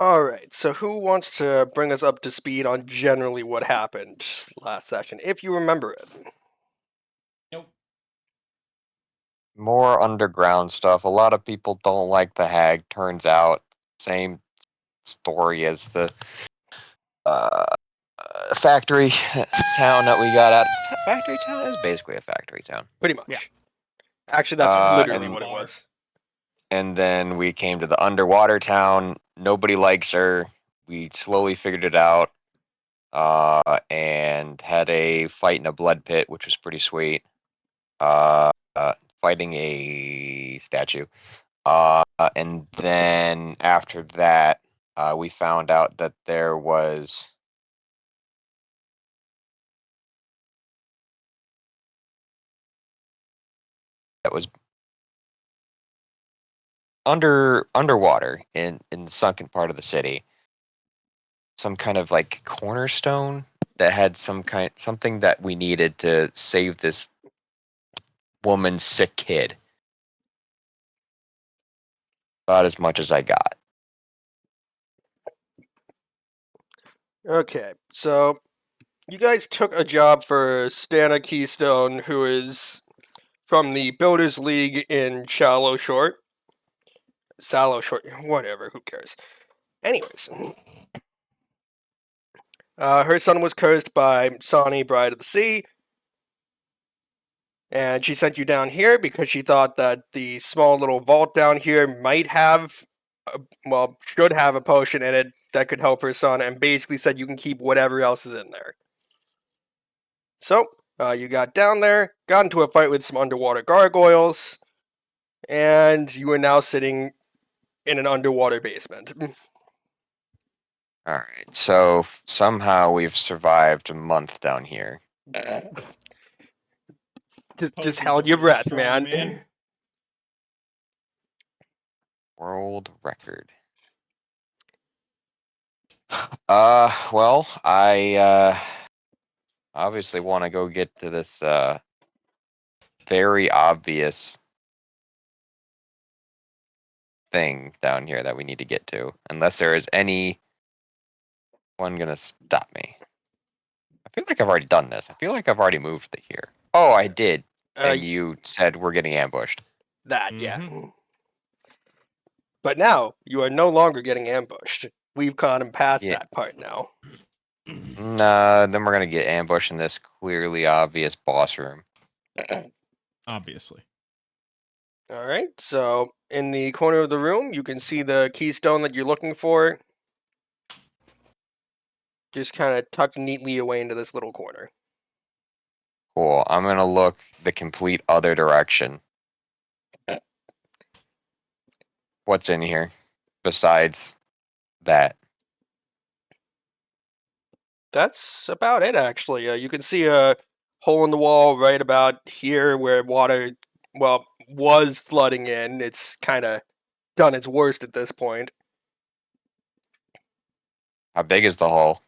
All right, so who wants to bring us up to speed on generally what happened last session, if you remember it? Nope. More underground stuff. A lot of people don't like the hag. Turns out, same story as the factory town that we got out. Factory town is basically a factory town. Pretty much. Yeah. Actually, that's literally and- what it was. And then we came to the underwater town. Nobody likes her. We slowly figured it out. And had a fight in a blood pit, which was pretty sweet. Fighting a statue. And then after that, we found out that there was that was underwater in the sunken part of the city. Some kind of like cornerstone that had something that we needed to save this woman's sick kid. About as much as I got. Okay, so you guys took a job for Stana Keystone, who is from the Builders League in Sallowshore. Sallowshore, whatever, who cares? Anyways, her son was cursed by Sahni, Bride of the Sea, and she sent you down here because she thought that the small little vault down here might have, should have a potion in it that could help her son, and basically said you can keep whatever else is in there. So, you got down there, got into a fight with some underwater gargoyles, and you are now sitting in an underwater basement. Alright, so somehow we've survived a month down here. Just held your breath, man. World record. Well, I obviously want to go get to this very obvious thing down here that we need to get to, unless there is anyone gonna stop me. I feel like I've already done this. I feel like I've already moved to here. Oh, I did. And you said we're getting ambushed. That, yeah. But now, you are no longer getting ambushed. We've gotten past that part now. Nah, then we're gonna get ambushed in this clearly obvious boss room. Obviously. Alright, so in the corner of the room, you can see the keystone that you're looking for. Just kind of tucked neatly away into this little corner. Cool. I'm gonna look the complete other direction. What's in here besides that? That's about it, actually. You can see a hole in the wall right about here where water, was flooding in. It's kind of done its worst at this point. How big is the hole?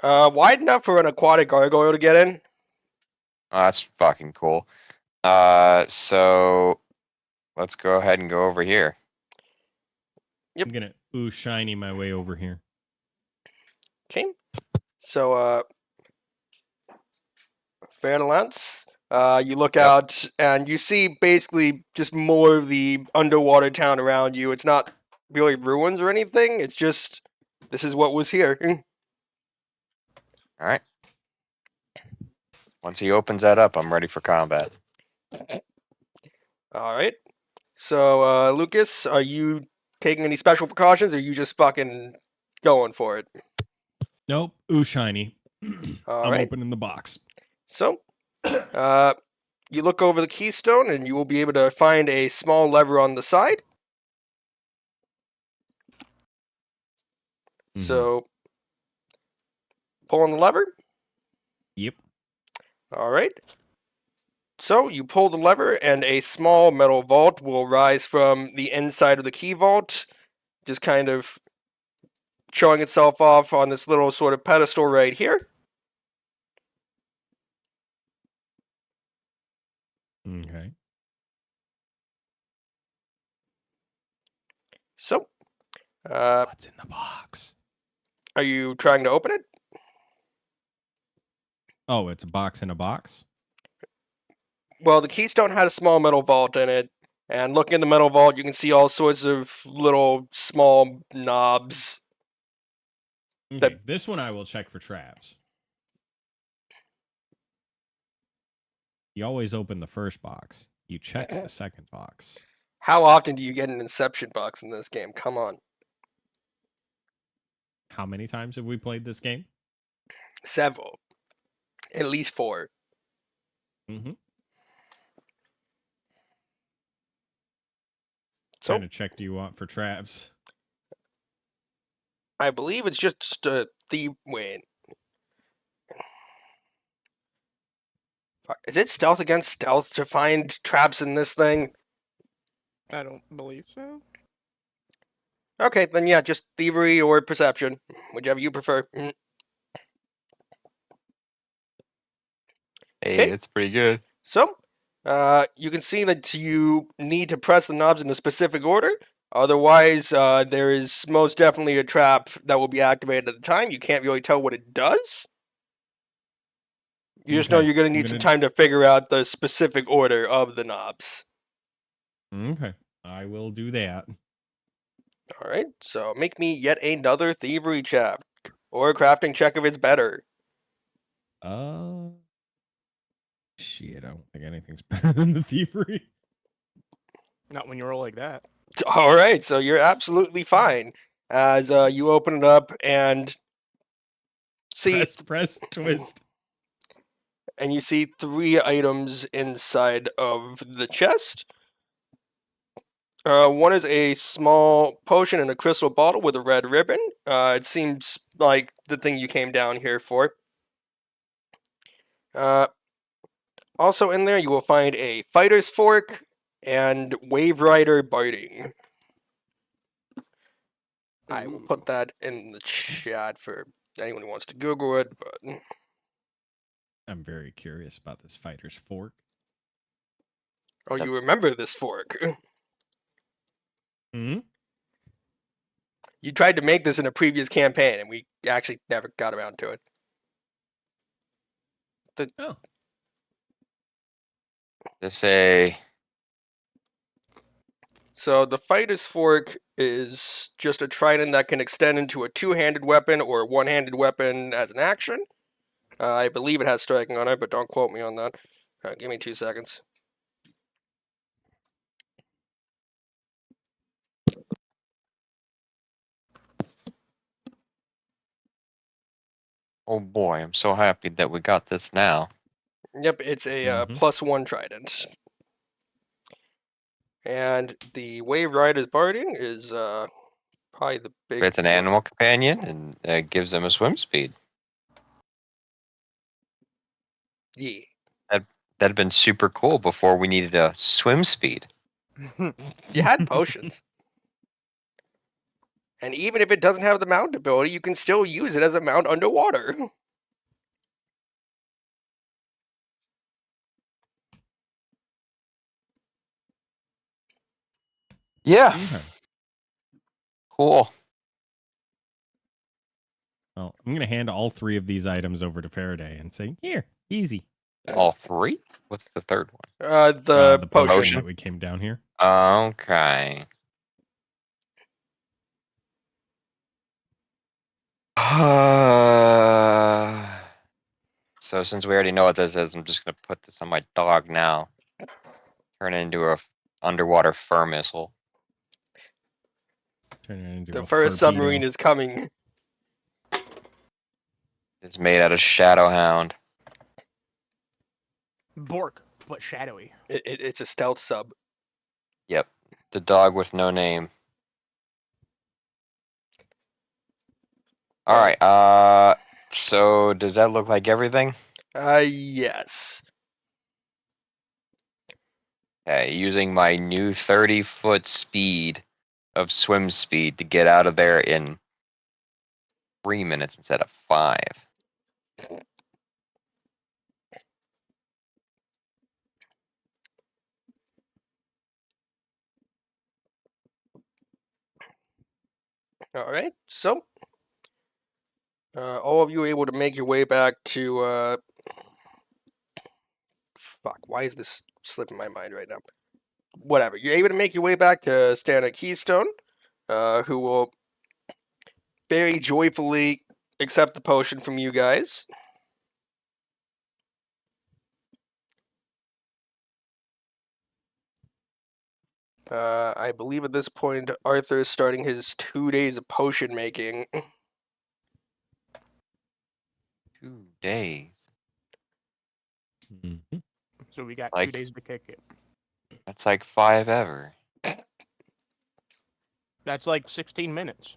Wide enough for an aquatic gargoyle to get in. Oh, that's fucking cool. So let's go ahead and go over here. Yep. I'm gonna shiny my way over here. Okay. So, fair to Lance. You look out and you see basically just more of the underwater town around you. It's not really ruins or anything. It's just this is what was here. All right. Once he opens that up, I'm ready for combat. All right. So, Lucas, are you taking any special precautions, or are you just fucking going for it? Nope. Shiny. All I'm right. opening the box. So, you look over the keystone, and you will be able to find a small lever on the side. So, pull on the lever. Yep. All right. So, you pull the lever, and a small metal vault will rise from the inside of the key vault, just kind of showing itself off on this little sort of pedestal right here. Okay. So, What's in the box? Are you trying to open it? Oh, it's a box in a box? Well, the Keystone had a small metal vault in it, and looking in the metal vault, you can see all sorts of little small knobs. Okay, this one I will check for traps. You always open the first box. You check the second box. How often do you get an Inception box in this game? Come on. How many times have we played this game? Several. At least 4. Mm-hmm. So, What kind of check do you want for traps? I believe it's just a thief. Wait. Fuck, is it stealth against stealth to find traps in this thing? I don't believe so. Okay, then yeah, just thievery or perception, whichever you prefer. Hey, Okay. it's pretty good. So, you can see that you need to press the knobs in a specific order. Otherwise, there is most definitely a trap that will be activated at the time. You can't really tell what it does. You just know Okay, you're going to I'm need some gonna- time to figure out the specific order of the knobs. Okay, I will do that. All right, so make me yet another thievery check or a crafting check if it's better. Shit, I don't think anything's better than the thievery. Not when you roll like that. All right, so you're absolutely fine as you open it up and see Press, twist. and you see 3 items inside of the chest. One is a small potion in a crystal bottle with a red ribbon. It seems like the thing you came down here for. Also in there, you will find a fighter's fork and wave rider biting. I will put that in the chat for anyone who wants to Google it. But I'm very curious about this fighter's fork. oh, you remember this fork? Hmm? You tried to make this in a previous campaign, and we actually never got around to it. Oh, Just say, So the fighter's fork is just a trident that can extend into a 2-handed weapon or a 1-handed weapon as an action. I believe it has striking on it, but don't quote me on that. Give me 2 seconds. oh boy, I'm so happy that we got this now. Yep, it's a Mhm. +1 trident. And the wave rider's barding is probably the big. It's an animal companion and it gives them a swim speed. Yeah. That'd been super cool before we needed a swim speed. You had potions. And even if it doesn't have the mount ability, you can still use it as a mount underwater. Yeah, okay. cool. Well, I'm going to hand all 3 of these items over to Faraday and say, here, easy. All 3? What's the third one? The potion potion. that we came down here. Okay. So since we already know what this is, I'm just gonna put this on my dog now. Turn it into a underwater fur missile. Turn it into The a first submarine furpedo. is coming. It's made out of Shadowhound. Bork, but shadowy. It's a stealth sub. Yep. The dog with no name. Alright, so does that look like everything? Yes. Okay, using my new 30-foot speed of swim speed to get out of there in 3 minutes instead of 5. All right, so all of you are able to make your way back to. Fuck, why is this slipping my mind right now? Whatever, you're able to make your way back to Stana Keystone, who will very joyfully accept the potion from you guys. I believe at this point Arthur is starting his 2 days of potion making. 2 days. Mhm. So we got Like- 2 days to kick it. That's like 5 ever. That's like 16 minutes.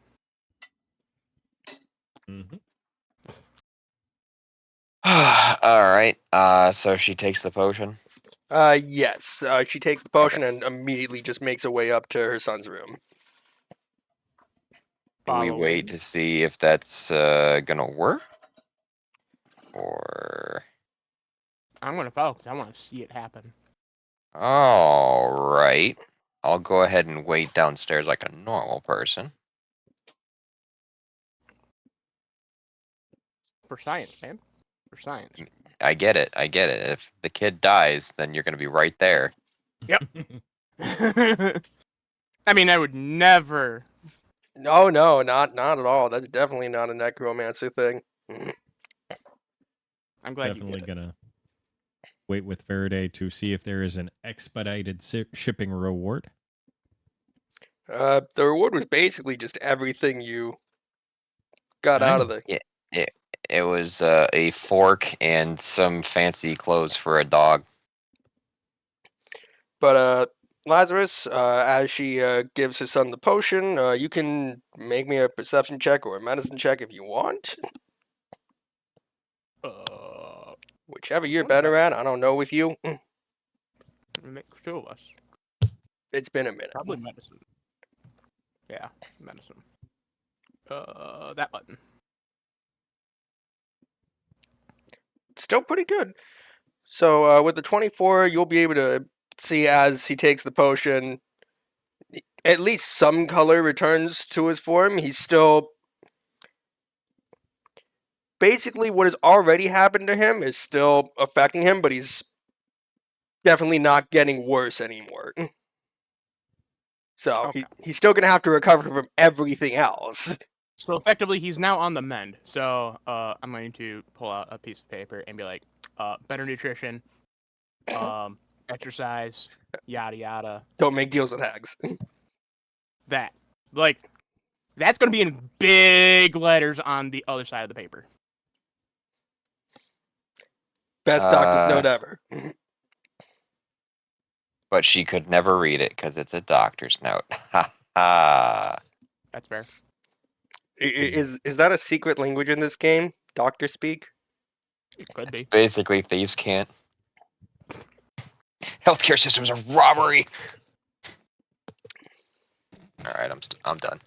Mhm. Alright, so she takes the potion. Yes, she takes the potion and immediately just makes her way up to her son's room. Do we Follow wait in. to see if that's gonna work? Or... I'm gonna follow because I want to see it happen. Alright. I'll go ahead and wait downstairs like a normal person. For science, man. For science. I get it, I get it. If the kid dies, then you're gonna be right there. I mean, I would never. No, not at all. That's definitely not a necromancer thing. I'm glad Definitely you did it. gonna wait with Faraday to see if there is an expedited shipping reward. The reward was basically just everything you got out of the. It was a fork and some fancy clothes for a dog. But Lazarus, as she gives her son the potion, you can make me a perception check or a medicine check if you want. Whichever you're better at. I don't know with you. Make two of us. It's been a minute. Probably medicine. Yeah, medicine. That button. Still pretty good. So with the 24, you'll be able to see as he takes the potion, at least some color returns to his form. He's still basically what has already happened to him is still affecting him, but he's definitely not getting worse anymore. So Okay. he's still gonna have to recover from everything else. So effectively, he's now on the mend. So I'm going to pull out a piece of paper and be like, better nutrition, exercise, yada yada. Don't make deals with hags. That, like, that's going to be in big letters on the other side of the paper. Best doctor's note ever. But she could never read it because it's a doctor's note. Ha ha. That's fair. Is that a secret language in this game? Doctor speak? It could be. Basically, thieves can't. Healthcare system is a robbery. All right, I'm done.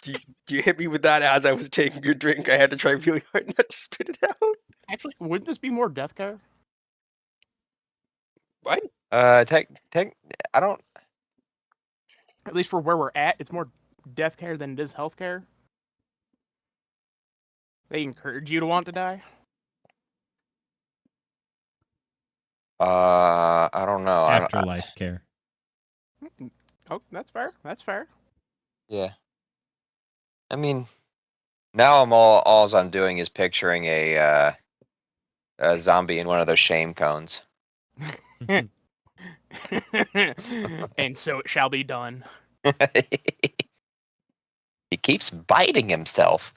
You hit me with that as I was taking a drink. I had to try really hard not to spit it out. Actually, wouldn't this be more death care? What? I don't. At least for where we're at, it's more death care than it is health care. They encourage you to want to die. I don't know. Afterlife care. Oh, that's fair. That's fair. Yeah. I mean, now all I'm doing is picturing a zombie in one of those shame cones. And so it shall be done. He keeps biting himself.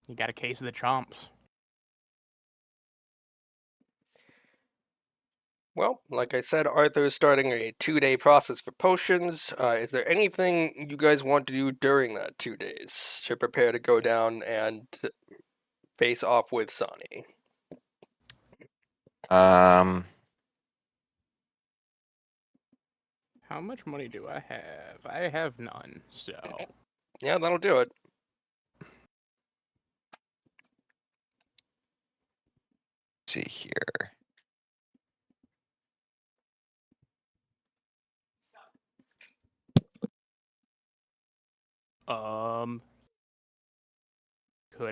You got a case of the chomps. Well, like I said, Arthur is starting a 2-day process for potions. Is there anything you guys want to do during that 2 days to prepare to go down and face off with Sahni? How much money do I have? I have none, so... Yeah, that'll do it. See here. Could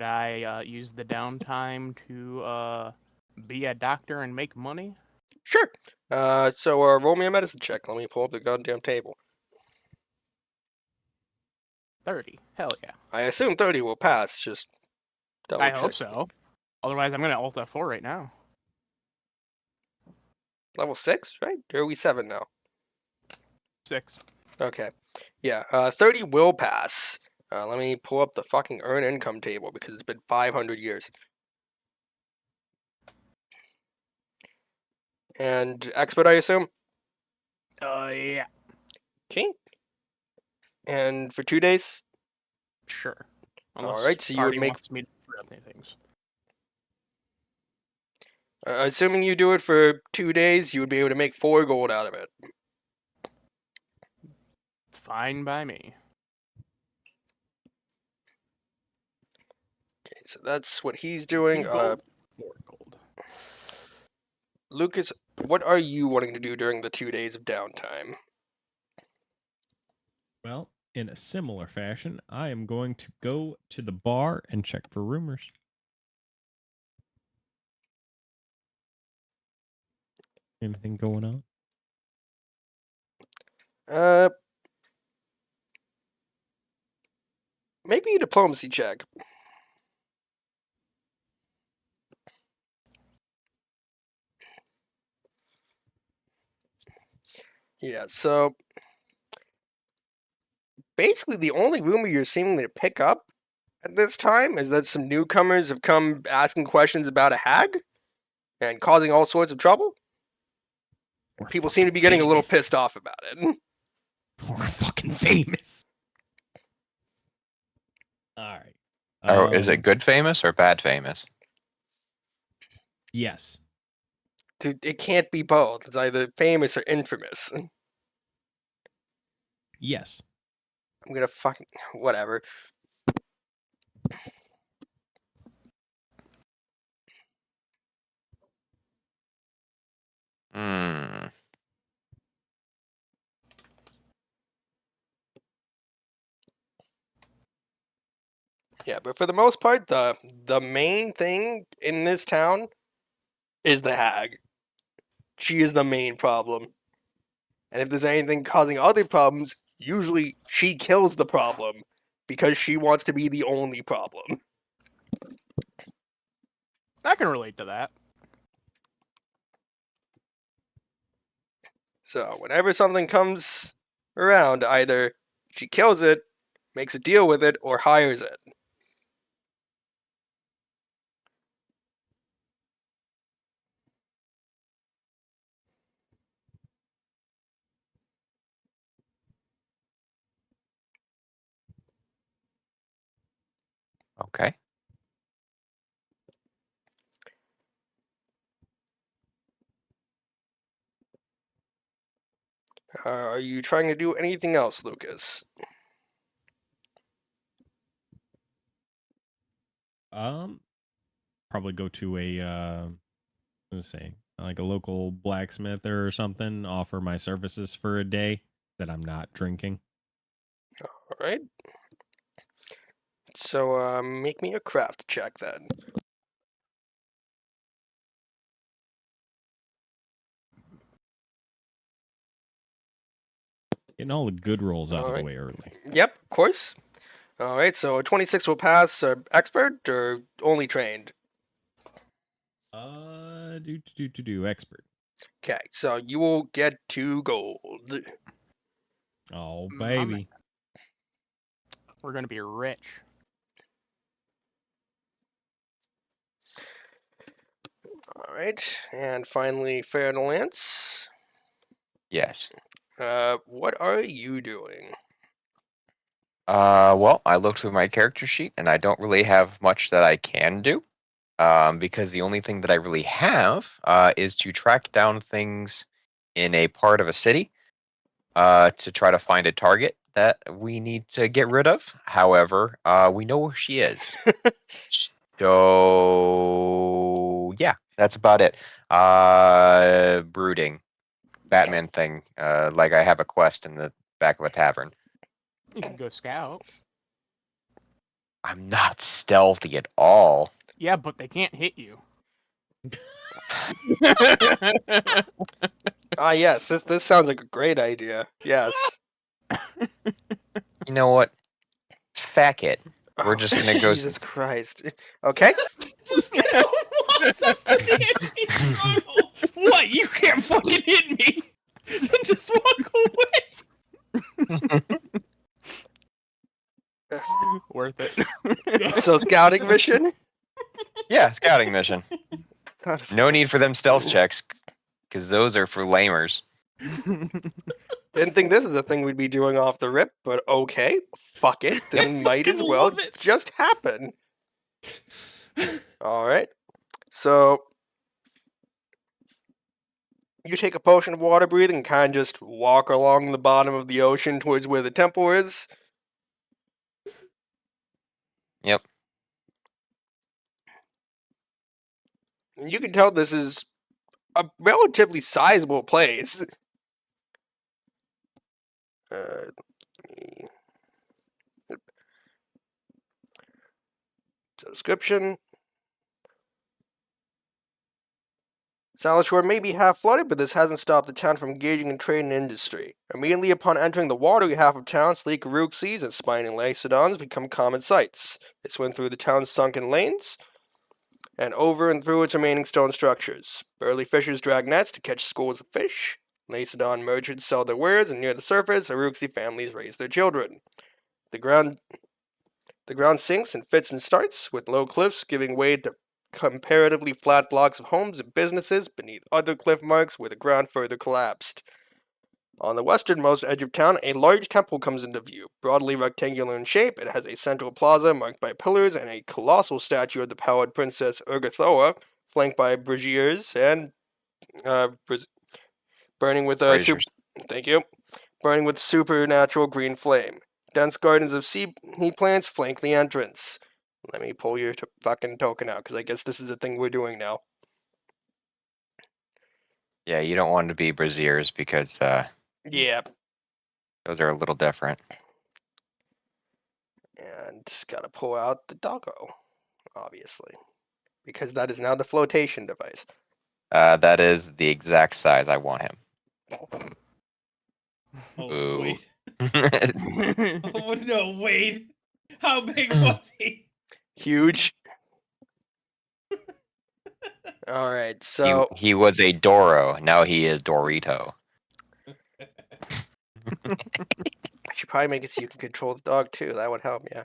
I use the downtime to be a doctor and make money? Sure. So roll me a medicine check. Let me pull up the goddamn table. 30. Hell yeah. I assume 30 will pass. Just double I check. hope so. Otherwise, I'm gonna alt F4 right now. Level 6, right? Or are we 7 now? 6. Okay. Yeah, 30 will pass. Let me pull up the fucking earn income table because it's been 500 years. And expert, I assume? Yeah. Okay. And for 2 days? Sure. Unless Alright, so you would party make... wants me to do other things. assuming you do it for 2 days, you would be able to make 4 gold out of it. It's fine by me. Okay, so that's what he's doing. 2 gold, 4 gold. Lucas, what are you wanting to do during the 2 days of downtime? Well, in a similar fashion, I am going to go to the bar and check for rumors. Anything going on? Maybe a diplomacy check. Yeah, so basically the only rumor you're seeming to pick up at this time is that some newcomers have come asking questions about a hag and causing all sorts of trouble. We're People seem to be getting a little famous. pissed off about it. We're fucking famous. All right. Oh, is it good famous or bad famous? Yes. Dude, it can't be both. It's either famous or infamous. Yes. I'm gonna fucking... whatever. Hmm. Yeah, but for the most part, the main thing in this town is the hag. She is the main problem. And if there's anything causing other problems, usually she kills the problem because she wants to be the only problem. I can relate to that. So whenever something comes around, either she kills it, makes a deal with it, or hires it. Okay. Are you trying to do anything else, Lucas? Probably go to a let's say like a local blacksmith or something, offer my services for a day that I'm not drinking. Alright. So, make me a craft check then. Getting all the good rolls out of the Alright. way early. Yep, of course. Alright, so a 26 will pass. Expert or only trained? Do expert. Okay, so you will get 2 gold. Oh My baby. We're gonna be rich. Alright, and finally, Fair to Lance. Yes. What are you doing? Well, I looked through my character sheet and I don't really have much that I can do. Because the only thing that I really have is to track down things in a part of a city to try to find a target that we need to get rid of. However, we know where she is. So, yeah, that's about it. Brooding. Batman thing. Like I have a quest in the back of a tavern. You can go scout. I'm not stealthy at all. Yeah, but they can't hit you. Ah, yes, this sounds like a great idea. Yes. You know what? Fuck it. We're Oh, just gonna go. Jesus Christ. Okay. Just gonna walk up to the enemy struggle. What? You can't fucking hit me. Then just walk away. Worth it. So scouting mission? Yeah, scouting mission. Son of a No bitch. need for them stealth checks, because those are for lamers. Didn't think this is a thing we'd be doing off the rip, but okay. Fuck it. Then might as Fucking well love it. just happen. Alright. So you take a potion of water breathing and kind of just walk along the bottom of the ocean towards where the temple is. Yep. And you can tell this is a relatively sizable place. Description. Sallowshore may be half flooded, but this hasn't stopped the town from engaging in trade and industry. Immediately upon entering the watery half of town, sleek Rooksies and spiny Lacedons become common sights. They swim through the town's sunken lanes and over and through its remaining stone structures. Burly fishers drag nets to catch schools of fish. Lacedon merchants sell their wares, and near the surface, Arooksy families raise their children. The ground sinks in fits and starts, with low cliffs giving way to comparatively flat blocks of homes and businesses beneath other cliff marks where the ground further collapsed. On the westernmost edge of town, a large temple comes into view. Broadly rectangular in shape, it has a central plaza marked by pillars and a colossal statue of the pallid princess Urgathoa, flanked by braziers and burning with a Braziers. burning with supernatural green flame. Dense gardens of sea plants flank the entrance. Let me pull your fucking token out, because I guess this is a thing we're doing now. Yeah, you don't want to be braziers because Yeah. those are a little different. And gotta pull out the doggo, obviously. Because that is now the flotation device. That is the exact size I want him. Oh, Ooh. wait. Oh, no, wait. How big was he? Huge. Alright, he, so he was a Doro. Now he is Dorito. I should probably make it so you can control the dog too. That would help, yeah.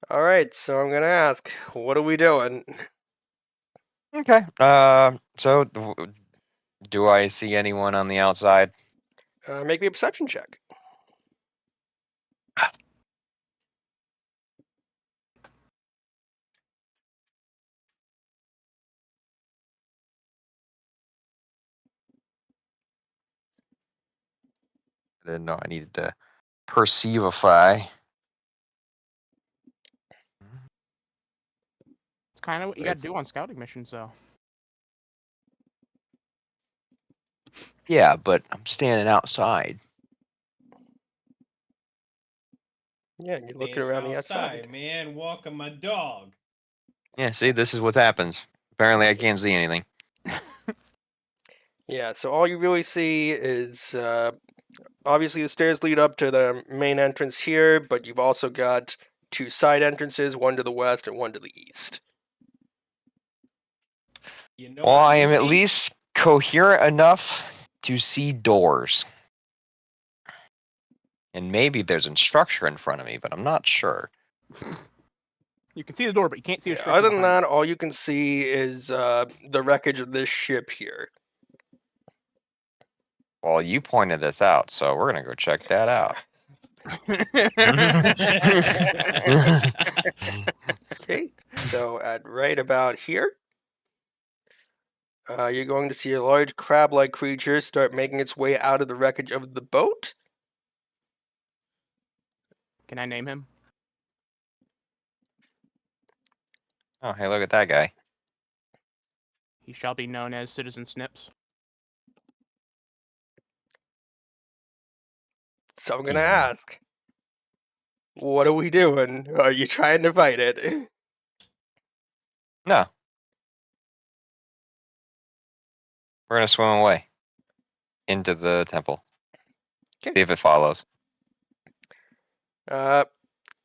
Alright, so I'm gonna ask, what are we doing? Okay. So do I see anyone on the outside? Make me a perception check. I didn't know I needed to perceivify. It's kind of what you got to do on scouting missions, though. Yeah, but I'm standing outside. Yeah, you're looking Standing around the outside. man, walking my dog. Yeah, see, this is what happens. Apparently, I can't see anything. Yeah, so all you really see is obviously the stairs lead up to the main entrance here, but you've also got two side entrances, one to the west and one to the east. You know Well, what I you am at see? least coherent enough to see doors. And maybe there's a structure in front of me, but I'm not sure. You can see the door, but you can't see a Yeah, structure other than behind that, all you can see is the wreckage of this ship here. Well, you pointed this out, so we're gonna go check that out. it. Okay, so at right about here, you're going to see a large crab-like creature start making its way out of the wreckage of the boat. Can I name him? Oh, hey, look at that guy. He shall be known as Citizen Snips. So I'm gonna Yeah. ask, What are we doing? Are you trying to fight it? No. We're gonna swim away into the temple. 'Kay. See if it follows.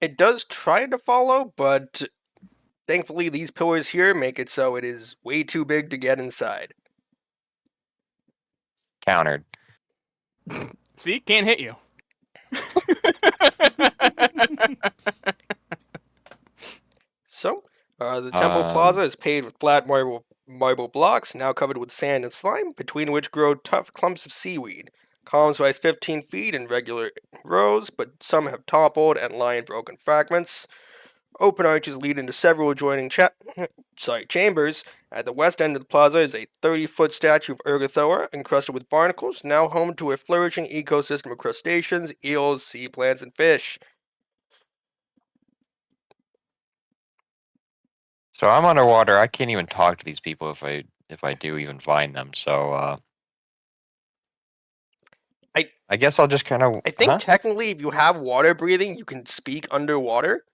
It does try to follow, but thankfully these pillars here make it so it is way too big to get inside. Countered. See, can't hit you. So, the temple plaza is paved with flat marble blocks, now covered with sand and slime, between which grow tough clumps of seaweed. Columns rise 15 feet in regular rows, but some have toppled and lie in broken fragments. Open arches lead into several adjoining chambers. At the west end of the plaza is a 30-foot statue of Urgathoa, encrusted with barnacles, now home to a flourishing ecosystem of crustaceans, eels, sea plants, and fish. So I'm underwater. I can't even talk to these people if I do even find them. So I guess I'll just kind of. I think technically, if you have water breathing, you can speak underwater.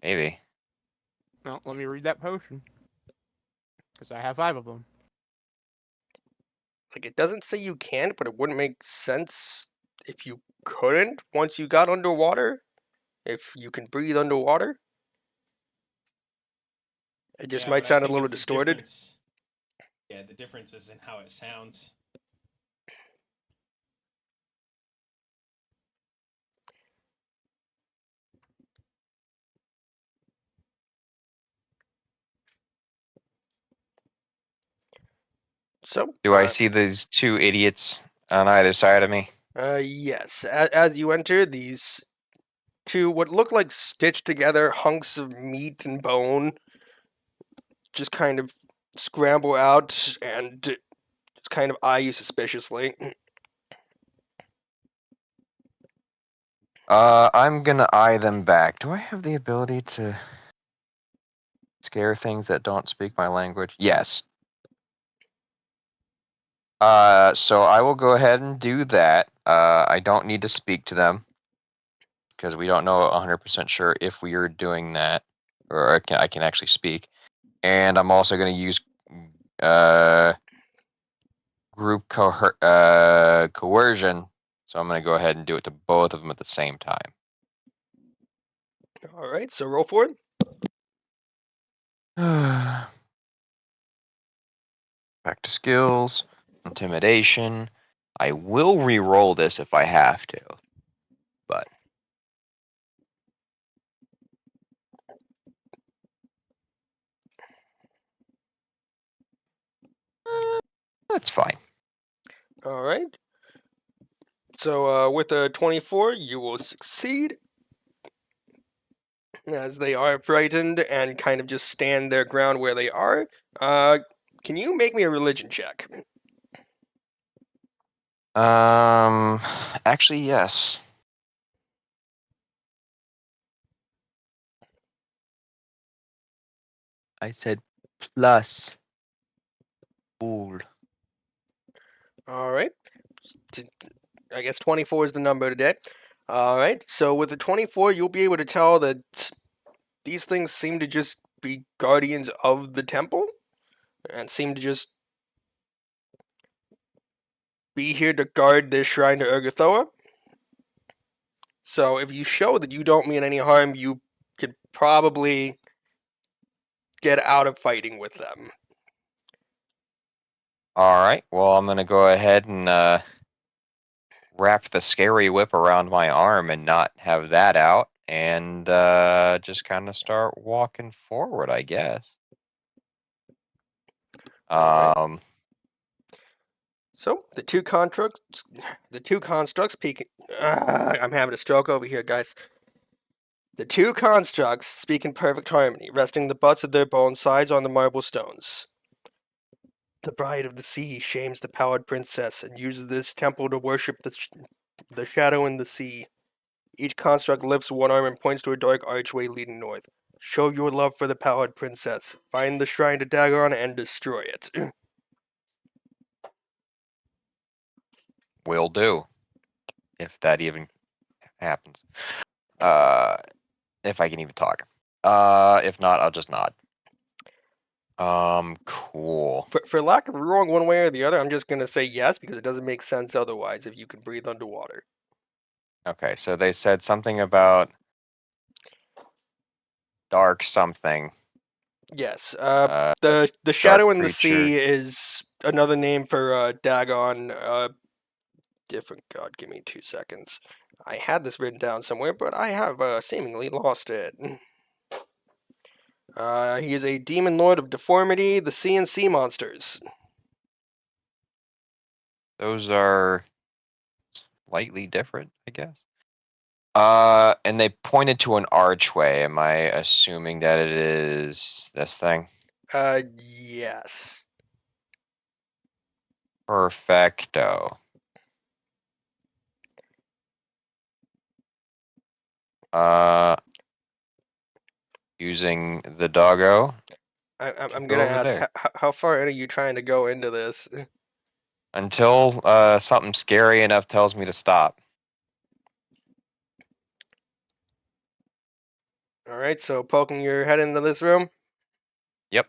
Maybe. Well, let me read that potion. Because I have 5 of them. Like, it doesn't say you can't, but it wouldn't make sense if you couldn't once you got underwater. If you can breathe underwater. It just might but I sound a think little it's the distorted. difference. Yeah, the difference is in how it sounds. So, Do I see these 2 idiots on either side of me? yes. As you enter, these two what look like stitched together hunks of meat and bone just kind of scramble out and just kind of eye you suspiciously. I'm gonna eye them back. Do I have the ability to scare things that don't speak my language? Yes. So I will go ahead and do that. I don't need to speak to them because we don't know 100% sure if we are doing that, or I can actually speak. And I'm also going to use group coercion. So I'm going to go ahead and do it to both of them at the same time. All right, so roll for it. Back to skills, intimidation. I will re-roll this if I have to, but that's fine. All right. So with a 24, you will succeed. As they are frightened and kind of just stand their ground where they are. Can you make me a religion check? Actually, yes. I said plus. Fool. All right. I guess 24 is the number today. All right. So with the 24, you'll be able to tell that these things seem to just be guardians of the temple and seem to just be here to guard this shrine to Urgathoa. So if you show that you don't mean any harm, you could probably get out of fighting with them. Alright, well, I'm gonna go ahead and wrap the scary whip around my arm and not have that out, and just kind of start walking forward, I guess. Alright. Um, So the two constructs peek. I'm having a stroke over here, guys. The two constructs speak in perfect harmony, resting the butts of their bone sides on the marble stones. The bride of the sea shames the pallid princess and uses this temple to worship the shadow in the sea. Each construct lifts one arm and points to a dark archway leading north. Show your love for the pallid princess. Find the shrine to Dagon and destroy it. will do. if that even happens. If I can even talk. If not, I'll just nod. Cool. For lack of wrong one way or the other, I'm just gonna say yes because it doesn't make sense otherwise if you can breathe underwater. Okay, so they said something about dark something. Yes. Uh, The dark shadow in the creature. sea is another name for Dagon. Different god. Give me 2 seconds. I had this written down somewhere, but I have seemingly lost it. He is a demon lord of deformity, the sea and sea monsters. Those are slightly different, I guess. And they pointed to an archway. Am I assuming that it is this thing? Yes. Perfecto. Uh, using the doggo to I'm go gonna over ask, there how far in are you trying to go into this? until something scary enough tells me to stop. Alright, so poking your head into this room? Yep.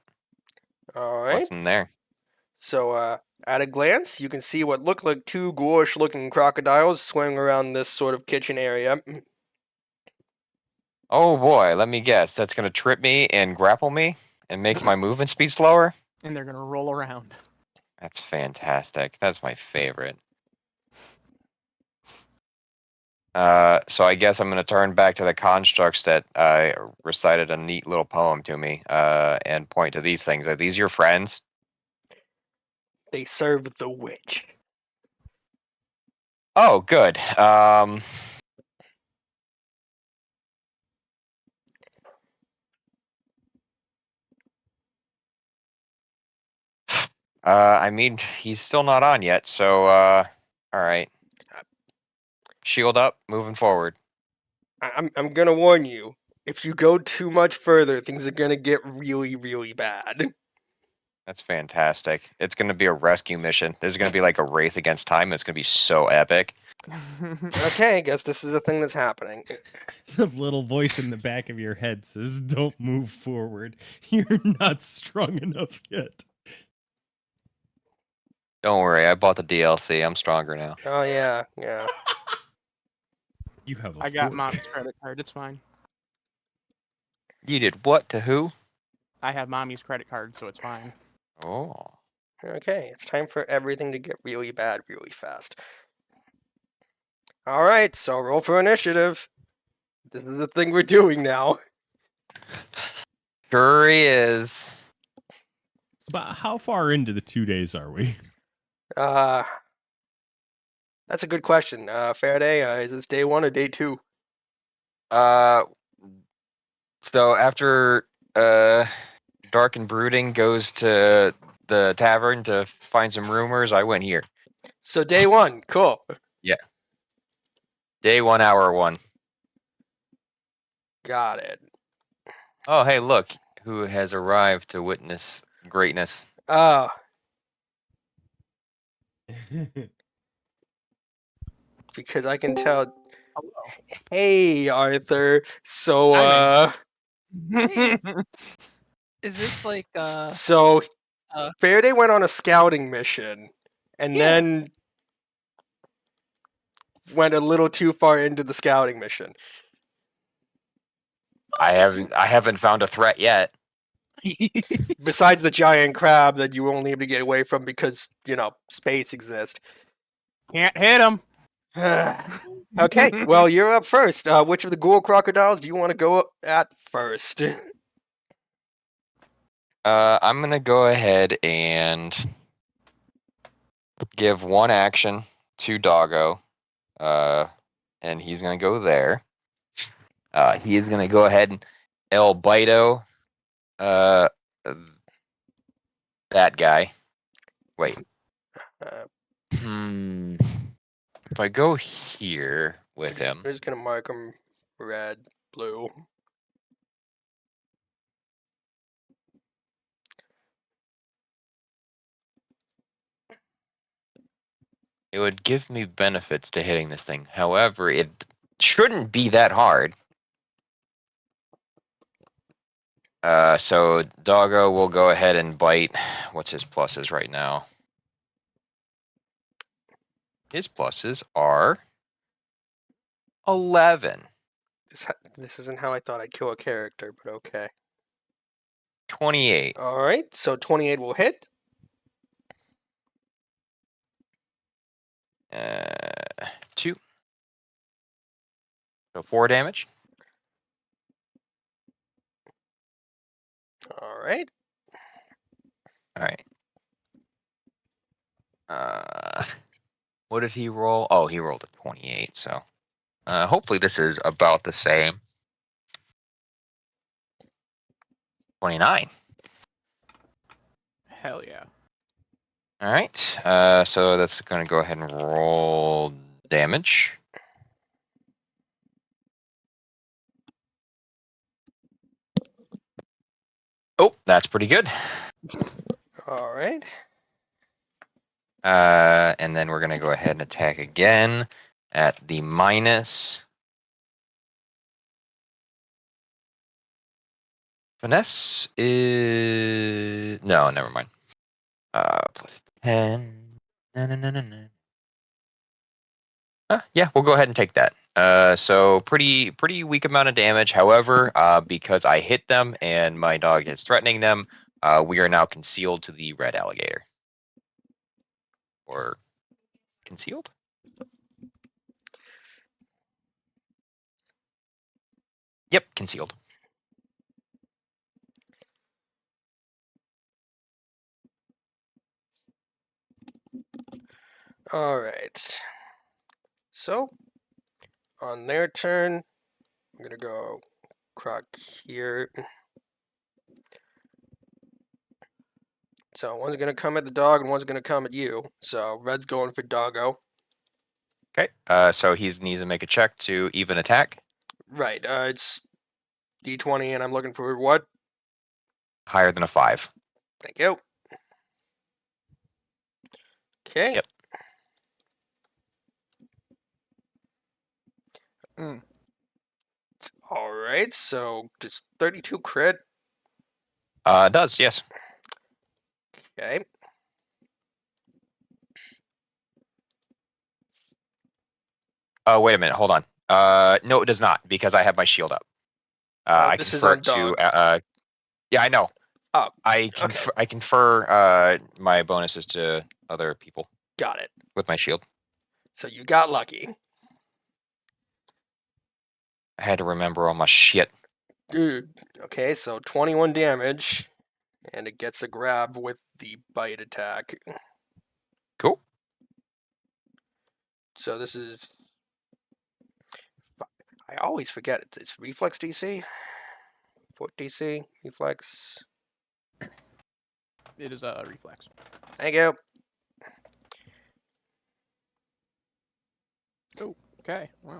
Alright. What's in there? So, at a glance, you can see what look like two ghoulish-looking crocodiles swimming around this sort of kitchen area. Oh boy, let me guess. That's gonna trip me and grapple me and make my movement speed slower. And they're gonna roll around. That's fantastic. That's my favorite. So I guess I'm gonna turn back to the constructs that recited a neat little poem to me, and point to these things. Are these your friends? They serve the witch. Oh, good. I mean, he's still not on yet, so all right. Shield up, moving forward. I'm gonna warn you. If you go too much further, things are gonna get really, really bad. That's fantastic. It's gonna be a rescue mission. There's gonna be like a race against time. It's gonna be so epic. Okay, I guess this is a thing that's happening. The little voice in the back of your head says, "Don't move forward. You're not strong enough yet." Don't worry, I bought the DLC. I'm stronger now. Oh yeah, yeah. You have a I got fork. mommy's credit card. It's fine. You did what to who? I have mommy's credit card, so it's fine. Oh. Okay, it's time for everything to get really bad really fast. Alright, so roll for initiative. This is the thing we're doing now. Sure he is. But how far into the 2 days are we? That's a good question. Faraday, is this day 1 or day 2? So after Dark and Brooding goes to the tavern to find some rumors, I went here. So day 1, cool. Day 1, hour 1. Got it. Oh, hey, look, who has arrived to witness greatness? Oh, because I can tell. Hello. Hey, Arthur. So, Hi, Is this like so uh Faraday went on a scouting mission, and Yeah. then went a little too far into the scouting mission. I haven't found a threat yet. Besides the giant crab that you only able to get away from because space exists. Can't hit him. Okay, well you're up first. Which of the ghoul crocodiles do you want to go at first? I'm gonna go ahead and give one action to Doggo, and he's gonna go there. He is gonna go ahead and El Bido, uh, that guy. Wait. Uh, If I go here with him, We're just gonna mark them red, blue. It would give me benefits to hitting this thing. However, it shouldn't be that hard. So Doggo will go ahead and bite. What's his pluses right now? His pluses are 11, This isn't how I thought I'd kill a character, but okay. 28. All right, so 28 will hit. 2. So 4 damage. All right. All right. What did he roll? Oh, he rolled a 28. So hopefully this is about the same. 29. Hell yeah. All right. So that's going to go ahead and roll damage. Oh, that's pretty good. All right. And then we're going to go ahead and attack again at the minus. Finesse is no, never mind. Plus 10. No. Yeah, we'll go ahead and take that. So pretty weak amount of damage. However, because I hit them and my dog is threatening them, we are now concealed to the red alligator. Or concealed? Yep, concealed. All right. So, on their turn, I'm going to go Croc here. So, one's going to come at the dog and one's going to come at you. So, Red's going for Doggo. Okay. So he needs to make a check to even attack. Right. It's D20 and I'm looking for what? Higher than a 5. Thank you. Okay. Yep. All right. So, just 32 crit. Does, yes. Okay. Oh, wait a minute. Hold on. No, it does not because I have my shield up. I This is confer on it to. dog. Yeah, I know. Oh, I confer my bonuses to other people got it. with my shield. So, you got lucky. I had to remember all my shit. Dude. Okay, so 21 damage. And it gets a grab with the bite attack. Cool. So this is... I always forget it. It's reflex DC? Foot DC? Reflex? It is a reflex. Thank you. Oh, okay. Wow.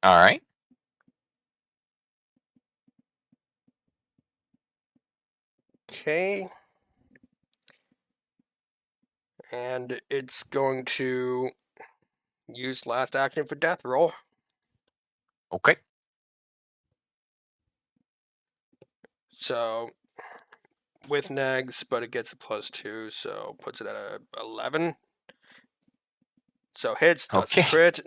All right. Okay. And it's going to use last action for death roll. Okay. So with negs, but it gets a +2, so puts it at a 11. So hits, doesn't Okay. crit.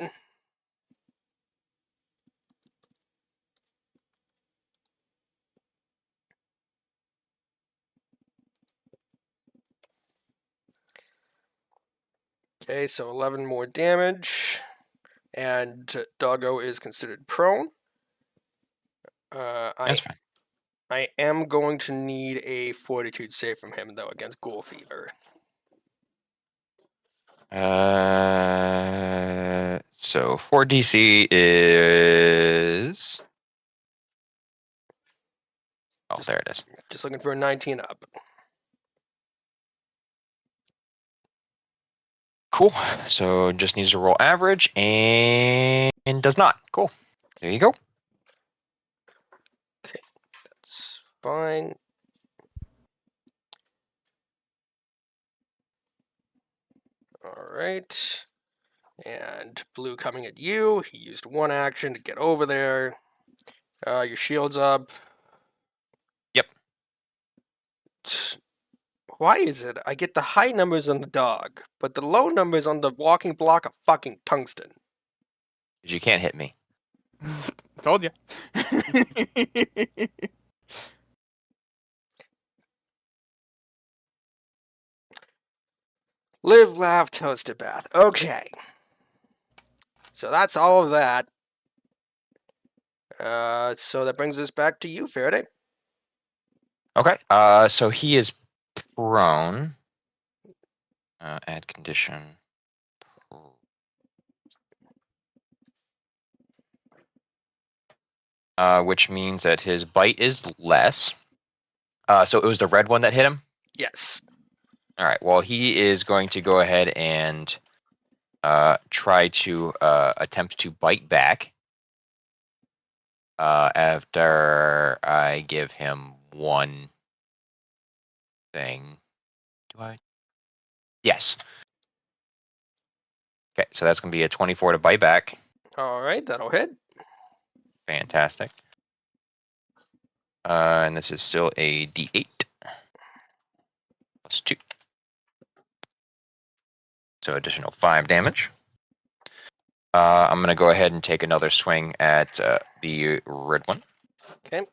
Okay, so 11 more damage. And Doggo is considered prone. That's fine. I am going to need a fortitude save from him, though, against Ghoul Fever. So 4 DC is. Oh, there it is. Just looking for a 19 up. Cool. So just needs to roll average and does not. Cool. There you go. It's fine. right. And blue coming at you. He used one action to get over there. Your shield's up. Yep. Why is it I get the high numbers on the dog, but the low numbers on the walking block are fucking tungsten? 'Cause you can't hit me. Told you. Live, laugh, toasted bath. Okay. So that's all of that. So that brings us back to you, Faraday. Okay. So he is prone. Add condition. Which means that his bite is less. So it was the red one that hit him? Yes. All right. Well, he is going to go ahead and try to attempt to bite back after I give him one thing. Do I? Yes. Okay, so that's going to be a 24 to bite back. All right, that'll hit. Fantastic. And this is still a D8 plus 2. So additional 5 damage. I'm going to go ahead and take another swing at the red one. Okay.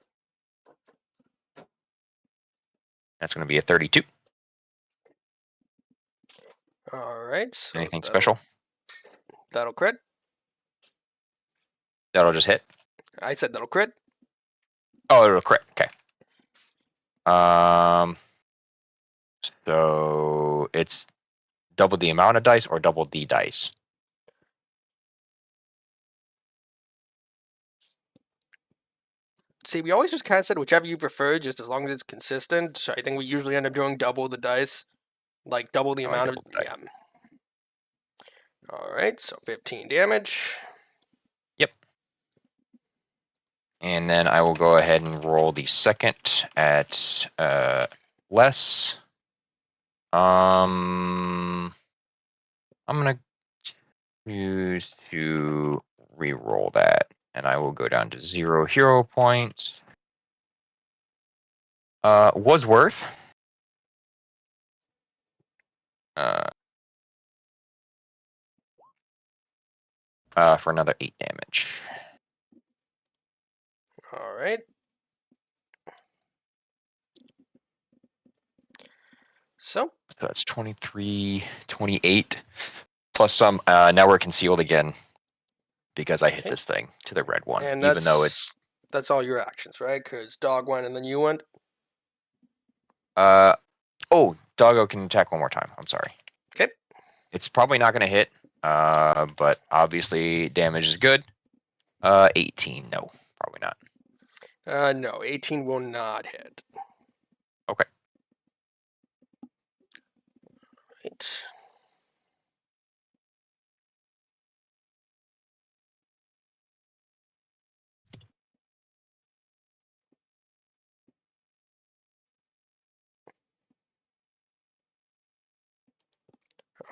That's going to be a 32. All right. So Anything special? That'll crit. That'll just hit. I said that'll crit. Oh, it'll crit. Okay. So it's double the amount of dice or double the dice? See, we always just kind of said whichever you prefer, just as long as it's consistent. So I think we usually end up doing double the dice, like double the Oh, amount of double the dice. yeah. All right, so 15 damage. Yep. And then I will go ahead and roll the second at less. I'm gonna choose to re-roll that, and I will go down to 0 hero points. Was worth. For another 8 damage. All right. So So that's 23, 28, plus some. Now we're concealed again because I hit Okay. this thing to the red one, and even though it's. that's all your actions, right? Because dog went and then you went. Oh, doggo can attack one more time. I'm sorry. Okay. It's probably not going to hit, but obviously damage is good. 18, no, probably not. No, 18 will not hit. Okay. Right.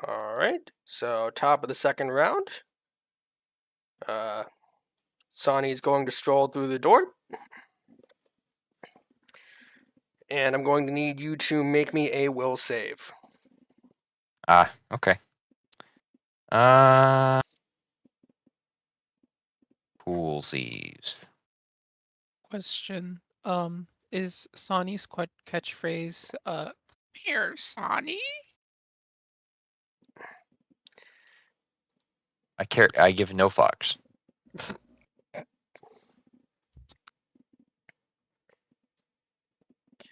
All right. So top of the second round. Sahni's going to stroll through the door. And I'm going to need you to make me a will save. Okay. Poolsies. Question. Is Sonny's catchphrase here, Sonny? I give no fucks. Okay,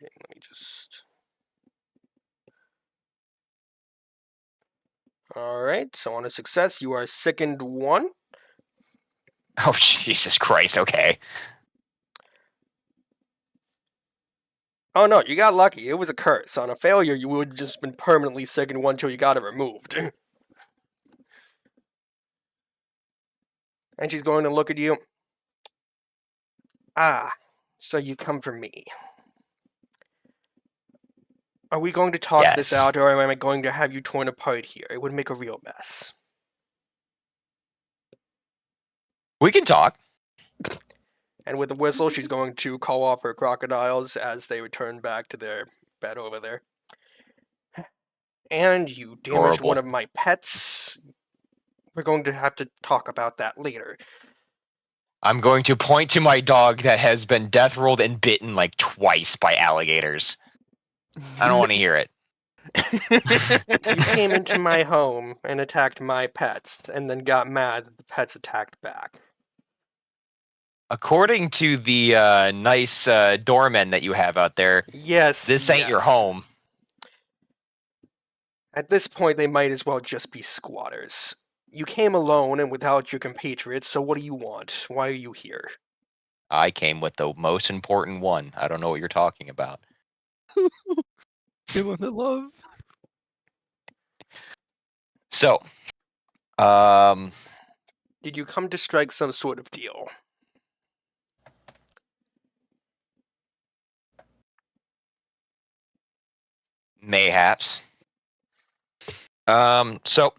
let me just. All right. So on a success, you are sickened 1. Oh, Jesus Christ, okay. Oh no, you got lucky. It was a curse. On a failure, you would have just been permanently sickened 1 till you got it removed. And she's going to look at you. Ah, so you come for me. Are we going to talk this Yes. out, or am I going to have you torn apart here? It would make a real mess. We can talk. And with a whistle, she's going to call off her crocodiles as they return back to their bed over there. And you damaged Horrible. one of my pets. We're going to have to talk about that later. I'm going to point to my dog that has been death rolled and bitten like twice by alligators. I don't want to hear it. You came into my home and attacked my pets, and then got mad that the pets attacked back. According to the nice doormen that you have out there, Yes. this ain't your yes. home. At this point, they might as well just be squatters. You came alone and without your compatriots, so what do you want? Why are you here? I came with the most important one. I don't know what you're talking about. Feeling the love. So, Did you come to strike some sort of deal? mayhaps. So,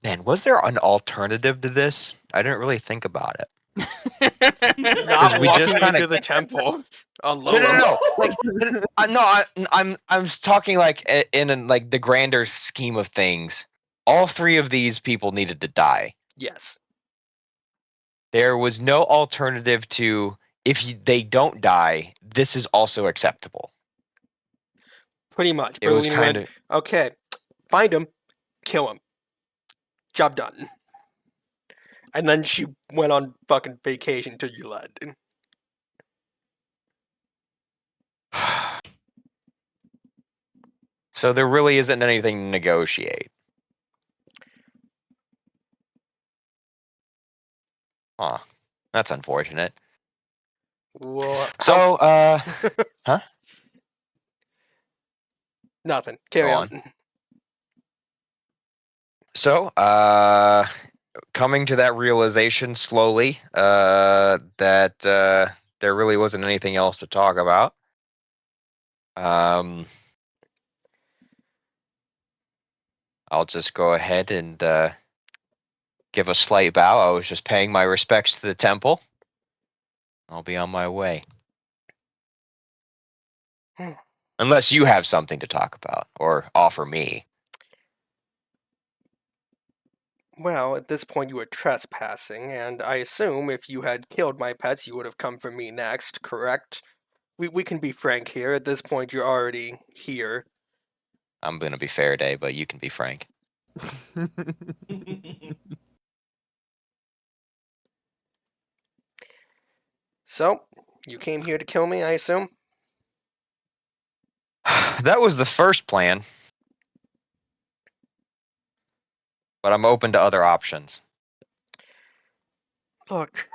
man, was there an alternative to this? I didn't really think about it. Not we just walking kinda- into the temple No, alone. no. Like, I'm talking like in like the grander scheme of things. All three of these people needed to die. Yes, There was no alternative to they don't die. This is also acceptable. pretty much. It was Berlin kind went, of okay, find him, kill him. Job done. And then she went on fucking vacation to Yulad. so there really isn't anything to negotiate. Huh. That's unfortunate. Well, So, nothing. Carry Go on. So, coming to that realization slowly, that there really wasn't anything else to talk about. I'll just go ahead and give a slight bow. I was just paying my respects to the temple. I'll be on my way. Unless you have something to talk about or offer me. Well, at this point you were trespassing, and I assume if you had killed my pets, you would have come for me next, correct? We can be frank here. At this point, you're already here. I'm going to be fair day, but you can be frank. So, you came here to kill me, I assume? That was the first plan. But I'm open to other options. Look,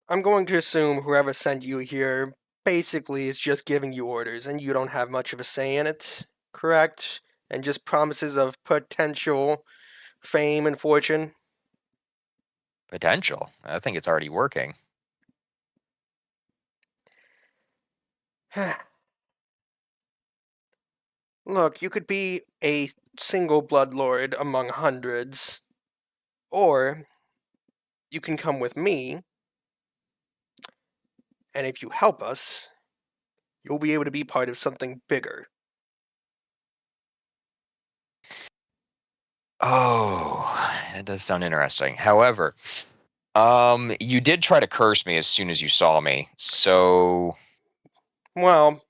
I'm going to assume whoever sent you here basically is just giving you orders, and you don't have much of a say in it, correct? And just promises of potential fame and fortune. Potential. I think it's already working. Look, you could be a single blood lord among hundreds, or you can come with me, and if you help us, you'll be able to be part of something bigger. Oh, that does sound interesting. However, you did try to curse me as soon as you saw me. So, Well,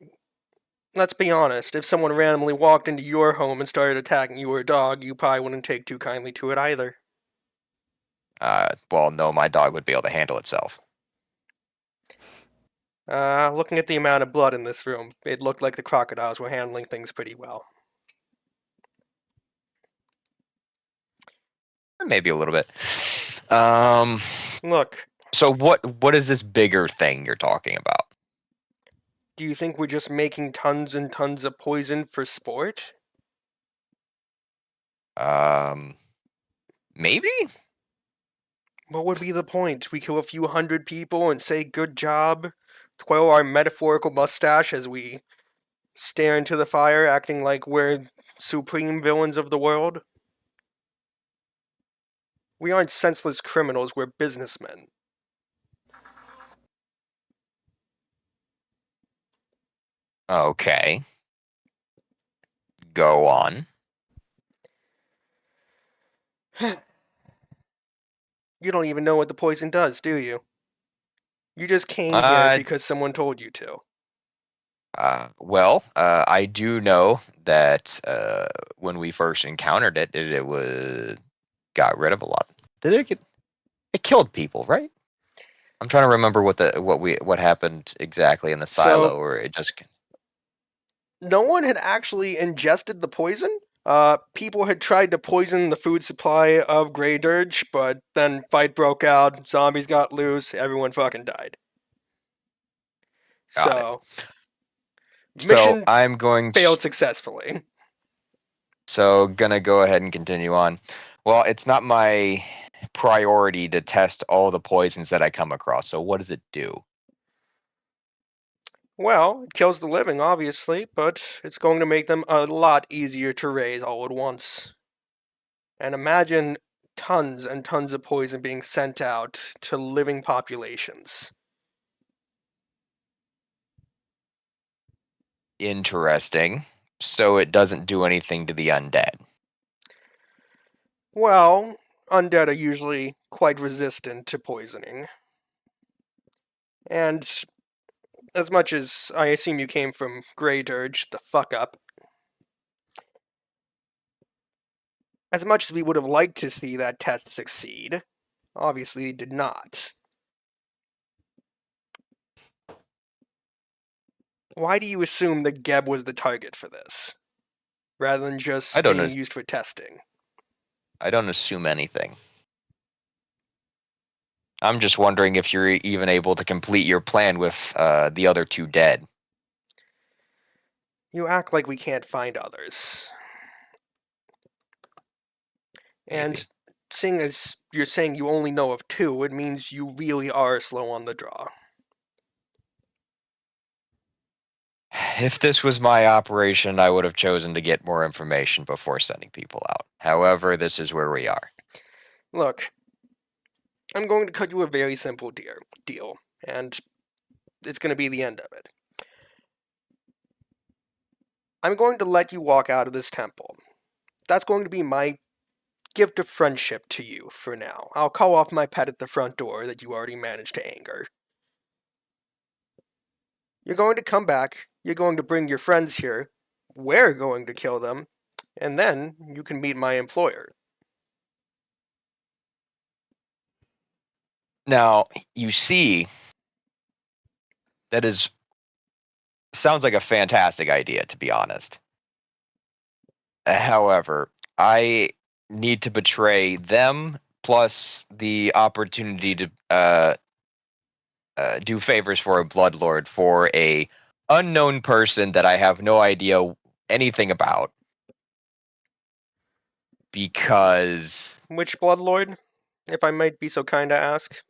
let's be honest, if someone randomly walked into your home and started attacking your dog, you probably wouldn't take too kindly to it either. well, no, my dog would be able to handle itself. Looking at the amount of blood in this room, it looked like the crocodiles were handling things pretty well. Maybe a little bit. Look, So what is this bigger thing you're talking about? do you think we're just making tons and tons of poison for sport? Maybe? What would be the point? We kill a few hundred people and say good job, twirl our metaphorical mustache as we stare into the fire, acting like we're supreme villains of the world? We aren't senseless criminals, we're businessmen. Okay. Go on. You don't even know what the poison does, do you? You just came here Uh, because someone told you to. I do know that when we first encountered it, it was got rid of a lot. Did it get? It killed people, right? I'm trying to remember what happened exactly in the So, silo, or it just. no one had actually ingested the poison. People had tried to poison the food supply of Grey Dirge, but then fight broke out, zombies got loose, everyone fucking died. Got it. So, So mission I'm going to. failed successfully. So gonna go ahead and continue on. Well, it's not my priority to test all the poisons that I come across. So what does it do? Well, it kills the living, obviously, but it's going to make them a lot easier to raise all at once. And imagine tons and tons of poison being sent out to living populations. Interesting. So it doesn't do anything to the undead. Well, undead are usually quite resistant to poisoning. And as much as I assume you came from Grey Dirge, the fuck up, as much as we would have liked to see that test succeed, obviously it did not. Why do you assume that Geb was the target for this, rather than I just don't being know. used for testing? I don't assume anything. I'm just wondering if you're even able to complete your plan with the other two dead. You act like we can't find others. And Maybe. seeing as you're saying you only know of two, it means you really are slow on the draw. If this was my operation, I would have chosen to get more information before sending people out. However, this is where we are. Look, I'm going to cut you a very simple deal, and it's going to be the end of it. I'm going to let you walk out of this temple. That's going to be my gift of friendship to you for now. I'll call off my pet at the front door that you already managed to anger. You're going to come back, you're going to bring your friends here, we're going to kill them, and then you can meet my employer. Now, you see, that is sounds like a fantastic idea, to be honest. However, I need to betray them plus the opportunity to do favors for a bloodlord for a unknown person that I have no idea anything about because Which Bloodlord, if I might be so kind to ask?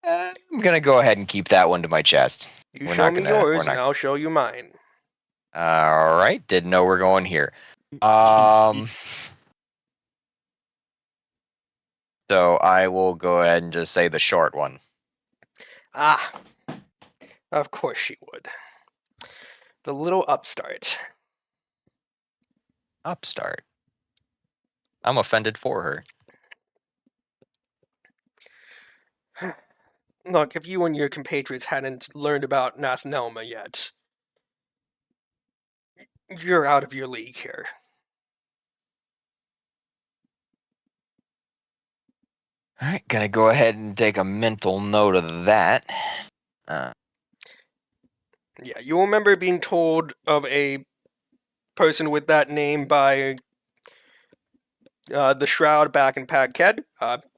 I'm gonna go ahead and keep that one to my chest. You We're show not me gonna. We're yours, and not. I'll show you mine. All right. Didn't know we're going here. Um. So I will go ahead and just say the short one. Ah, of course she would. The little upstart. Upstart. I'm offended for her. Look, if you and your compatriots hadn't learned about Nathnelma yet, you're out of your league here. All right. Gonna go ahead and take a mental note of that. Uh, Yeah, you remember being told of a person with that name by the Shroud back in Pagked.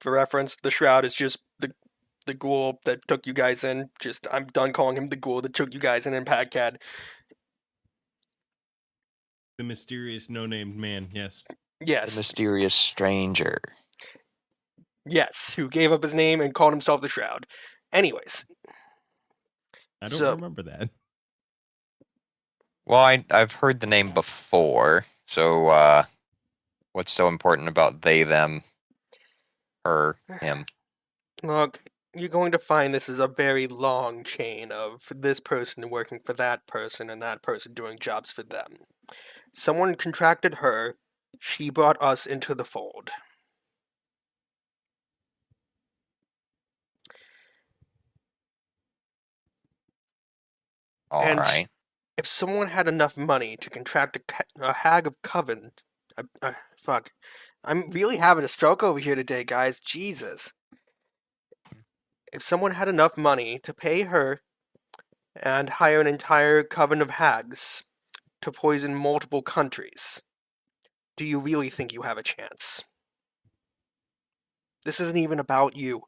For reference, the Shroud is just the ghoul that took you guys in. Just I'm done calling him the ghoul that took you guys in Pagked. The mysterious no-named man. Yes. The Yes. mysterious stranger. Yes, who gave up his name and called himself the Shroud. Anyways. I don't So- remember that. Well, I've heard the name before, so what's so important about they, them, her, him? Look, you're going to find this is a very long chain of this person working for that person and that person doing jobs for them. Someone contracted her, she brought us into the fold. All And right. if someone had enough money to contract a hag of coven, fuck, I'm really having a stroke over here today, guys. Jesus. If someone had enough money to pay her and hire an entire coven of hags to poison multiple countries, do you really think you have a chance? This isn't even about you.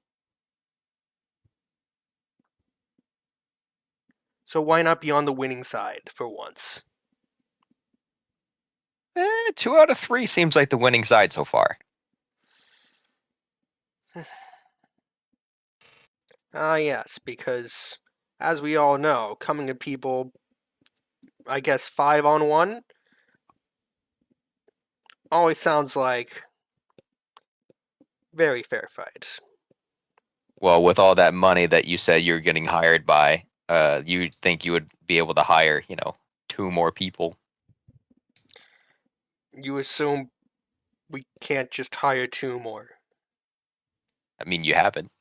So why not be on the winning side for once? 2 out of 3 seems like the winning side so far. Ah, yes, because as we all know, coming to people, I guess 5-on-1 always sounds like very fair fight. Well, with all that money that you said you're getting hired by, you think you would be able to hire, 2 more people? You assume we can't just hire 2 more. I mean, you haven't.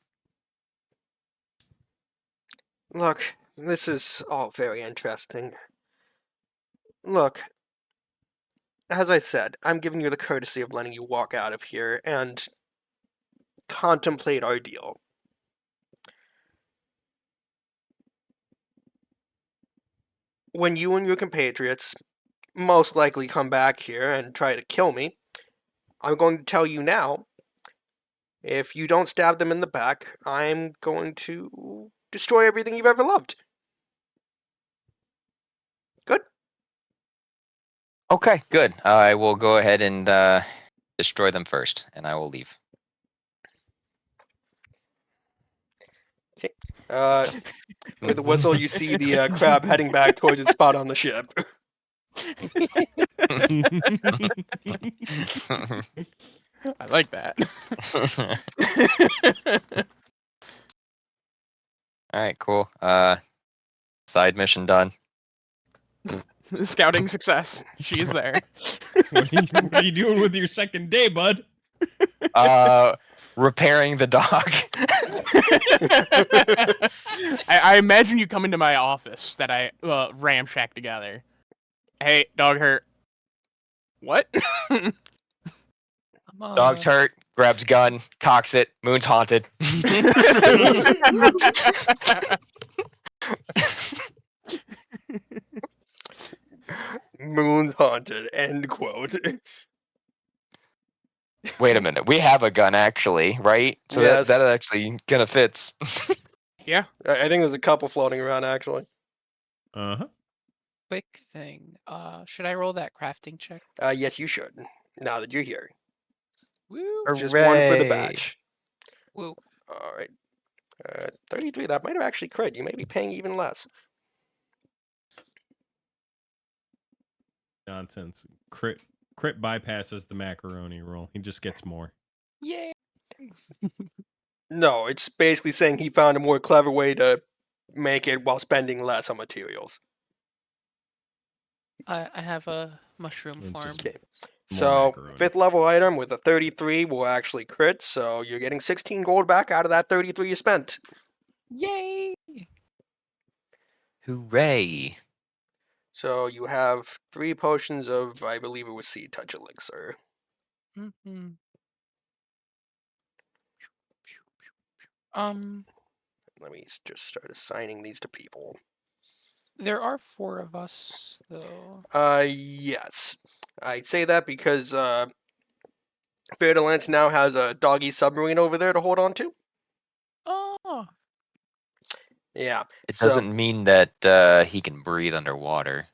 Look, this is all very interesting. Look, as I said, I'm giving you the courtesy of letting you walk out of here and contemplate our deal. When you and your compatriots most likely come back here and try to kill me, I'm going to tell you now, if you don't stab them in the back, I'm going to destroy everything you've ever loved. Good? Okay, good. I will go ahead and destroy them first, and I will leave. With a whistle, you see the crab heading back towards its spot on the ship. I like that. All right, cool. Side mission done. Scouting success. She's there. What are you doing with your second day, bud? Repairing the dog. I imagine you come into my office that I ramshack together. Hey, dog hurt. What? Dog's hurt. Grabs gun. Cocks it. Moon's haunted. Moon's haunted. End quote. Wait a minute. We have a gun actually, right? So Yes. that actually kind of fits. Yeah. I think there's a couple floating around actually. Uh-huh. Quick thing. Should I roll that crafting check? Yes, you should. Now that you're here, Woo! just one for the Hooray. batch. Woo! All right. 33. That might have actually crit. You may be paying even less. Nonsense. Crit bypasses the macaroni roll. He just gets more. Yay! No, it's basically saying he found a more clever way to make it while spending less on materials. I have a mushroom It farm. just- Okay. More So, macaroni. 5th level item with a 33 will actually crit, so you're getting 16 gold back out of that 33 you spent. Yay! Hooray. So you have 3 potions of, I believe it was Seed Touch Elixir. Mm-hmm. Let me just start assigning these to people. There are 4 of us, though. Yes. I say that because, Fairlance now has a doggy submarine over there to hold on to. Oh! Yeah. It So- doesn't mean that he can breathe underwater.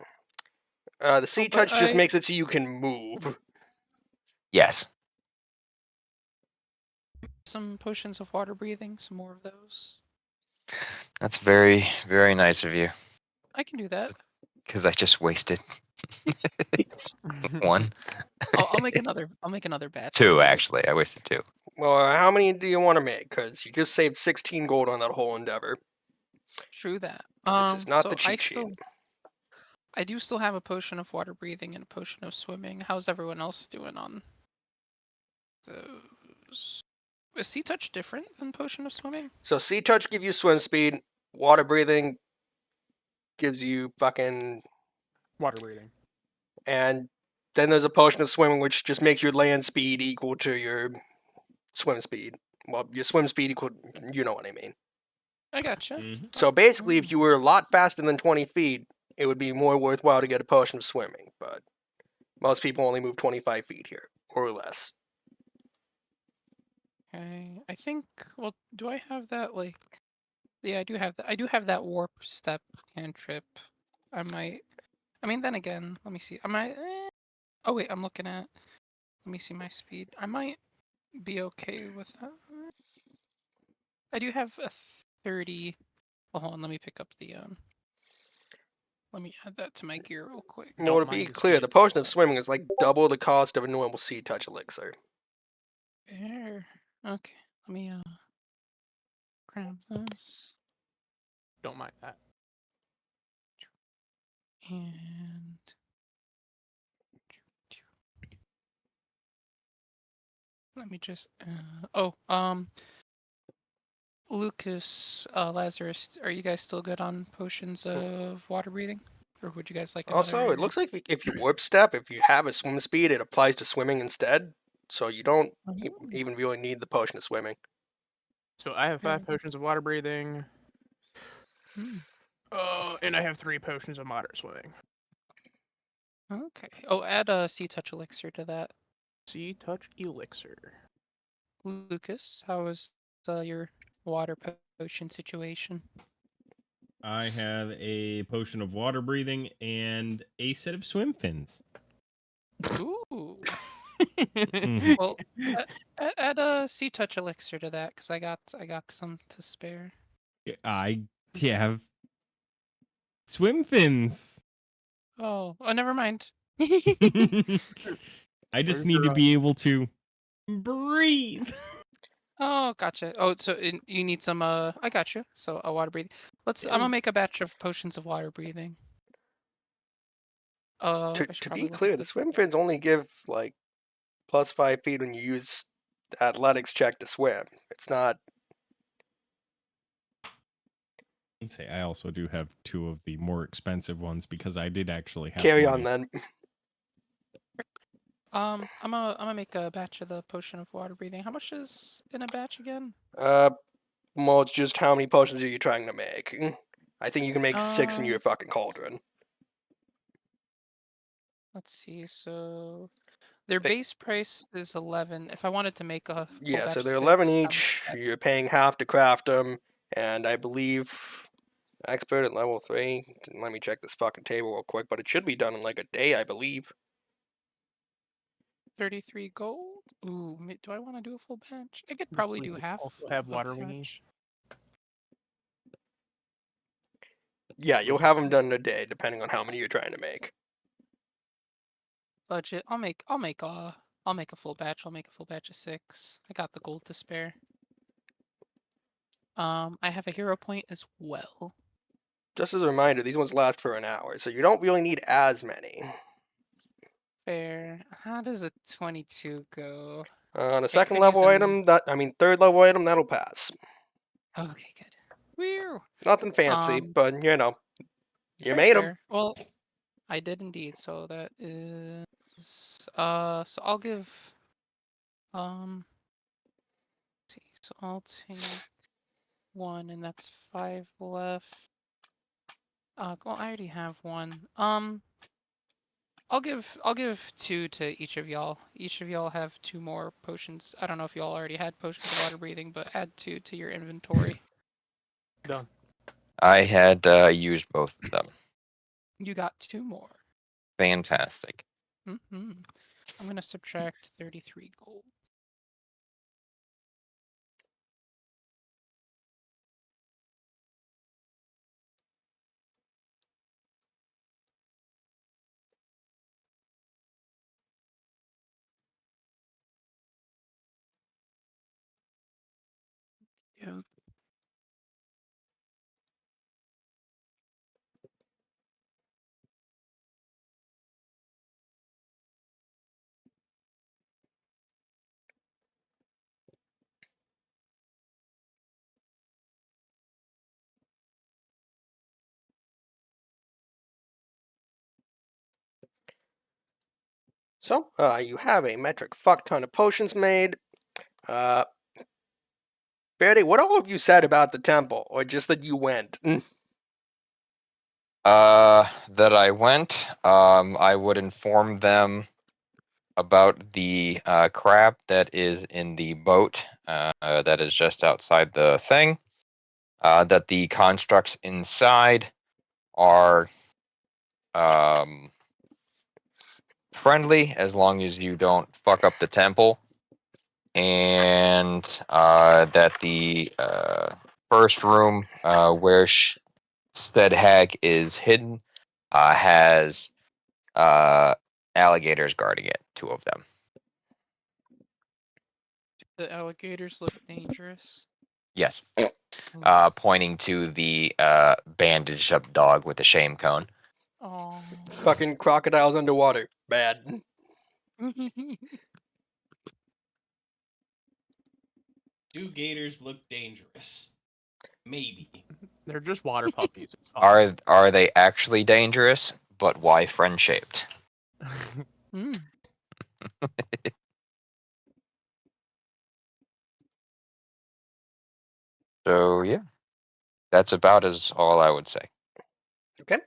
The sea but touch just I- makes it so you can move. Yes. Some potions of water breathing, some more of those. That's very, very nice of you. I can do that. Because I just wasted one. I'll make another. I'll make another batch. Two, actually. I wasted two. Well, how many do you want to make? Because you just saved 16 gold on that whole endeavor. True that. This is not So the cheat sheet. I do still have a potion of water breathing and a potion of swimming. How's everyone else doing on those? Is sea touch different than potion of swimming? So sea touch gives you swim speed. Water breathing gives you fucking... Water breathing. And then there's a potion of swimming, which just makes your land speed equal to your swim speed. Well, your swim speed equal... You know what I mean. I gotcha. Mhm. So basically, if you were a lot faster than 20 feet, it would be more worthwhile to get a potion of swimming. But most people only move 25 feet here, or less. Okay. I think. Well, do I have that? Like, yeah, I do have that. I do have that warp step cantrip. I might. I mean, then again, let me see. I might. Oh wait, I'm looking at. Let me see my speed. I might be okay with that. I do have a 30. Well, hold on. Let me pick up the. Let me add that to my gear real quick. Well, Don't to be mind the clear, speed. the potion of swimming is like double the cost of a normal sea touch elixir. There. Okay. Let me grab this Don't mind that. and. Let me just. Lucas, Lazarus, are you guys still good on potions of water breathing, or would you guys like another? Also, it looks like if you warp step, if you have a swim speed, it applies to swimming instead. So you don't even really need the potion of swimming. So I have 5 Okay. potions of water breathing. Hmm. And I have 3 potions of moderate swimming. Okay. Oh, add a sea touch elixir to that. Sea touch elixir. Lucas, how is your water potion situation? I have a potion of water breathing and a set of swim fins. Ooh. Mhm. Well, add a sea touch elixir to that because I got some to spare. I have swim fins. Oh, never mind. I just Where's need to your, be able to breathe. Oh, gotcha. Oh, so you need some. I gotcha. So a water breathing. I'm gonna make a batch of potions of water breathing. I should To probably be look clear, at the this. swim fins only give like plus 5 feet when you use the athletics check to swim. It's not. I'd say I also do have 2 of the more expensive ones because I did actually have Carry money. on then. I'm gonna make a batch of the potion of water breathing. How much is in a batch again? Well, it's just how many potions are you trying to make? I think you can make 6 in your fucking cauldron. Let's see. So their They- base price is 11. If I wanted to make a full Yeah, batch so of they're 6, 11 how much each. would that You're paying half to craft them, and I believe expert at level 3. Let me check this fucking table real quick, but it should be done in like a day, I believe. 33 gold. Ooh, do I want to do a full batch? I could probably do half. Also have of a water wings. batch. Yeah, you'll have them done in a day, depending on how many you're trying to make. Budget. I'll make a full batch. I'll make a full batch of 6. I got the gold to spare. I have a hero point as well. Just as a reminder, these ones last for an hour, so you don't really need as many. Fair. How does a 22 go? On a can second use level them- item, third level item, that'll pass. Okay, good. Woo. Nothing fancy, Um, but you know, you Fair, made them. fair. Well, I did indeed. So that is so I'll give let's see. So I'll take 1 and that's 5 left. Well, I already have 1. I'll give 2 to each of y'all. Each of y'all have 2 more potions. I don't know if y'all already had potions of water breathing, but add 2 to your inventory. Done. I had used both of them. You got 2 more. Fantastic. Mm-hmm. I'm gonna subtract 33 gold. Yeah. So, you have a metric fuck ton of potions made. Verity, what all have you said about the temple, or just that you went? That I went. I would inform them about the crab that is in the boat that is just outside the thing. That the constructs inside are friendly as long as you don't fuck up the temple, and that the first room where said hag is hidden has alligators guarding it, 2 of them. The alligators look dangerous. Yes. Oof. Pointing to the bandaged up dog with the shame cone. Oh. Fucking crocodiles underwater. Bad. Do gators look dangerous? Maybe. They're just water puppies. It's fine. Are they actually dangerous? But why friend shaped? Mm. So yeah, that's about as all I would say. Okay.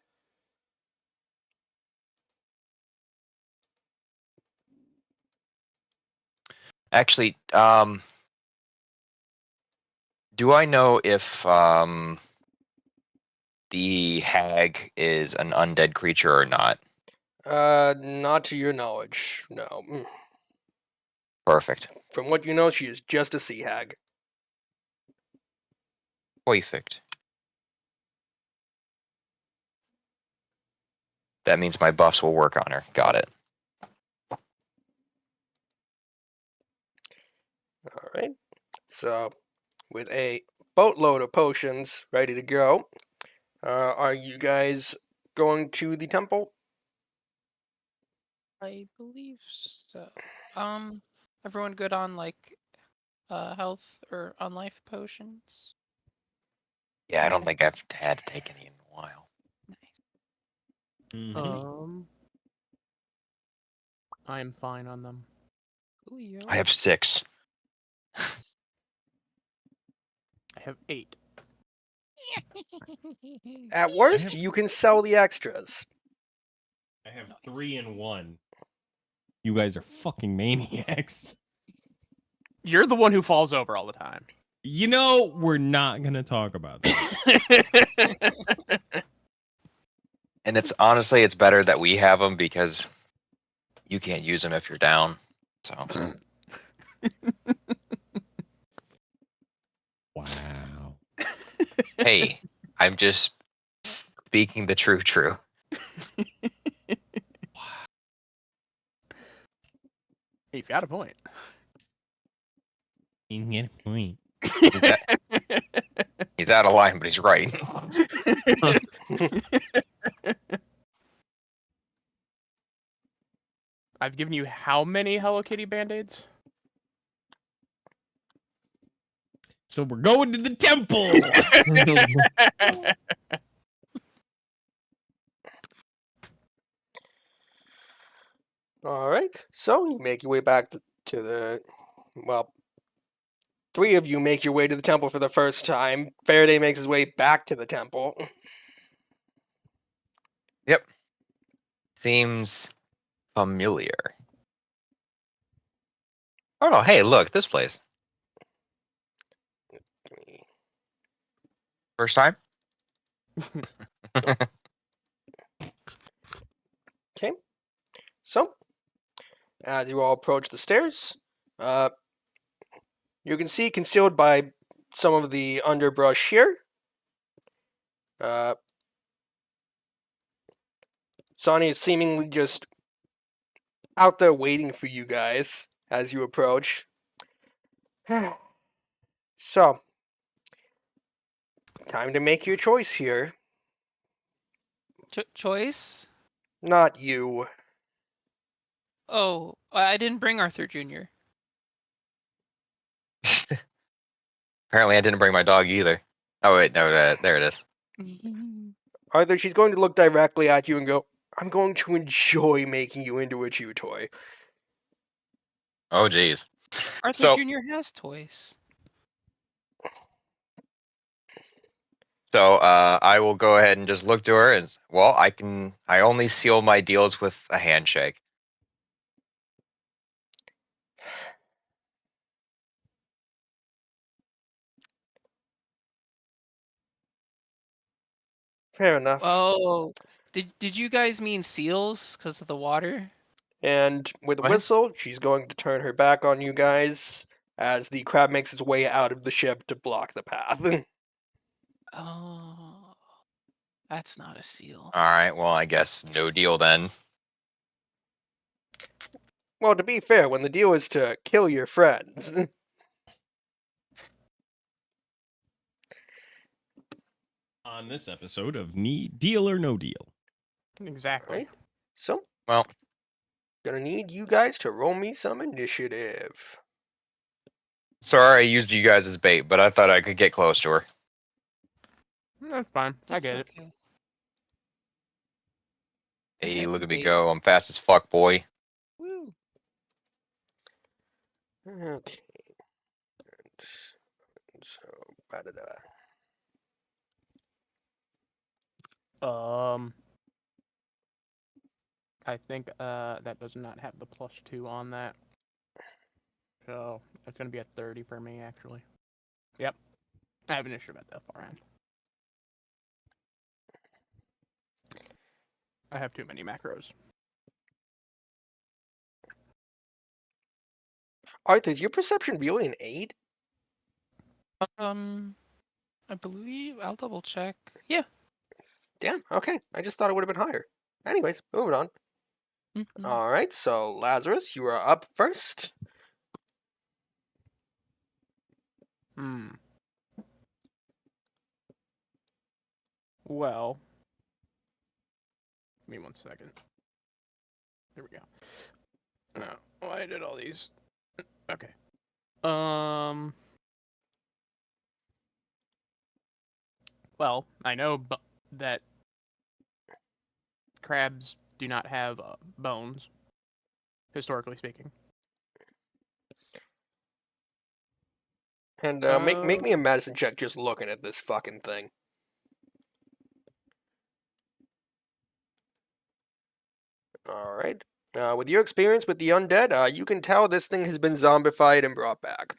Actually, do I know if the hag is an undead creature or not? Not to your knowledge, no. Perfect. From what you know, she is just a sea hag. Perfect. That means my buffs will work on her. Got it. Alright. So, with a boatload of potions ready to go, are you guys going to the temple? I believe so. Everyone good on like health or on life potions? Yeah, I don't Okay. think I've had to take any in a while. Nice. Mhm. I am fine on them. Coolio. I have 6. Nice. I have 8. At worst, have- you can sell the extras. I have Nice. 3 and 1. You guys are fucking maniacs. You're the one who falls over all the time. You know, we're not gonna talk about that. And it's honestly, it's better that we have them because you can't use them if you're down. So Wow. hey, I'm just speaking the true. He's got a point. You get a point. He's out of line, but he's right. I've given you how many Hello Kitty band-aids? So we're going to the temple. Alright, so you make your way back to the. Well, 3 of you make your way to the temple for the first time. Faraday makes his way back to the temple. Yep. Seems familiar. Oh, hey, look, this place. First time? Okay, So, as you all approach the stairs, you can see concealed by some of the underbrush here. Sahni is seemingly just out there waiting for you guys as you approach. So, time to make your choice here. Choice? Not you. Oh, I didn't bring Arthur Jr. Apparently, I didn't bring my dog either. Oh wait, no, there it is. Either she's going to look directly at you and go, I'm going to enjoy making you into a chew toy. Oh jeez. Arthur So, Jr. has toys. I will go ahead and just look to her and well, I only seal my deals with a handshake. Fair enough. Oh, did you guys mean seals because of the water? And with a What? whistle, she's going to turn her back on you guys as the crab makes its way out of the ship to block the path. Oh, that's not a seal. Alright, well I guess no deal then. Well, to be fair, when the deal is to kill your friends. On this episode of Deal or No Deal. Exactly. Right. So, Well, gonna need you guys to roll me some initiative. sorry I used you guys as bait, but I thought I could get close to her. That's fine. I That's get it. okay. Hey, look at me Bait. go. I'm fast as fuck, boy. Woo. Okay. So, ba-da-da. I think that does not have the +2 on that. So it's gonna be a 30 for me actually. Yep. I have initiative at that far end. I have too many macros. Arthur, is your perception really an 8? I believe I'll double check. Yeah. Damn, okay. I just thought it would have been higher. Anyways, moving on. Mhm. Alright, so Lazarus, you are up first. Well, give me 1 second. There we go. Oh, I did all these. Okay. Well, I know that crabs do not have bones, historically speaking. And make me a medicine check just looking at this fucking thing. Alright. With your experience with the undead, you can tell this thing has been zombified and brought back.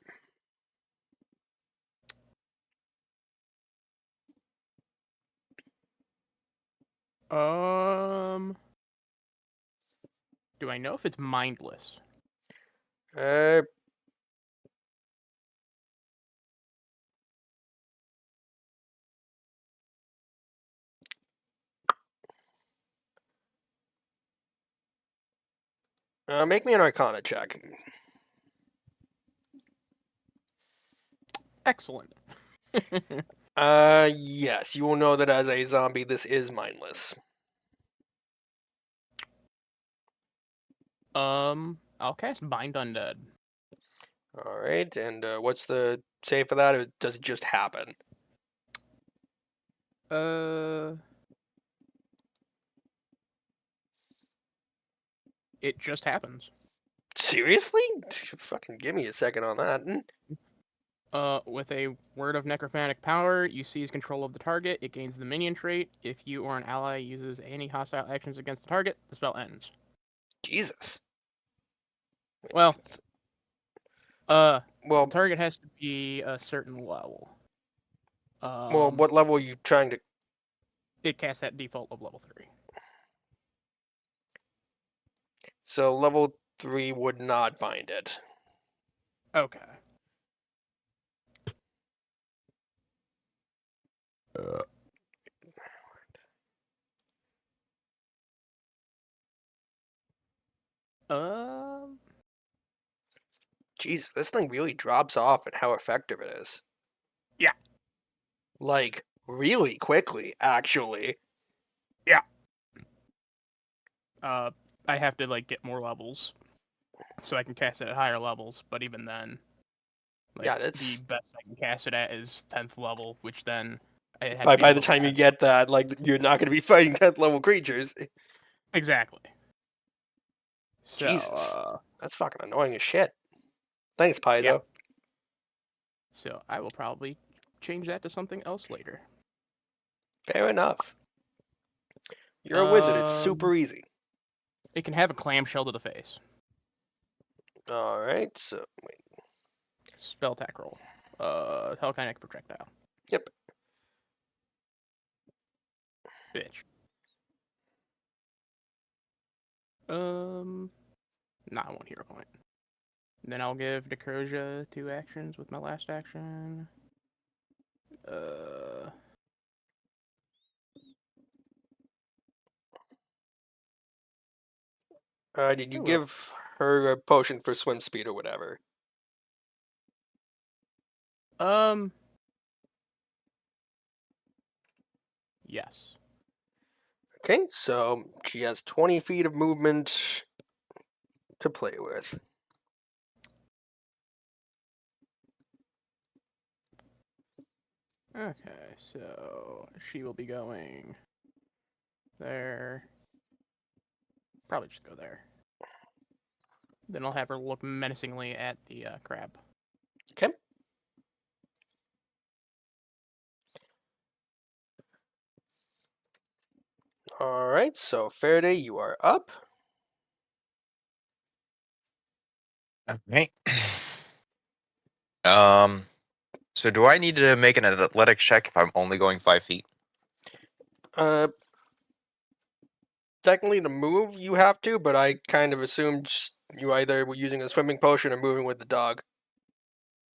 Do I know if it's mindless? Make me an Arcana check. Excellent. Yes, you will know that as a zombie, this is mindless. I'll cast Bind Undead. Alright, and what's the save for that, or does it just happen? It just happens. Seriously? Fucking give me a second on that. With a word of necrophatic power, you seize control of the target. It gains the minion trait. If you or an ally uses any hostile actions against the target, the spell ends. Jesus. Well, the Well, target has to be a certain level. what level are you trying to... It casts at default of level 3. So level 3 would not find it. Okay. Um. Jeez, this thing really drops off in how effective it is. Yeah. Like, really quickly, actually. I have to like get more levels, so I can cast it at higher levels. But even then, like Yeah, the that's... best I can cast it at is 10th level, which then I have to By, be by the level time you 10. get that, like, you're not going to be fighting 10th level creatures. Exactly. Jesus. So, That's fucking annoying as shit. Thanks, Paizo. Yeah. so I will probably change that to something else later. Fair enough. You're a wizard, it's Um, super easy. It can have a clamshell to the face. Alright, so... Wait. Spell attack roll. Telekinetic projectile. Yep. Bitch. Nah, I won't hero point. Then I'll give Necrosia 2 actions with my last action. Did you I will. give her a potion for swim speed or whatever? Yes. Okay, so she has 20 feet of movement to play with. Okay, so she will be going there. Probably just go there. Then I'll have her look menacingly at the crab. Okay. Alright, so Faraday, you are up. Okay. So do I need to make an athletics check if I'm only going 5 feet? Uh, technically to move you have to, but I kind of assumed you either were using a swimming potion or moving with the dog.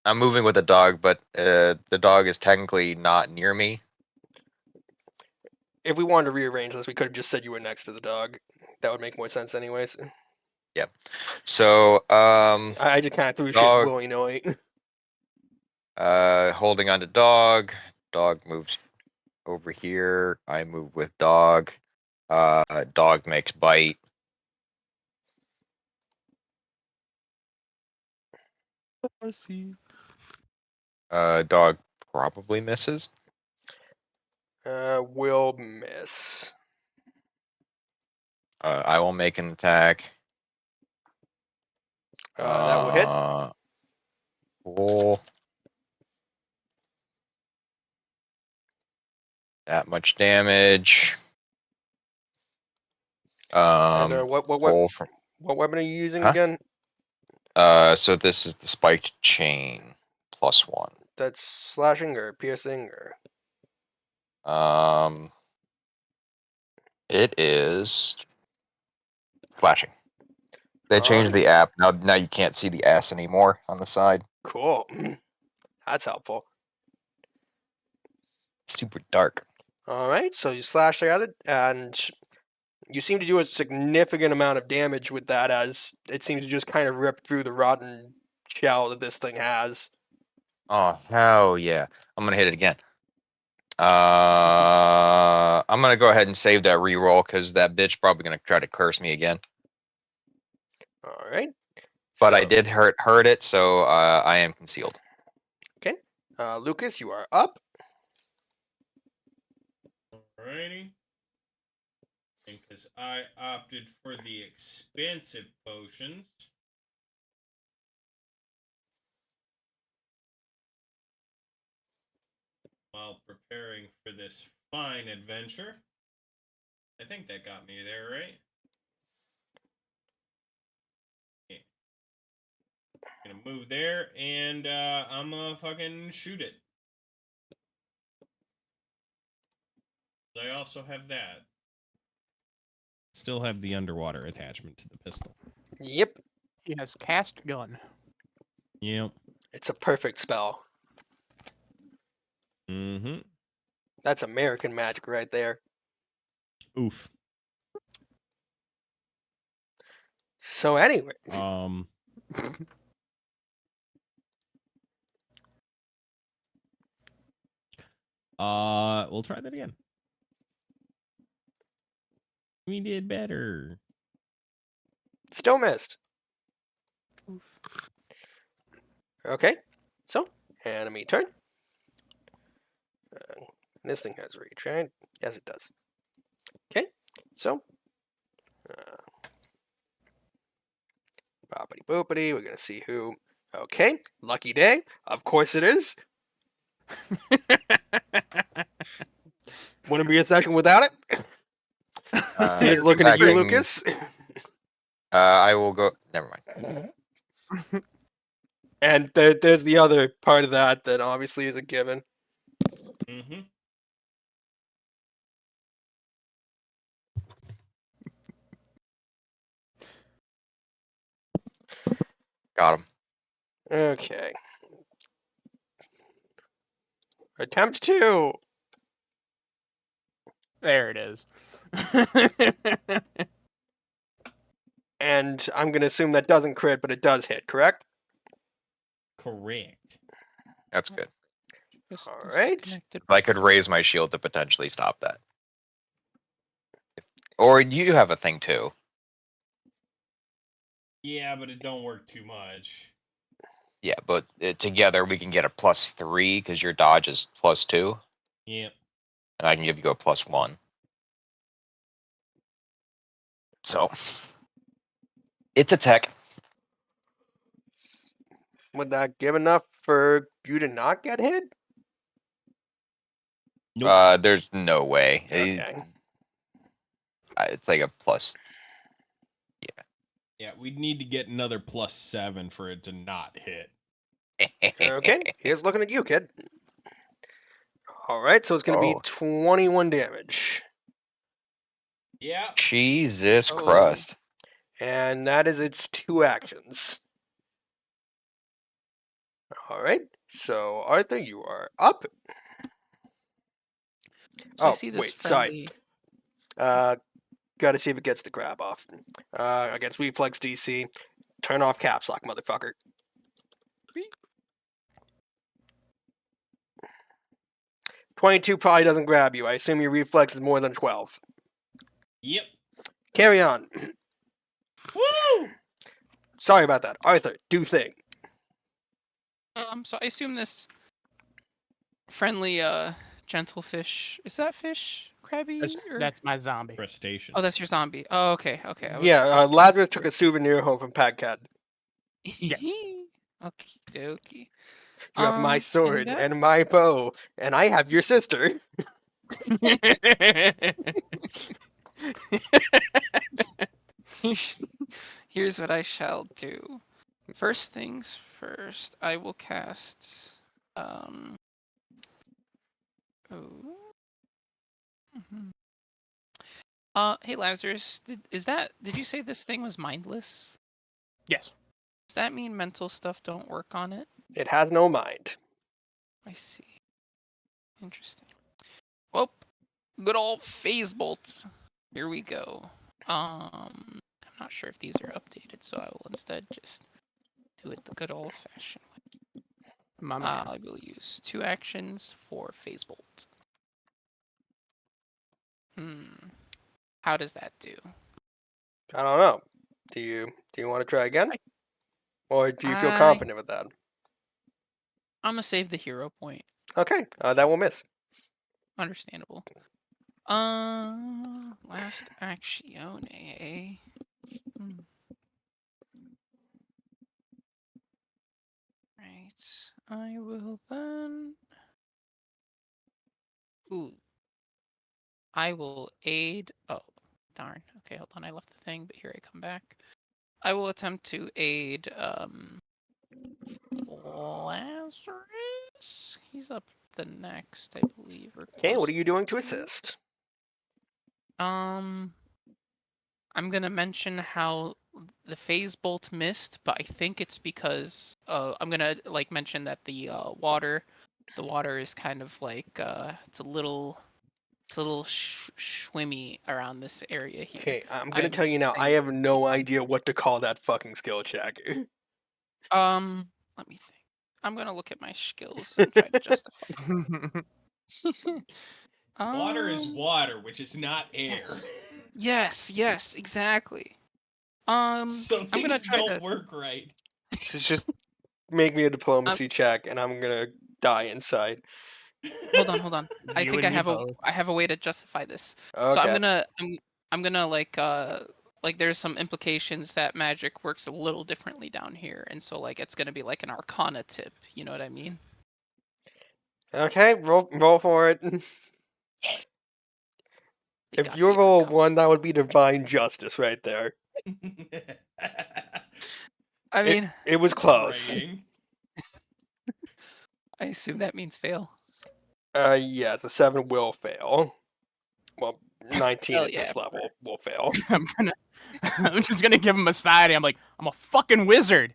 I'm moving with the dog, but the dog is technically not near me. If we wanted to rearrange this, we could have just said you were next to the dog. That would make more sense anyways. So, I just kind of threw shit dog, willy-nilly. holding on to dog. Dog moves over here. I move with dog. Dog makes bite. Let's see. Dog probably misses. Will miss. I will make an attack. That will hit. Cool. That much damage. And what Pull from. weapon are you using Huh? again? So this is the spiked chain +1. That's slashing or piercing or... It is flashing. They changed Alright, the app. Now you can't see the ass anymore on the side. cool. That's helpful. It's super dark. Alright, so you slash at it, and you seem to do a significant amount of damage with that, as it seems to just kind of rip through the rotten shell that this thing has. Oh hell yeah! I'm gonna hit it again. I'm gonna go ahead and save that reroll because that bitch probably gonna try to curse me again. Alright. But So, I did hurt it, so I am concealed. okay. Lucas, you are up. Alrighty. Because I opted for the expansive potions. While preparing for this fine adventure. I think that got me there, right? Yeah. Gonna move there, and I'm gonna fucking shoot it. I also have that. Still have the underwater attachment to the pistol. Yep. He has cast gun. Yep. It's a perfect spell. Mm-hmm. That's American magic right there. Oof. So anyway, We'll try that again. We did better. still missed. Okay. So, enemy turn. This thing has reach, right? Yes, it does. Okay. So, boppity boopity. We're gonna see who. Okay. Lucky day. Of course it is. Wouldn't be a second without it. He's looking at you, attacking- Lucas. I will go. Never mind. And there's the other part of that that obviously is a given. Mm-hmm. Got him. Okay. Attempt 2. There it is. And I'm going to assume that doesn't crit, but it does hit, correct? Correct. That's good. Just All right. disconnected. If I could raise my shield to potentially stop that. Or you have a thing too. Yeah, but it don't work too much. Yeah, but together we can get a +3 because your dodge is +2, Yep. and I can give you a +1. So it's a tech. Would that give enough for you to not get hit? Nope. There's no way. Okay. It's like a plus. Yeah, we'd need to get another +7 for it to not hit. Okay. Here's looking at you, kid. All right, so it's going to be Oh. 21 damage. Yeah. Jesus Oh. Christ. And that is its 2 actions. All right. So, Arthur, you are up. So I Oh, see this wait, sorry. friendly. Gotta see if it gets the grab off. Against Reflex DC. Turn off caps lock, motherfucker. Beep. 22 probably doesn't grab you. I assume your reflex is more than 12. Yep. Carry on. Woo! Sorry about that. Arthur, do thing. So I assume this friendly gentle fish, is that fish crabby? or- That's my zombie. Crustacean. Oh, that's your zombie. Oh, okay, okay. I was gonna Lazarus say- took a souvenir home from Padcat. Yes. Okay, dokie. You have my And sword that- and my bow, and I have your sister. Here's what I shall do. First things first, I will cast. Oh. Mhm. Hey Lazarus, did you say this thing was mindless? Yes. Does that mean mental stuff don't work on it? It has no mind. I see. Interesting. Well, good old phase bolts. Here we go. I'm not sure if these are updated, so I will instead just do it the good old fashioned way. My man. I will use 2 actions for phase bolt. How does that do? I don't know. Do you want to try again? Or do you feel I- confident with that? I'm gonna save the hero point. Okay, that will miss. Understandable. Last actione. Right. I will then. Ooh. I will aid. Oh, darn. Okay, hold on. I left the thing, but here I come back. I will attempt to aid Lazarus. He's up the next, I believe. Or Okay, what close are you doing to to. assist? I'm gonna mention how the phase bolt missed, but I think it's because I'm gonna like mention that the water is kind of like it's a little swimmy around this area here. Okay, I'm I gonna tell you now. I say- have no idea what to call that fucking skill check. Let me think. I'm gonna look at my skills and try to justify. Water is Um, water, which is not air. yes, exactly. So I'm gonna things try don't to. work right. Just make me a diplomacy check, and I'm gonna die inside. Hold on. I You think and me both. I have a way to justify this. So Okay. I'm gonna like there's some implications that magic works a little differently down here, and so like it's gonna be like an arcana tip. You know what I mean? Okay, roll for it. They If got you the roll a arcana. 1, that would be divine justice right there. I mean, It was close. Praying. I assume that means fail. Yeah, the 7 will fail. Well, 19 Hell at this yeah. level will fail. I'm just gonna give him a side. I'm like, I'm a fucking wizard.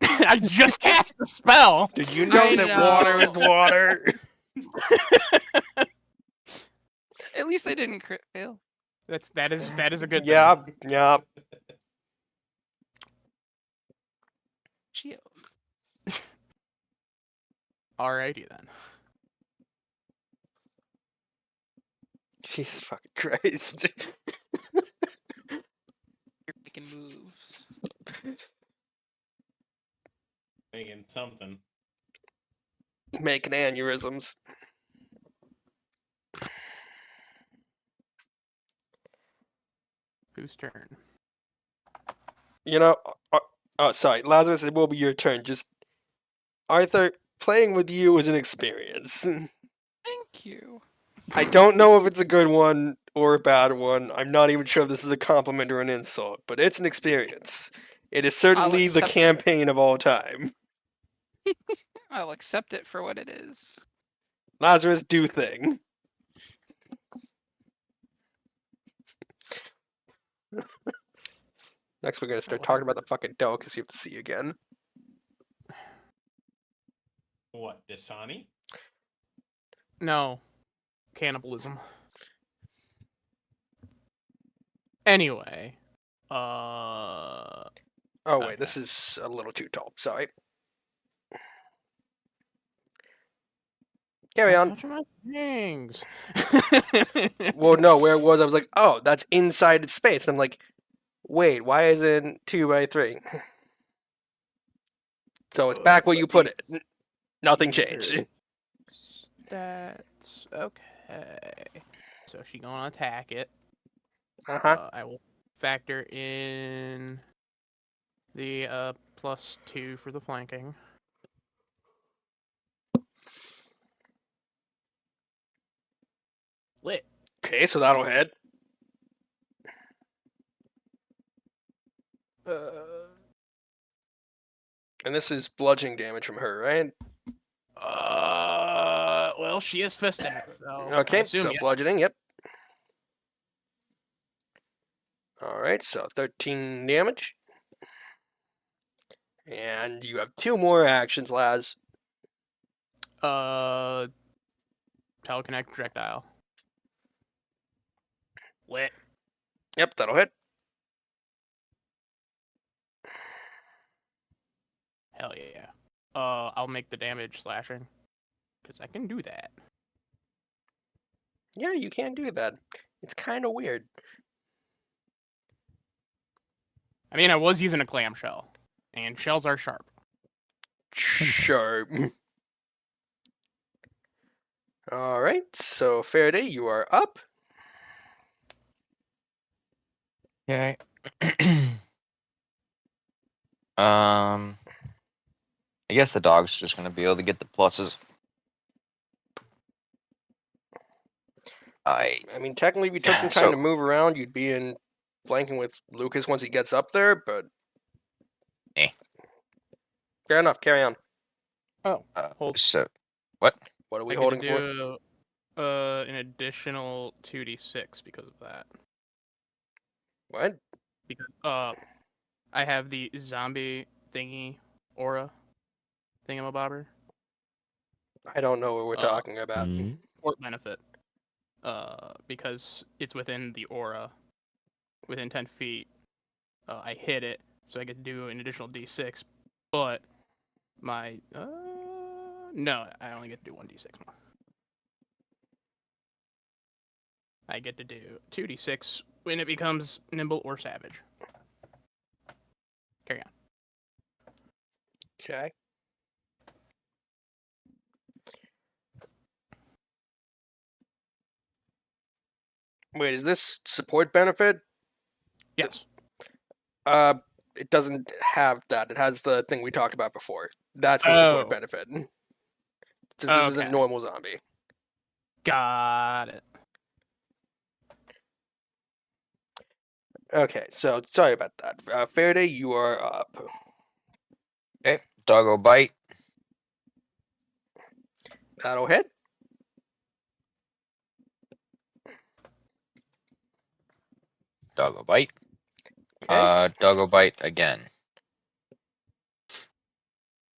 I just cast the spell. Did you know I that water is know. water? At least I didn't crit fail. That is a good Yeah, thing. yeah. Geo. Alrighty then. Jesus fucking Christ. You're making moves. Making something. Making aneurysms. Whose turn? You know, oh, sorry, Lazarus, it will be your turn. Just, Arthur, playing with you is an experience. Thank you. I don't know if it's a good one or a bad one. I'm not even sure if this is a compliment or an insult, but it's an experience. It is certainly the accept- campaign of all time. I'll accept it for what it is. Lazarus, do thing. Next, we're gonna start talking about the fucking delicacy of the sea again. What, Dasani? No. Cannibalism. Anyway. Oh wait, Okay. this is a little too tall. Sorry. Carry Don't on. touch my things. Well, no, where it was, I was like, oh, that's inside its space. And I'm like, wait, why isn't 2x3? So it's back where you put it. Nothing changed. That's okay. So she gonna attack it. Uh-huh. I will factor in the +2 for the flanking. Lit. Okay, so that'll hit. And this is bludgeoning damage from her, right? Well, she is fisting it, so Okay, I assume so yeah. bludgeoning, yep. Alright, so 13 damage. And you have 2 more actions, Laz. Teleconnect projectile. Lit. Yep, that'll hit. Hell yeah. I'll make the damage slashing. Because I can do that. Yeah, you can do that. It's kind of weird. I mean, I was using a clamshell. And shells are sharp. Sure. Alright, so Faraday, you are up. Okay. I guess the dog's just gonna be able to get the pluses. I mean, technically, if you took some time So- to move around, you'd be in flanking with Lucas once he gets up there, but... Eh. Fair enough, carry on. Hold. So, what? What are we I get holding to for? do an additional 2d6 because of that. What? because I have the zombie thingy aura thingamabobber. I don't know what we're Uh, talking about. Mhm. Port benefit. Because it's within the aura, within 10 feet. I hit it, so I get to do an additional d6. But my no, I only get to do 1d6 more. I get to do 2d6 when it becomes nimble or savage. Carry on. Okay. Wait, is this support benefit? Yes. It doesn't have that. It has the thing we talked about before. That's the support Oh. benefit. This isn't Okay. normal zombie. Got it. Okay, so sorry about that. Faraday, you are up. Okay, doggo bite. That'll hit. Doggo bite. Okay. Doggo bite again.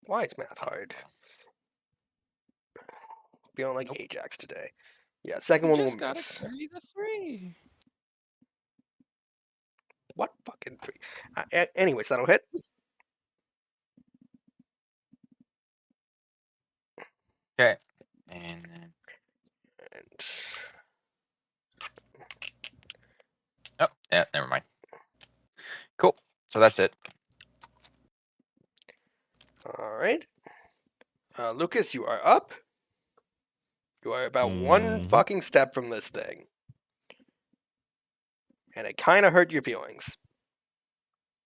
Why is math hard? Feeling like Ajax today. Yeah, second one will Just gotta miss. carry the 3. What fucking 3? Anyways, that'll hit. Okay. And then And oh yeah, never mind. Cool. So that's it. all right. Lucas, you are up. You are about one Mhm. fucking step from this thing. And it kind of hurt your feelings.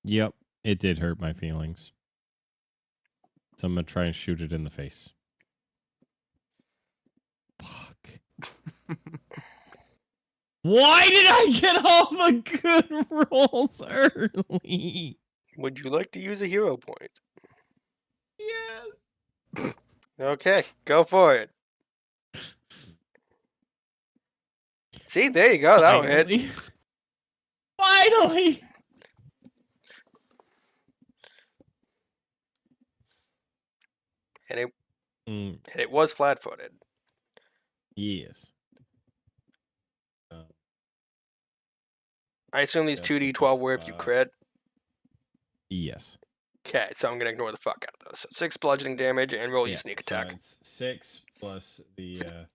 Yep, it did hurt my feelings. So I'm gonna try and shoot it in the face. Fuck. Why did I get all the good rolls early? Would you like to use a hero point? Yes. Okay, go for it. See, there you go. That'll hit. Finally. Finally. And Mm, it was flat-footed. yes. I assume these That's 2d12 were if you 55. crit. Yes. Okay, so I'm gonna ignore the fuck out of those. So 6 bludgeoning damage and roll your Yeah, sneak so attack. it's 6 plus the. Is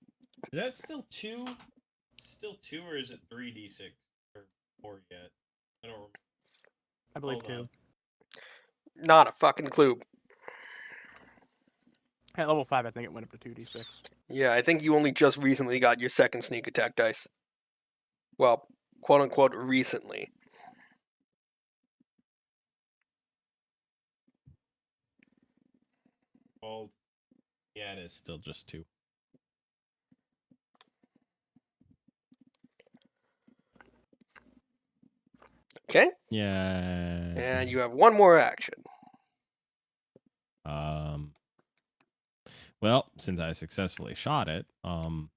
that still 2? Still 2, or is it 3d6 or 4 yet? I don't remember. I believe Hold 2. on. Not a fucking clue. At level 5, I think it went up to 2d6. Yeah, I think you only just recently got your second sneak attack dice. Well, quote unquote, recently. Well, yeah, it is. Still just 2. Okay? Yeah. And you have one more action. Well, since I successfully shot it, I'm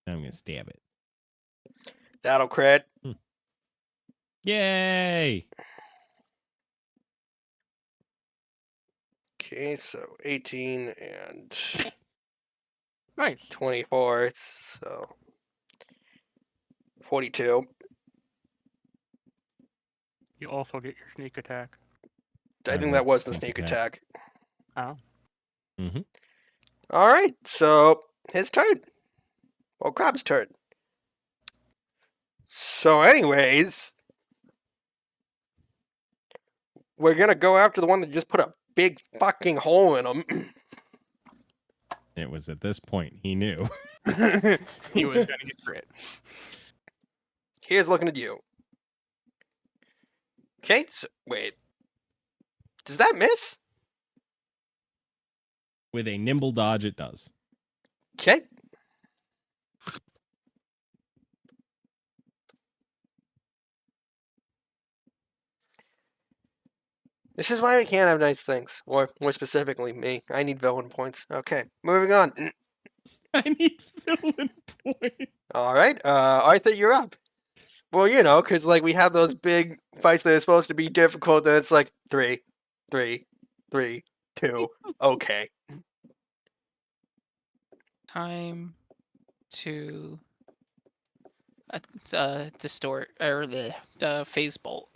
gonna stab it. That'll crit. Yay! Okay, so 18 and Nice. 24, so 42. You also get your sneak attack. I I think like that was the sneak sneak attack. attack. Oh. Mm-hmm. All right, so his turn. Well, Crab's turn. So, anyways, we're gonna go after the one that just put a big fucking hole in him. It was at this point he knew. He was gonna get crit. Here's looking at you. Okay, so, wait. Does that miss? With a nimble dodge, it does. Okay. This is why we can't have nice things. Or, more specifically, me. I need villain points. Okay, moving on. I need villain point. All right, Arthur, you're up. Well, you know, because like we have those big fights that are supposed to be difficult, and it's like 3, 3, 3, 2. Okay. Time to distort or the phase bolt.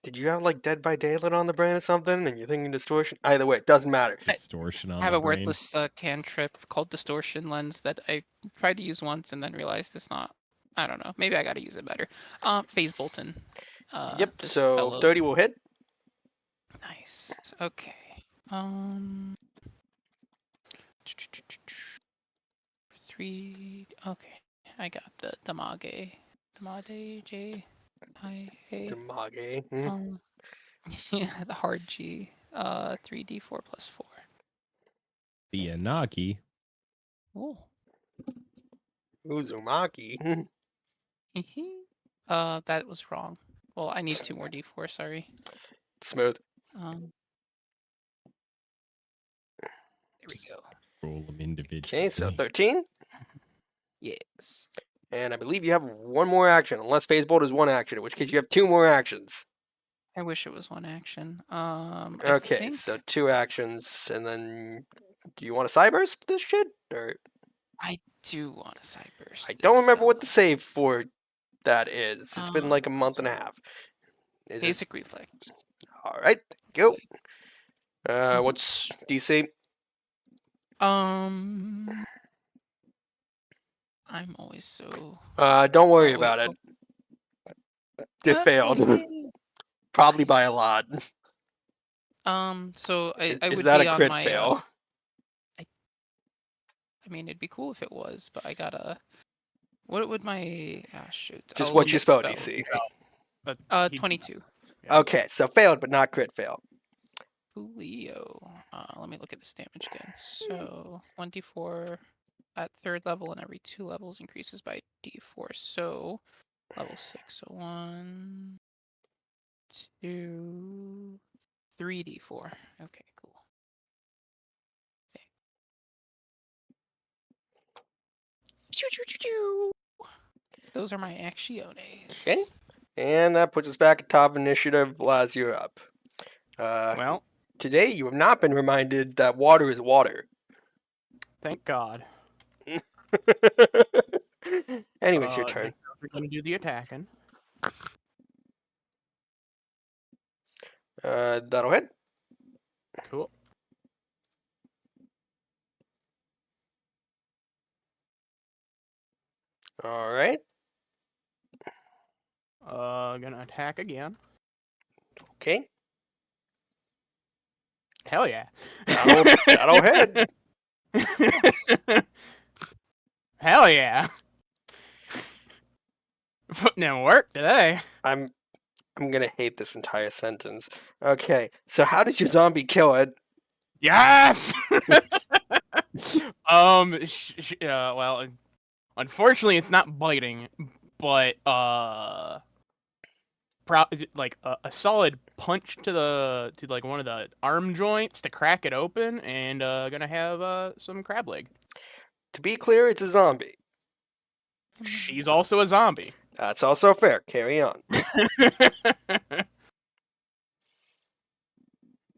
Did you have like Dead by Daylight on the brain or something, and you're thinking distortion? Either way, it doesn't matter. Distortion on I have the a brain. worthless cantrip called Distortion Lens that I tried to use once and then realized it's not. I don't know. Maybe I got to use it better. Phase Bolton. Yep. This So fellow. 30 will hit. Nice. Okay. 3. Okay. I got the Damage. Damage J. I A. Damage. Yeah, the hard G. 3d4 plus 4. The Anaki. Oh. Uzumaki. That was wrong. Well, I need 2 more d4. Sorry. Smooth. There we go. Roll them individually. Okay, so 13. Yes. And I believe you have one more action, unless Phase Bolt is one action, in which case you have 2 more actions. I wish it was one action. Okay, I think so 2 actions, and then do you want to Cyburst this shit? Or I do want a Cyburst. I this don't remember what the fella. save for that is. It's been like a month and a half. Is it? Basic reflex. All right, go. Mhm. What's DC? I'm always so. Don't worry wait, about it. oh. It failed. Probably by a lot. So I Is would that be a on crit my. fail? I mean, it'd be cool if it was, but I gotta. What would my? Ah, shoot. Just I'll what look you at spell, spells. DC. But 22. Okay, so failed, but not crit fail. Julio. Let me look at this damage again. So 1d4 at 3rd level and every 2 levels increases by d4. So level 6. So 1, 2, 3d4. Okay, cool. Okay. Those are my acciones. Okay. And that puts us back at top of initiative. Laz, you're up. Well, Today you have not been reminded that water is water. thank God. Anyways, your turn. We're gonna do the attacking. That'll hit. Cool. All right. Gonna attack again. Okay. Hell yeah. That'll hit. Hell yeah. Putting in work today. I'm gonna hate this entire sentence. Okay. So how does your zombie kill it? Yes. Well, unfortunately, it's not biting, but like a solid punch to like one of the arm joints to crack it open, and gonna have some crab leg. To be clear, it's a zombie. She's also a zombie. That's also fair. Carry on.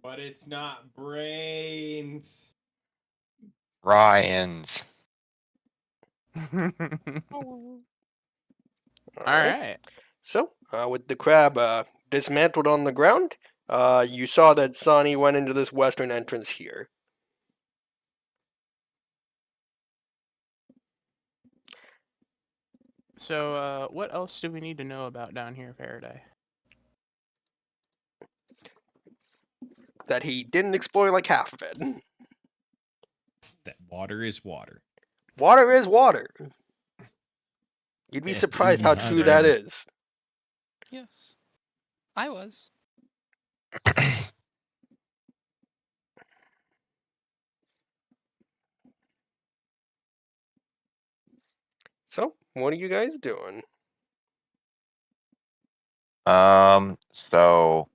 But it's not brains. Ryan's. Oh. All All right. right. So, with the crab dismantled on the ground, you saw that Sahni went into this western entrance here. So, what else do we need to know about down here, Faraday? That he didn't explore like half of it. That water is water. Water is water. You'd be Yeah, surprised easy how on true that them. is. Yes. I was. So, what are you guys doing? So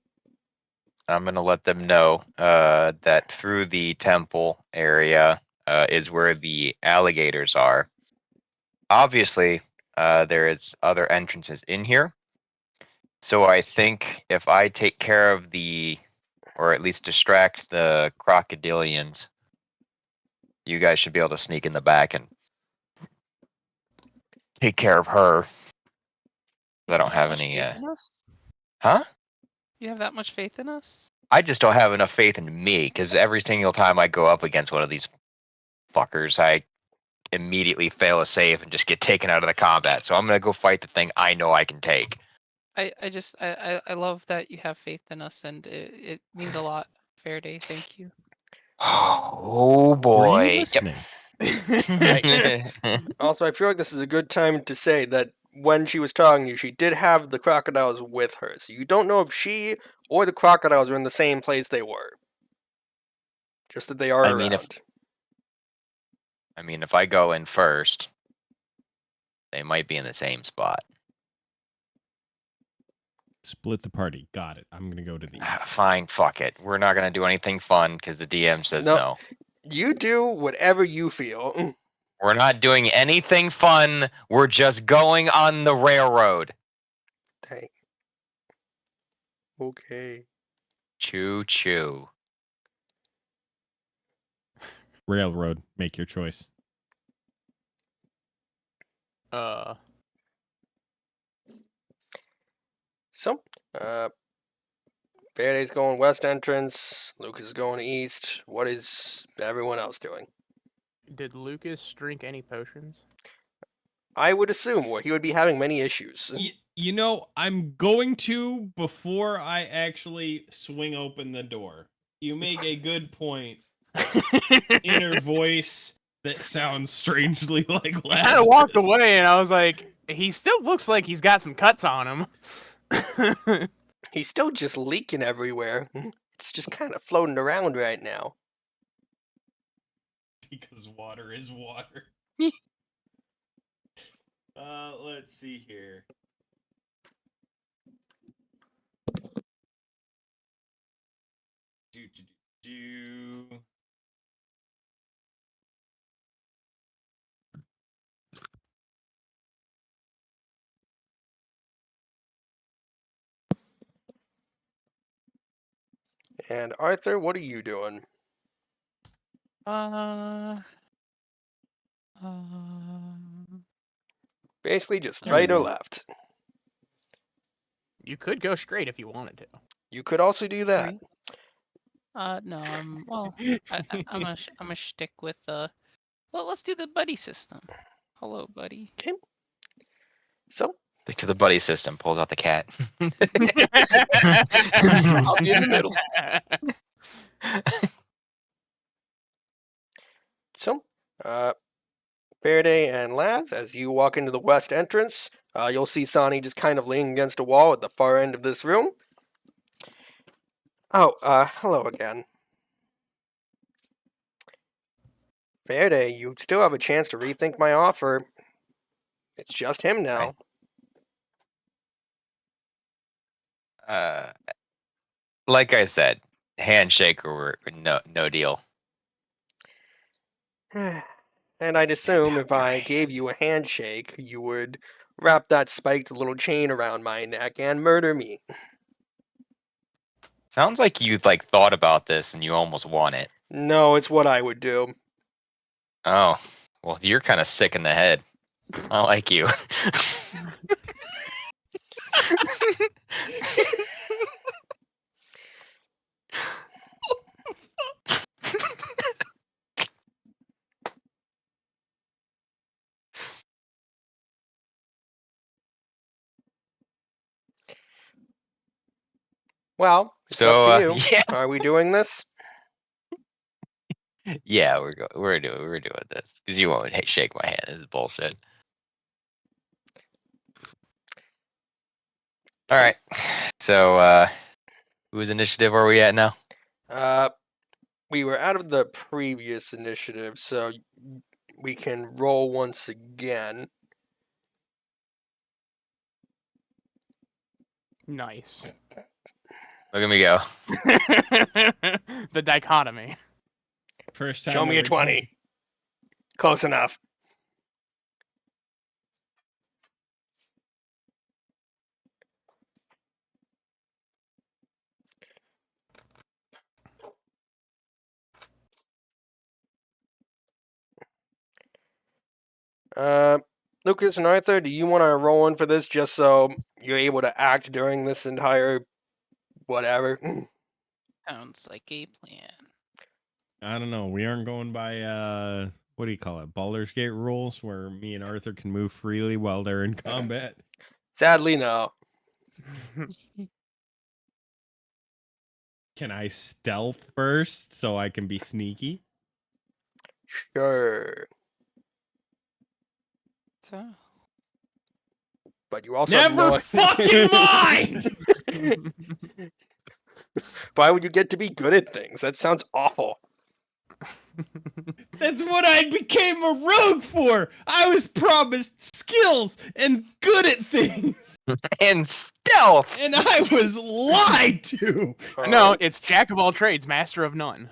I'm gonna let them know that through the temple area is where the alligators are. obviously, there is other entrances in here. So I think if I take care of or at least distract the crocodilians, you guys should be able to sneak in the back and take care of her. I don't have Much any. faith in us? Huh? You have that much faith in us? I just don't have enough faith in me because every single time I go up against one of these fuckers, I immediately fail a save and just get taken out of the combat. So I'm gonna go fight the thing I know I can take. I love that you have faith in us, and it means a lot. Faraday, thank you. Oh Were boy. you listening? Yep. Also, I feel like this is a good time to say that when she was talking to you, she did have the crocodiles with her. So you don't know if she or the crocodiles are in the same place they were. Just that they are I mean, around. if I go in first, they might be in the same spot. Split the party. Got it. I'm gonna go to the east. Fine, fuck it. We're not gonna do anything fun because the DM says No. no. You do whatever you feel. We're not doing anything fun. We're just going on the railroad. Dang. Okay. Choo choo. Railroad. Make your choice. So, Faraday's going west entrance. Lucas is going east. What is everyone else doing? Did Lucas drink any potions? I would assume, or he would be having many issues. You know, I'm going to before I actually swing open the door. You make a good point. Inner voice that sounds strangely like I kind of walked Lazarus. away, and I was like, he still looks like he's got some cuts on him. He's still just leaking everywhere. It's just kind of floating around right now. Because water is water. Let's see here. Do. And Arthur, what are you doing? Basically, just right or left. You could go straight if you wanted to. You could also do that. No, I'm a stick with well, let's do the buddy system. Hello, buddy. Okay. So, Stick to the buddy system. Pulls out the cat. I'll be in the middle. So, Faraday and Laz, as you walk into the west entrance, you'll see Sahni just kind of leaning against a wall at the far end of this room. Oh, hello again. Faraday, you still have a chance to rethink my offer. It's just him now. Like I said, handshake or no deal. And I'd assume if I gave you a handshake, you would wrap that spiked little chain around my neck and murder me. Sounds like you thought about this and you almost want it. No, it's what I would do. Oh, well, you're kind of sick in the head. I like you. Well, it's So, up to you. yeah. Are we doing this? Yeah, we're doing this because you won't shake my hand. This is bullshit. All right. So, whose initiative are we at now? We were out of the previous initiative, so we can roll once again. Nice. Look at me go. The dichotomy. First time Show me a ever 20. Close enough. Lucas and Arthur, do you want to roll in for this just so you're able to act during this entire whatever? Sounds like a plan. I don't know. We aren't going by what do you call it? Baldur's Gate rules where me and Arthur can move freely while they're in combat. Sadly, no. Can I stealth first so I can be sneaky? Sure. So, But you also have Never no fucking mind! Why would you get to be good at things? That sounds awful. That's what I became a rogue for! I was promised skills and good at things! And stealth! And I was lied to! No, it's jack of all trades, master of none.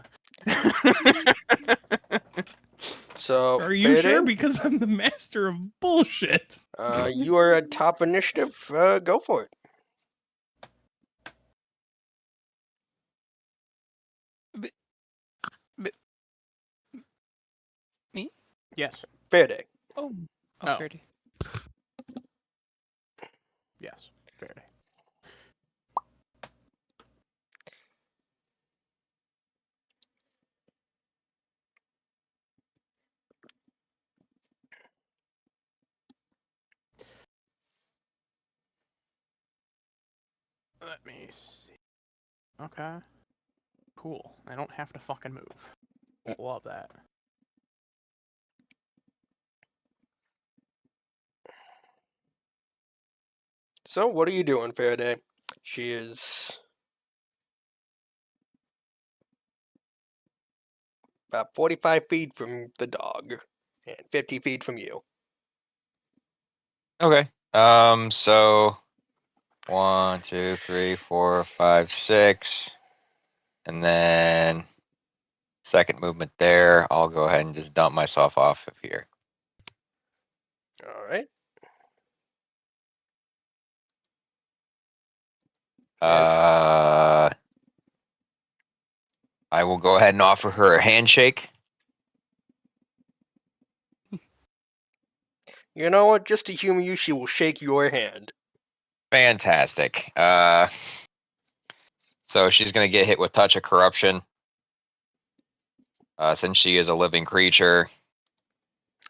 So, Are you sure? Faraday, Because I'm the master of bullshit. you are at top initiative. Go for it. Yes. Faraday. oh, Oh. 30. Yes. Fair day. Let me see. Okay. Cool. I don't have to fucking move. Love that. So, what are you doing, Faraday? She is about 45 feet from the dog and 50 feet from you. Okay. So 1, 2, 3, 4, 5, 6. And then second movement there. I'll go ahead and just dump myself off of here. All right. I will go ahead and offer her a handshake. You know what? Just to humor you, she will shake your hand. Fantastic. So she's gonna get hit with touch of corruption. Since she is a living creature.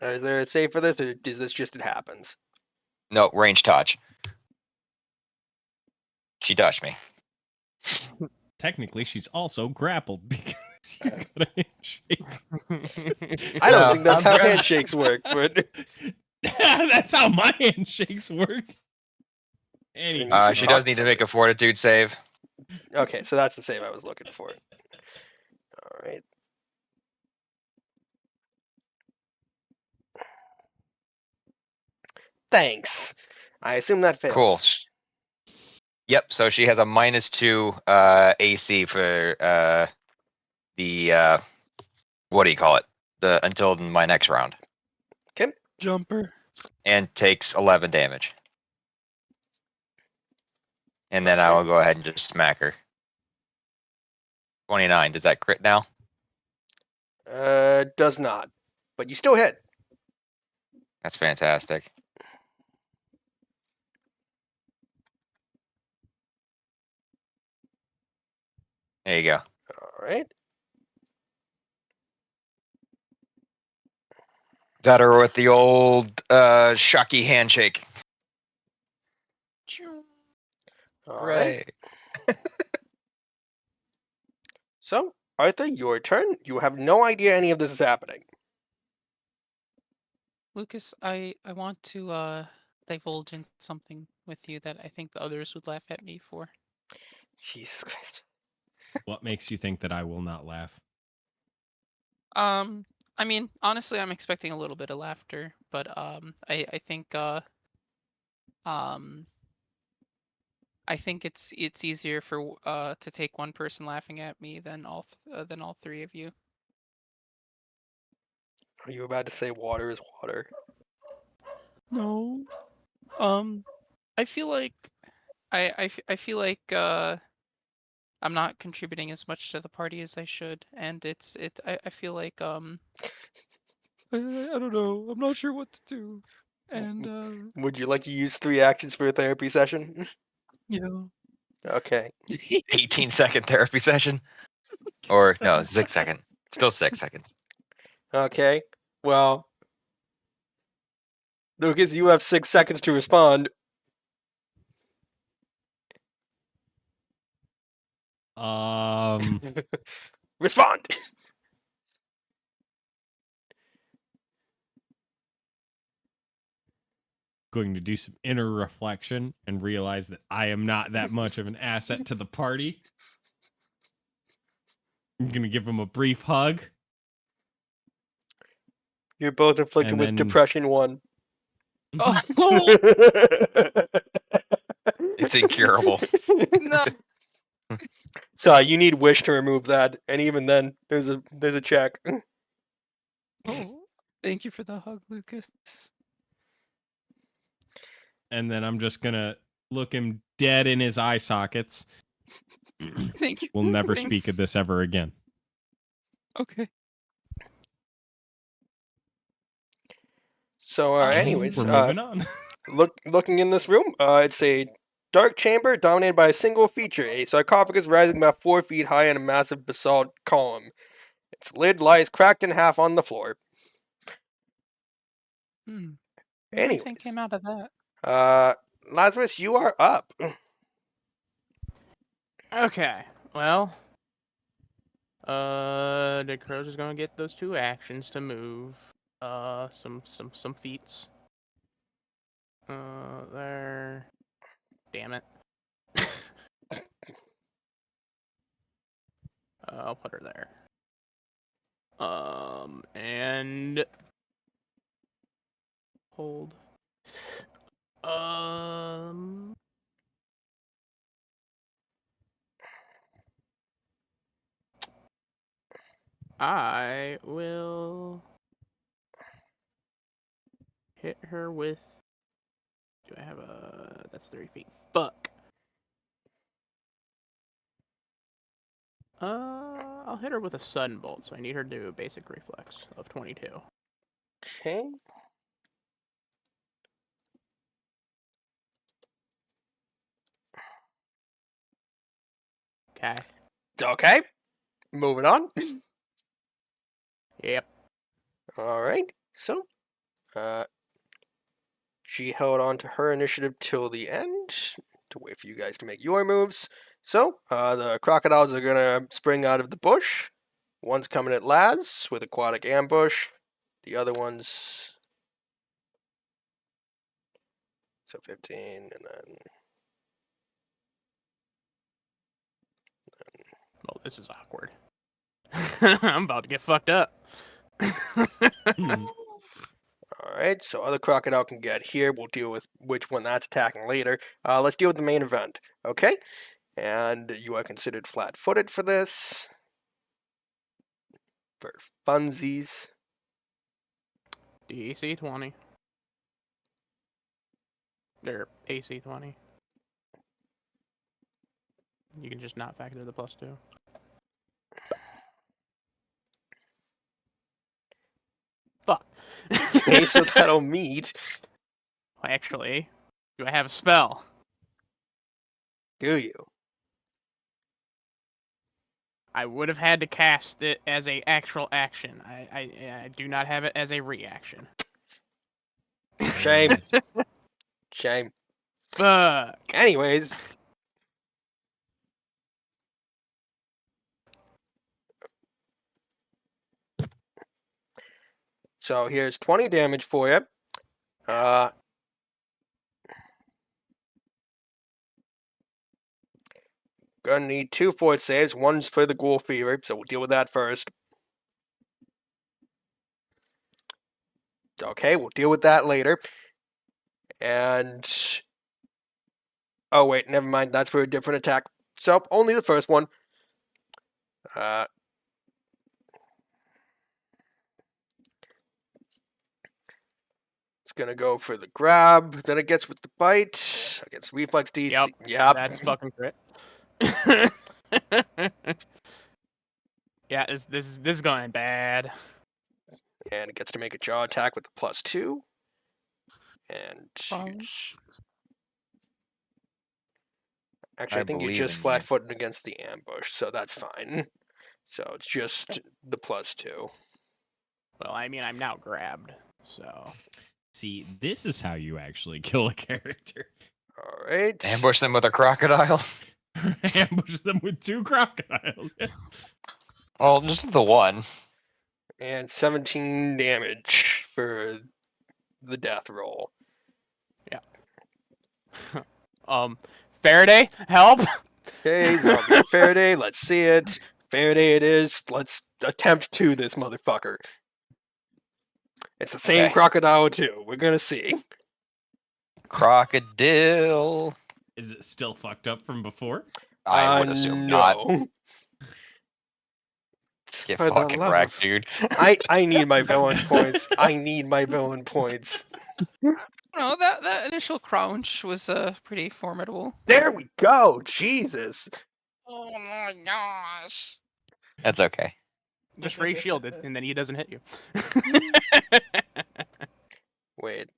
Is there a save for this, or is this just it happens? No, range touch. She touched me. Technically, she's also grappled because you got a handshake. I don't No, think that's I'm how good. handshakes work, but That's how my handshakes work. Anyway, She does need to make a fortitude save. okay, so that's the save I was looking for. All right. Thanks. I assume that fails. Cool. Yep. So she has a -2 AC for the what do you call it? The until my next round, Jumper. and takes 11 damage. And then I will go ahead and just smack her. 29. Does that crit now? Does not, but you still hit. That's fantastic. There you go. All right. Got her with the old Shucky handshake. All right. So, Arthur, your turn. You have no idea any of this is happening. Lucas, I want to divulge in something with you that I think the others would laugh at me for. Jesus Christ. What makes you think that I will not laugh? I mean, honestly, I'm expecting a little bit of laughter, but I think I think it's easier for to take one person laughing at me than all three of you. Are you about to say water is water? No. I feel like I feel like I'm not contributing as much to the party as I should, and I feel like I don't know. I'm not sure what to do. And Would you like to use 3 actions for a therapy session? yeah. Okay. 18-second therapy session? Or no, 6 second. Still 6 seconds. Okay. Well, Lucas, you have 6 seconds to respond. Respond. Going to do some inner reflection and realize that I am not that much of an asset to the party. I'm gonna give him a brief hug. You're both inflicted And with then- depression 1. Oh It's incurable. no! So you need wish to remove that, and even then, there's a check. Oh, thank you for the hug, Lucas. And then I'm just gonna look him dead in his eye sockets. Thank you. We'll never Thank- speak of this ever again. Okay. So, anyways, We're moving on. looking in this room, it's a dark chamber dominated by a single feature, a sarcophagus rising about 4 feet high in a massive basalt column. Its lid lies cracked in half on the floor. What Anyways, do you think came out of that? Lazarus, you are up. Okay, well, the crow's is gonna get those 2 actions to move. Some feats. There. Damn it. I'll put her there. And hold. I will hit her with. Do I have a? That's 30 feet. Fuck. I'll hit her with a sudden bolt, so I need her to do a basic reflex of 22. Okay. Okay. Okay. Moving on. Yep. All right. So, she held on to her initiative till the end to wait for you guys to make your moves. So, the crocodiles are gonna spring out of the bush. One's coming at Laz with aquatic ambush. The other one's so 15, and then Well, this is awkward. I'm about to get fucked up. all right. So, other crocodile can get here. We'll deal with which one that's attacking later. Let's deal with the main event. Okay. And you are considered flat-footed for this. For funsies. DC 20. Or AC 20. You can just not factor the +2. Fuck. Okay, so that'll meet. Actually, do I have a spell? Do you? I would have had to cast it as a actual action. I do not have it as a reaction. Shame. Shame. Fuck. Anyways. So here's 20 damage for you. Gonna need 2 fort saves. One's for the ghoul fever, so we'll deal with that first. Okay, we'll deal with that later. And oh wait, never mind. That's for a different attack. So only the first one. It's gonna go for the grab. Then it gets with the bite. Against reflex DC. Yep. That's fucking crit. Yeah, this is going bad. And it gets to make a jaw attack with the +2. And Fine. actually, I think you believe just in you. flat-footed against the ambush, so that's fine. So it's just the +2. Well, I mean, I'm now grabbed, so. See, this is how you actually kill a character. All right. Ambush them with a crocodile. Ambush them with 2 crocodiles. Well, just the one. And 17 damage for the death roll. Faraday, help! Okay, Zombie Faraday, let's see it. Faraday it is. Let's attempt to this motherfucker. It's the same Okay. crocodile too. We're gonna see. Crocodile. Is it still fucked up from before? I would assume not. No. Get For the fucking love wrecked, of- dude. I need my villain points. I need my villain points. No, that initial crouch was pretty formidable. There we go. Jesus. Oh my gosh. That's okay. Just raise shielded, and then he doesn't hit you. Wait.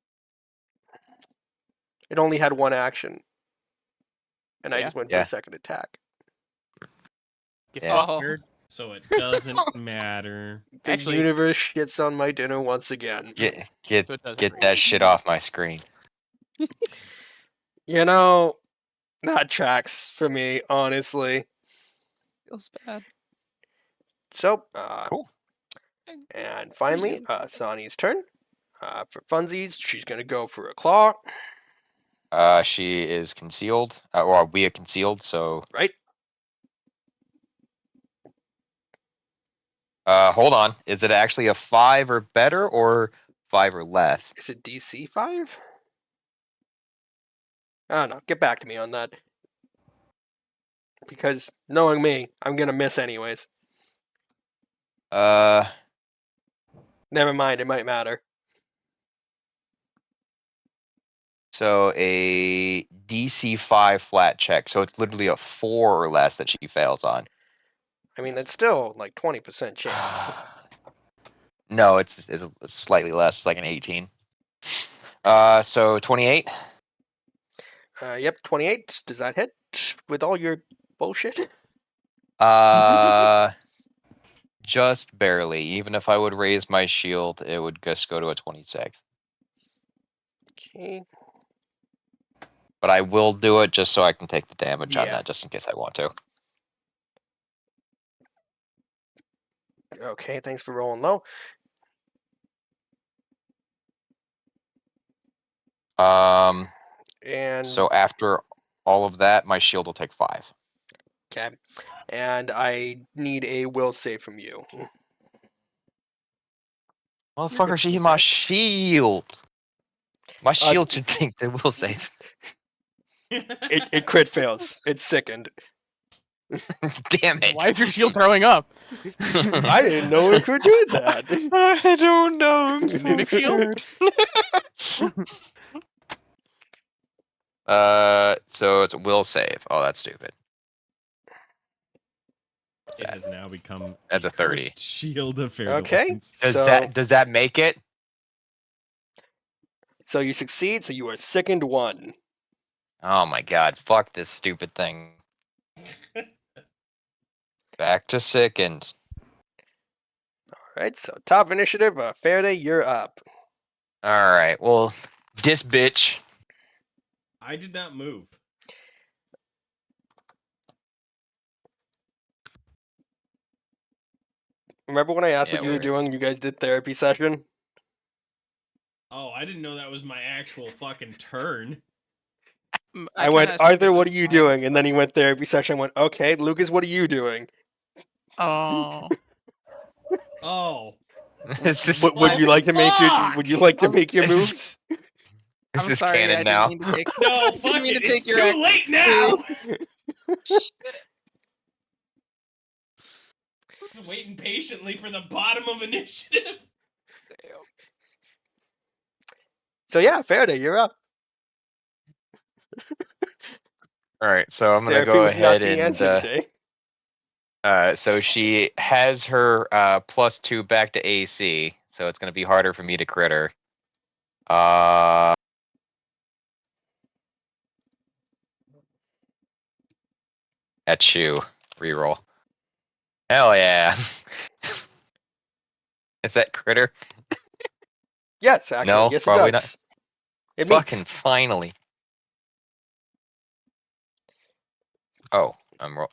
It only had one action. And I Yeah? just went for Yeah. a second attack. Get Yeah. fucked, nerd. So it doesn't matter. The Actually- universe shits on my dinner once again. Get So it doesn't get raise. that shit off my screen. You know, that tracks for me, honestly. Feels bad. So, Cool. and finally, Sahni's turn. For funsies, she's gonna go for a claw. She is concealed, or we are concealed. So, Right. hold on. Is it actually a 5 or better, or 5 or less? Is it DC 5? I don't know. Get back to me on that. Because knowing me, I'm gonna miss anyways. Uh, Never mind, it might matter. so a DC 5 flat check. So it's literally a 4 or less that she fails on. I mean, that's still like 20% chance. No, it's slightly less. It's like an 18. So 28. Yep, 28. Does that hit with all your bullshit? Just barely. Even if I would raise my shield, it would just go to a 26. Okay. But I will do it just so I can take the damage on Yeah. that, just in case I want to. Okay, thanks for rolling low. And So after all of that, my shield will take 5. okay. And I need a will save from you. Motherfucker, she hit my shield. My shield should think they will save. It crit fails. It's sickened. Damn it. Why is your shield throwing up? I didn't know it could do that. I don't know. I'm so Mimic shield? scared. So it's a will save. Oh, that's stupid. What's It that? has now become That's a 30. cursed shield of Okay. Fairlands. Does that make it? So you succeed, so you are sickened 1. Oh my god, fuck this stupid thing. Back to sickened. Alright, so top initiative, Faraday, you're up. Alright, well, this bitch. I did not move. Remember when I asked Yeah, what you were weird. doing? You guys did therapy session? Oh, I didn't know that was my actual fucking turn. I went, Arthur, what are you doing? And then he went therapy session. I went, okay, Lucas, what are you doing? Oh. Oh. This is, Would you like to make your Fuck! Would you like to make your This is- moves? this I'm is sorry, canon I now. didn't mean to take. No, I didn't fuck mean it. to take It's your too late now. Waiting patiently for the bottom of initiative. So yeah, Faraday, you're up. Alright, so I'm gonna Therapy go was not ahead the answer and today. so she has her +2 back to AC. so it's gonna be harder for me to critter. At you. Reroll. Hell yeah. Is that critter? Yes, actually, No, yes, it probably not. does. It Fucking meets. finally. Oh, I'm rolling.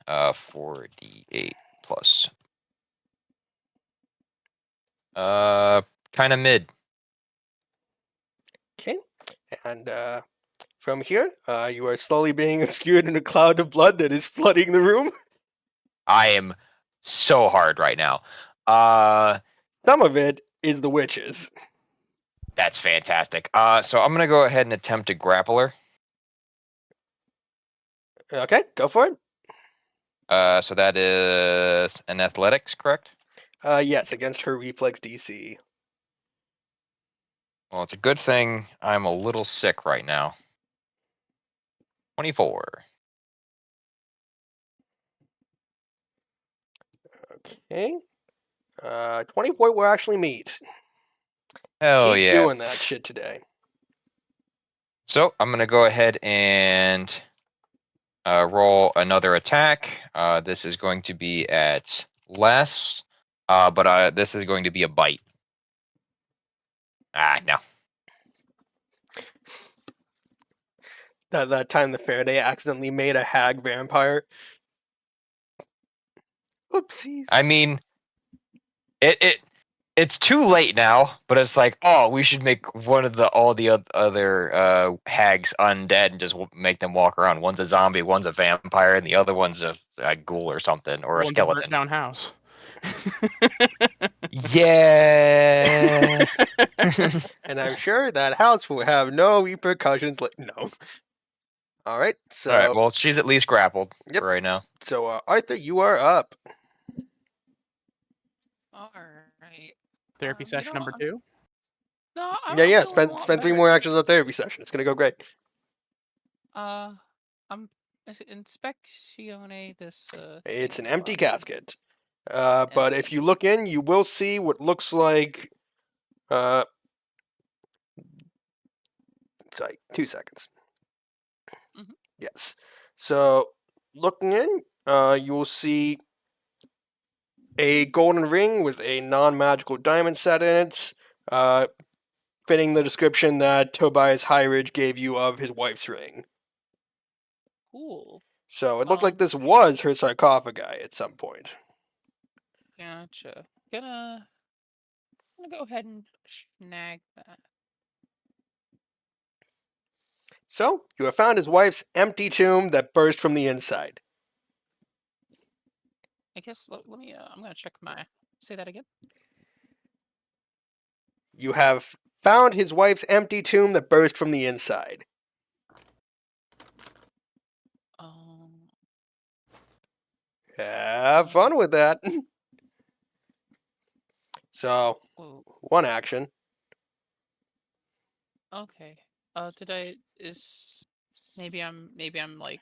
4d8 plus. Kind of mid. Okay, and from here, you are slowly being obscured in a cloud of blood that is flooding the room. I am so hard right now. Some of it is the witches. That's fantastic. So I'm gonna go ahead and attempt to grapple her. Okay, go for it. So that is an athletics, correct? Yes, against her reflex DC. Well, it's a good thing I'm a little sick right now. 24. Okay. 24 will actually meet. Hell Keep yeah. doing that shit today. So I'm gonna go ahead and roll another attack. This is going to be at less, but this is going to be a bite. No. That time the Faraday accidentally made a hag vampire. Oopsies. I mean, it's too late now, but it's like, oh, we should make one of all the other hags undead and just make them walk around. One's a zombie, one's a vampire, and the other one's a ghoul or something, or a One's burnt skeleton. down house. Yeah. And I'm sure that house will have no repercussions. No. All right. So, All right. Well, she's at least grappled Yep. for right now. so Arthur, you are up. All right. Therapy You session know, number I'm- 2. No, I'm Yeah. feeling a lot Spend 3 better. more actions on therapy session. It's gonna go great. I'm inspectione this. It's thing an a empty lot. casket. But if Empty. you look in, you will see what looks like. Sorry, 2 seconds. Mhm. Yes. So, looking in, you will see a golden ring with a non-magical diamond set in it, fitting the description that Tobias Highridge gave you of his wife's ring. Cool. So it looked like this was her sarcophagi at some point. Gotcha. Gonna go ahead and snag that. So you have found his wife's empty tomb that burst from the inside. I guess let me. I'm gonna check my. Say that again. You have found his wife's empty tomb that burst from the inside. Have fun with that. So, Whoa. one action. Okay. Maybe I'm like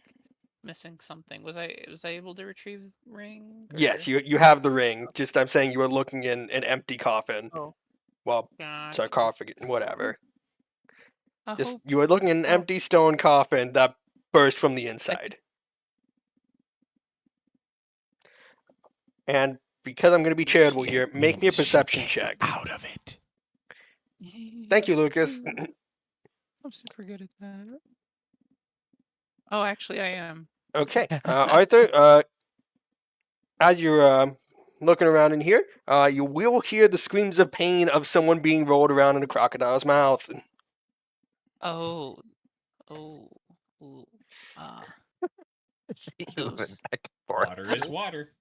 missing something. Was I able to retrieve the ring? Yes, or- you have the ring. Just I'm saying you were looking in an empty coffin. Oh. Well, Gotcha. sarcophagus, whatever. I Just hope. you were looking in an empty stone coffin that burst from the inside. And because I'm going to be charitable here, make me a perception check. Out of it. Thank you, Lucas. I'm super good at that. Oh, actually, I am. Okay, Arthur. As you're looking around in here, you will hear the screams of pain of someone being rolled around in a crocodile's mouth. Oh. Ooh. She's moving Those. back and forth. Water is water.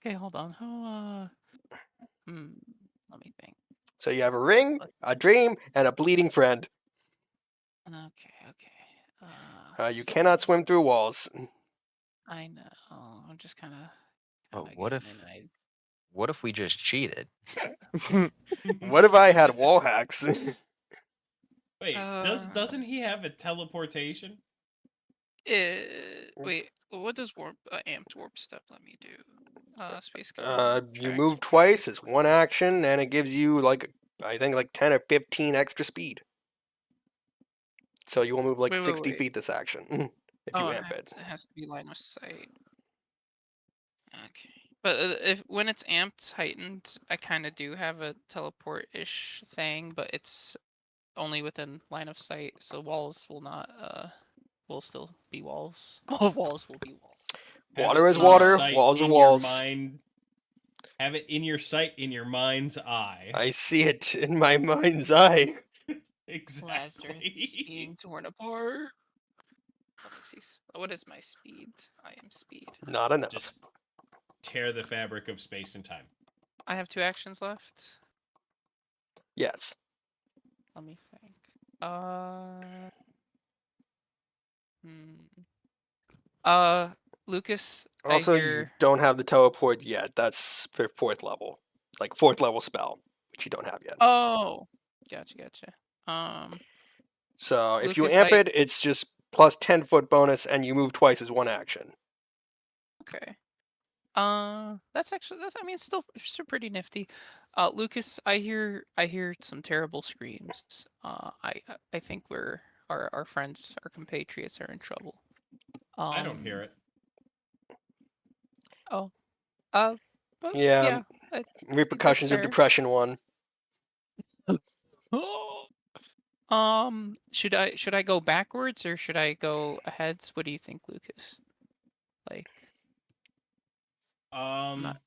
Okay, hold on. How? Let me think. So you have a ring, a dream, and a bleeding friend. Okay. You cannot swim through walls. I know. I'm just kind of. But what if we just cheated? What if I had wall hacks? Wait, doesn't he have a teleportation? Wait, what does amped warp step let me do? Space You tracks move will twice change as one action, and it gives you like I think like 10 or 15 extra speed. So you will move like Wait, wait, 60 wait. feet this action if you amp it. It has to be line of sight. Okay. But if when it's amped, heightened, I kind of do have a teleport-ish thing, but it's only within line of sight, so walls will not will still be walls. All walls will be walls. Have Water it is in your water, sight, walls are in your walls. mind. Have it in your sight, in your mind's eye. I see it in my mind's eye. Lazarus Exactly. being torn apart. Let me see. What is my speed? I am speed. Not enough. Just tear the fabric of space and time. I have 2 actions left. Yes. Let me think. Lucas, I Also, you hear. don't have the teleport yet. That's for 4th level. Like 4th level spell, which you don't have yet. Oh, gotcha. So if you Lucas, amp it, it's just plus 10-foot bonus, and you move twice as one action. Okay. That's I mean, it's still pretty nifty. Lucas, I hear some terrible screams. I think our friends, our compatriots are in trouble. I don't hear it. Oh, but Yeah, yeah, I think that's repercussions of fair. depression 1. Should I go backwards or should I go aheads? What do you think, Lucas? Like, not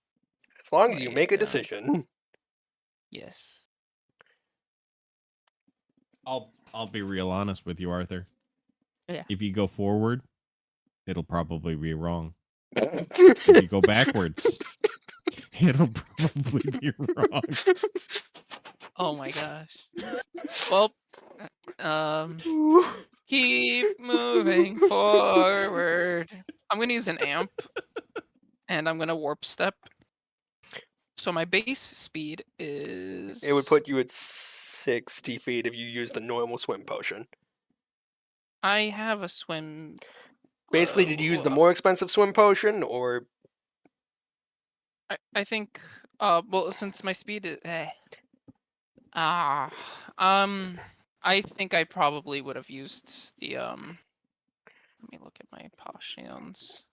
As long as you wait, make a decision. yes. I'll be real honest with you, Arthur. Yeah. If you go forward, it'll probably be wrong. If you go backwards, it'll probably be wrong. Oh my gosh. Well, keep moving forward. I'm gonna use an amp, and I'm gonna warp step. So my base speed is. It would put you at 60 feet if you use the normal swim potion. I have a swim. Basically, did you use the more expensive swim potion, or I think. Well, since my speed is. I think I probably would have used the Let me look at my potions.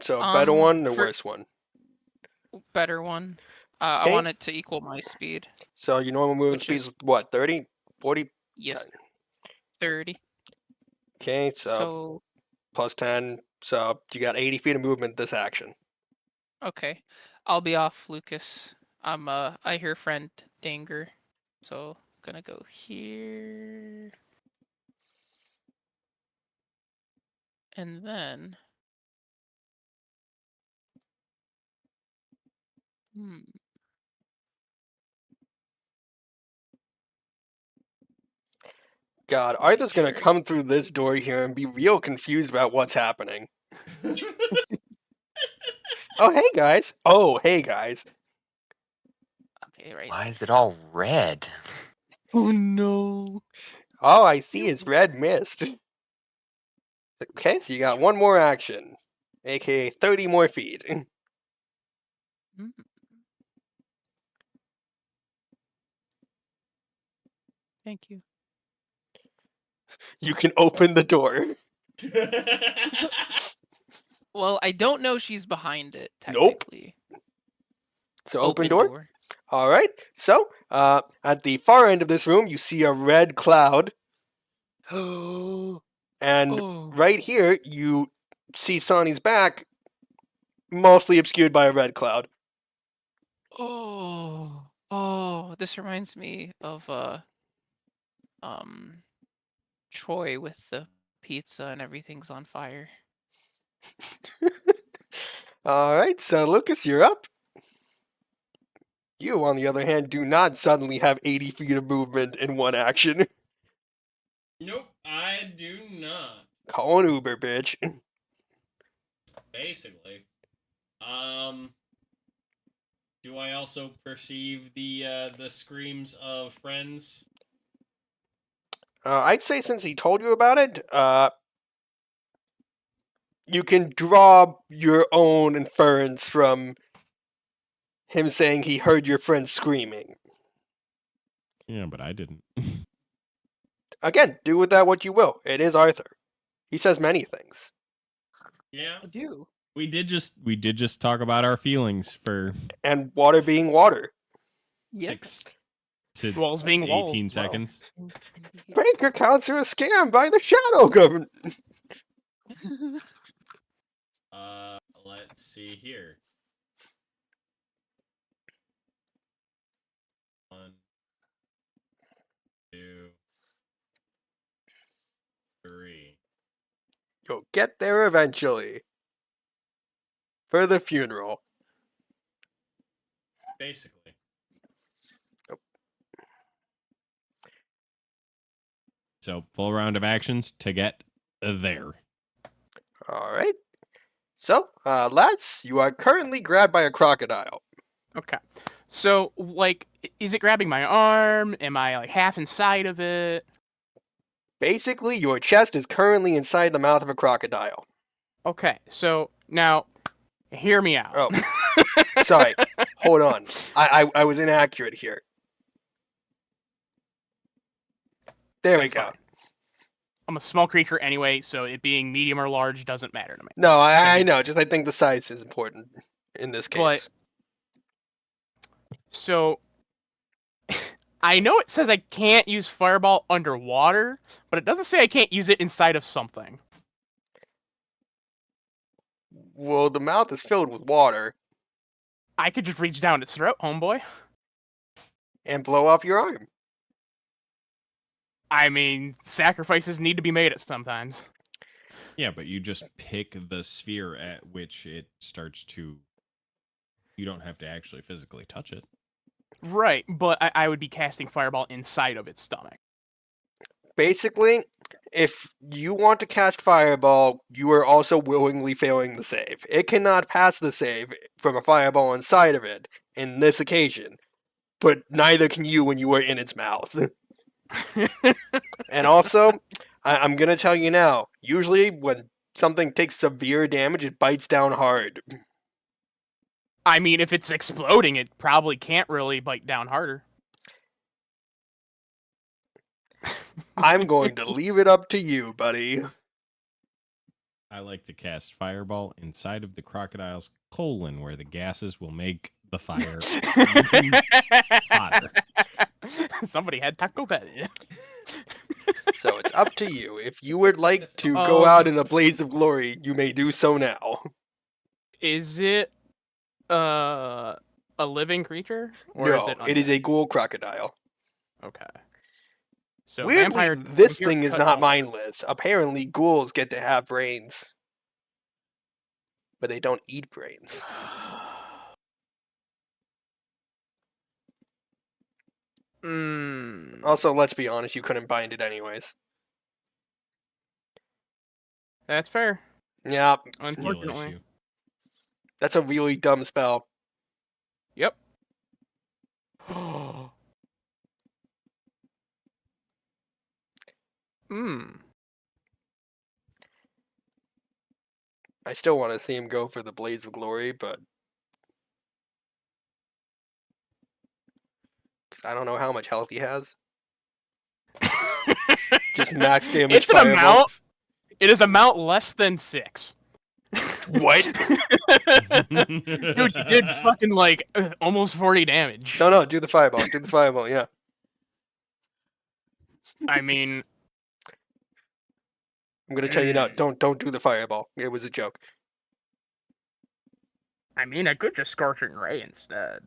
so better one or For worse one? better one. I Okay. want it to equal my speed. So your normal movement Which speed is- is what, 30, 40? Yes, 10. 30. Okay, so So plus 10. So you got 80 feet of movement this action. okay, I'll be off, Lucas. I hear friend Danger, so gonna go here, and then. God, Make Arthur's gonna sure. come through this door here and be real confused about what's happening. Oh, hey guys. Oh, hey guys. Okay, right. Why is it all red? Oh no. All I see is red mist. Okay, so you got one more action, aka 30 more feet. Mm. Thank you. You can open the door. Well, I don't know she's behind it Nope. technically. So open door. All right. So, at the far end of this room, you see a red cloud. And Oh. right here, you see Sahni's back, mostly obscured by a red cloud. Oh, this reminds me of Troy with the pizza and everything's on fire. All right. So, Lucas, you're up. You, on the other hand, do not suddenly have 80 feet of movement in one action. Nope, I do not. Call an Uber, bitch. Basically. Do I also perceive the screams of friends? I'd say since he told you about it, You can draw your own inference from him saying he heard your friend screaming. Yeah, but I didn't. Again, do with that what you will. It is Arthur. He says many things. Yeah. I do. We did just talk about our feelings for And water being water. Yeah. 6 to Walls being walls 18 as well. seconds. Bank accounts are a scam by the shadow government. Let's see here. 1, 2, 3. You'll get there eventually. For the funeral. Basically. So, full round of actions to get there. Alright. So, lads, you are currently grabbed by a crocodile. Okay. So, like, is it grabbing my arm? Am I, like, half inside of it? Basically, your chest is currently inside the mouth of a crocodile. Okay, so, now, hear me out. Oh. Sorry. Hold on. I was inaccurate here. There we That's go. fine. I'm a small creature anyway, so it being medium or large doesn't matter to me. No, I know. Just I think the size is important in this case. So, I know it says I can't use Fireball underwater, but it doesn't say I can't use it inside of something. Well, the mouth is filled with water I could just reach down its throat, homeboy. and blow off your arm. I mean, sacrifices need to be made at sometimes. Yeah, but you just pick the sphere at which it starts to. You don't have to actually physically touch it. Right, but I would be casting Fireball inside of its stomach. Basically, if you want to cast Fireball, you are also willingly failing the save. It cannot pass the save from a Fireball inside of it in this occasion, but neither can you when you are in its mouth. And also, I'm going to tell you now, usually when something takes severe damage, it bites down hard. I mean, if it's exploding, it probably can't really bite down harder. I'm going to leave it up to you, buddy. I like to cast Fireball inside of the crocodile's colon, where the gases will make the fire even hotter. Somebody had Taco Bell. So it's up to you. If you would like to go out in a blaze of glory, you may do so now. Is it a living creature? Or is No, it it is undead? a ghoul crocodile. Okay. So Weirdly, vampire, this vampire thing is cut not off- mindless. Apparently, ghouls get to have brains. But they don't eat brains. Mm, Also, let's be honest, you couldn't bind it anyways. that's fair. Yeah, Skill Unfortunately. issue. that's a really dumb spell. Yep. Hmm. I still want to see him go for the blaze of glory, but... 'Cause I don't know how much health he has. Just max damage It's an fireball. amount. It is amount less than 6. What? Dude, you did fucking like almost 40 damage. No, do the fireball. Do the fireball, yeah. I mean, I'm gonna tell you now, don't do the fireball. It was a joke. I could just Scorching Ray instead.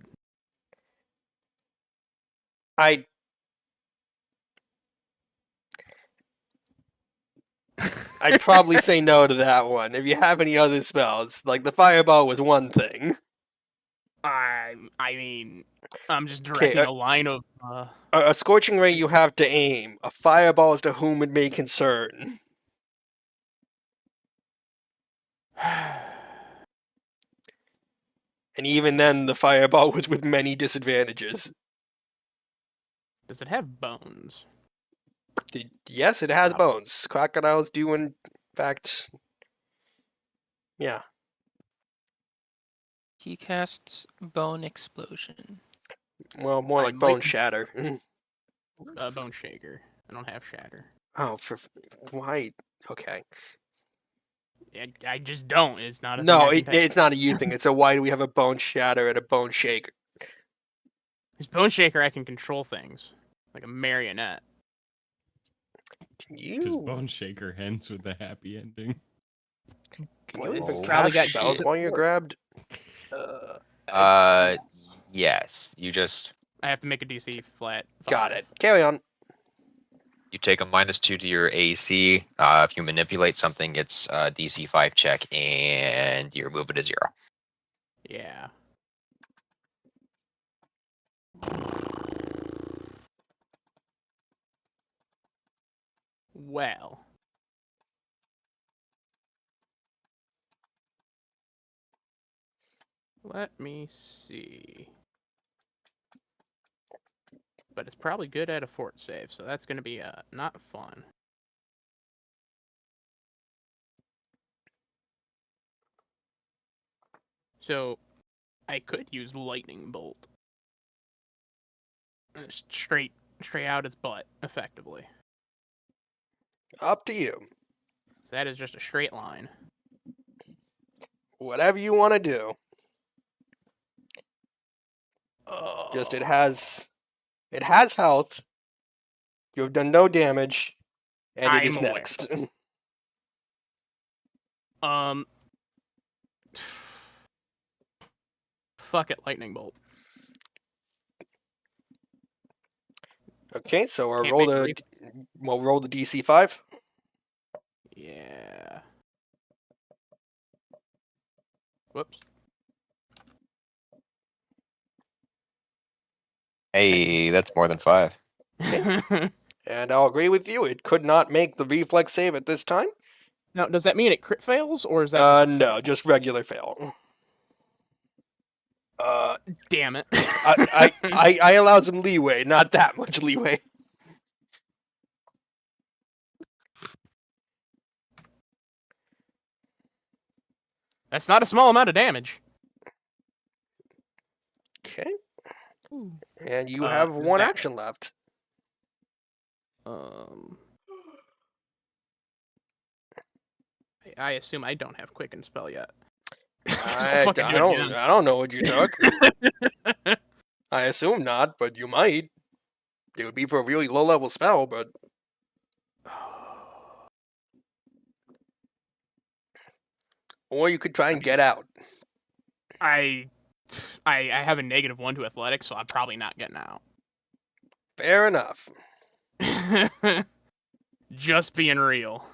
I'd probably say no to that one. If you have any other spells, like the fireball was one thing. I mean, I'm just 'Kay, directing a line of. A scorching ray you have to aim. A fireball is to whom it may concern. And even then, the fireball was with many disadvantages. Does it have bones? Yes, it has bones. Crocodiles do, in fact, Yeah. He casts Bone Explosion. Well, more I like Bone might- Shatter. Bone Shaker. I don't have Shatter. Oh, why? Okay. I just don't. It's not a thing No, I can take. it's not a you thing. It's a why do we have a Bone Shatter and a Bone Shake? His Bone Shaker, I can control things like a marionette. Because You Bone Shaker ends with a happy ending. can Well, you it's cast probably got spells decent while you're support. grabbed? Yes. You just I have to make a DC flat. Got 5. it. Carry on. you take a -2 to your AC. If you manipulate something, it's a DC 5 check, and you remove it to 0. Yeah. Well. Let me see. But it's probably good at a fort save, so that's going to be not fun. So I could use Lightning Bolt. Straight out its butt, effectively. Up to you. So that is just a straight line. Whatever you want to do. Just it has health. You have done no damage, and it is I'm aware. next. Fuck it, Lightning Bolt. Okay, so Can't make a we'll roll the DC 5. Yeah. Whoops. Hey, that's more than 5. And I'll agree with you, it could not make the reflex save at this time. Now, does that mean it crit fails, or is that No, just regular fail. damn it. I allowed some leeway, not that much leeway. That's not a small amount of damage. Okay. And you Uh, have one Zach. action left. I assume I don't have Quicken Spell yet. I don't know what you took. I assume not, but you might. It would be for a really low level spell, but or you could try and get out. I have a -1 to athletics, so I'm probably not getting out. Fair enough. Just being real.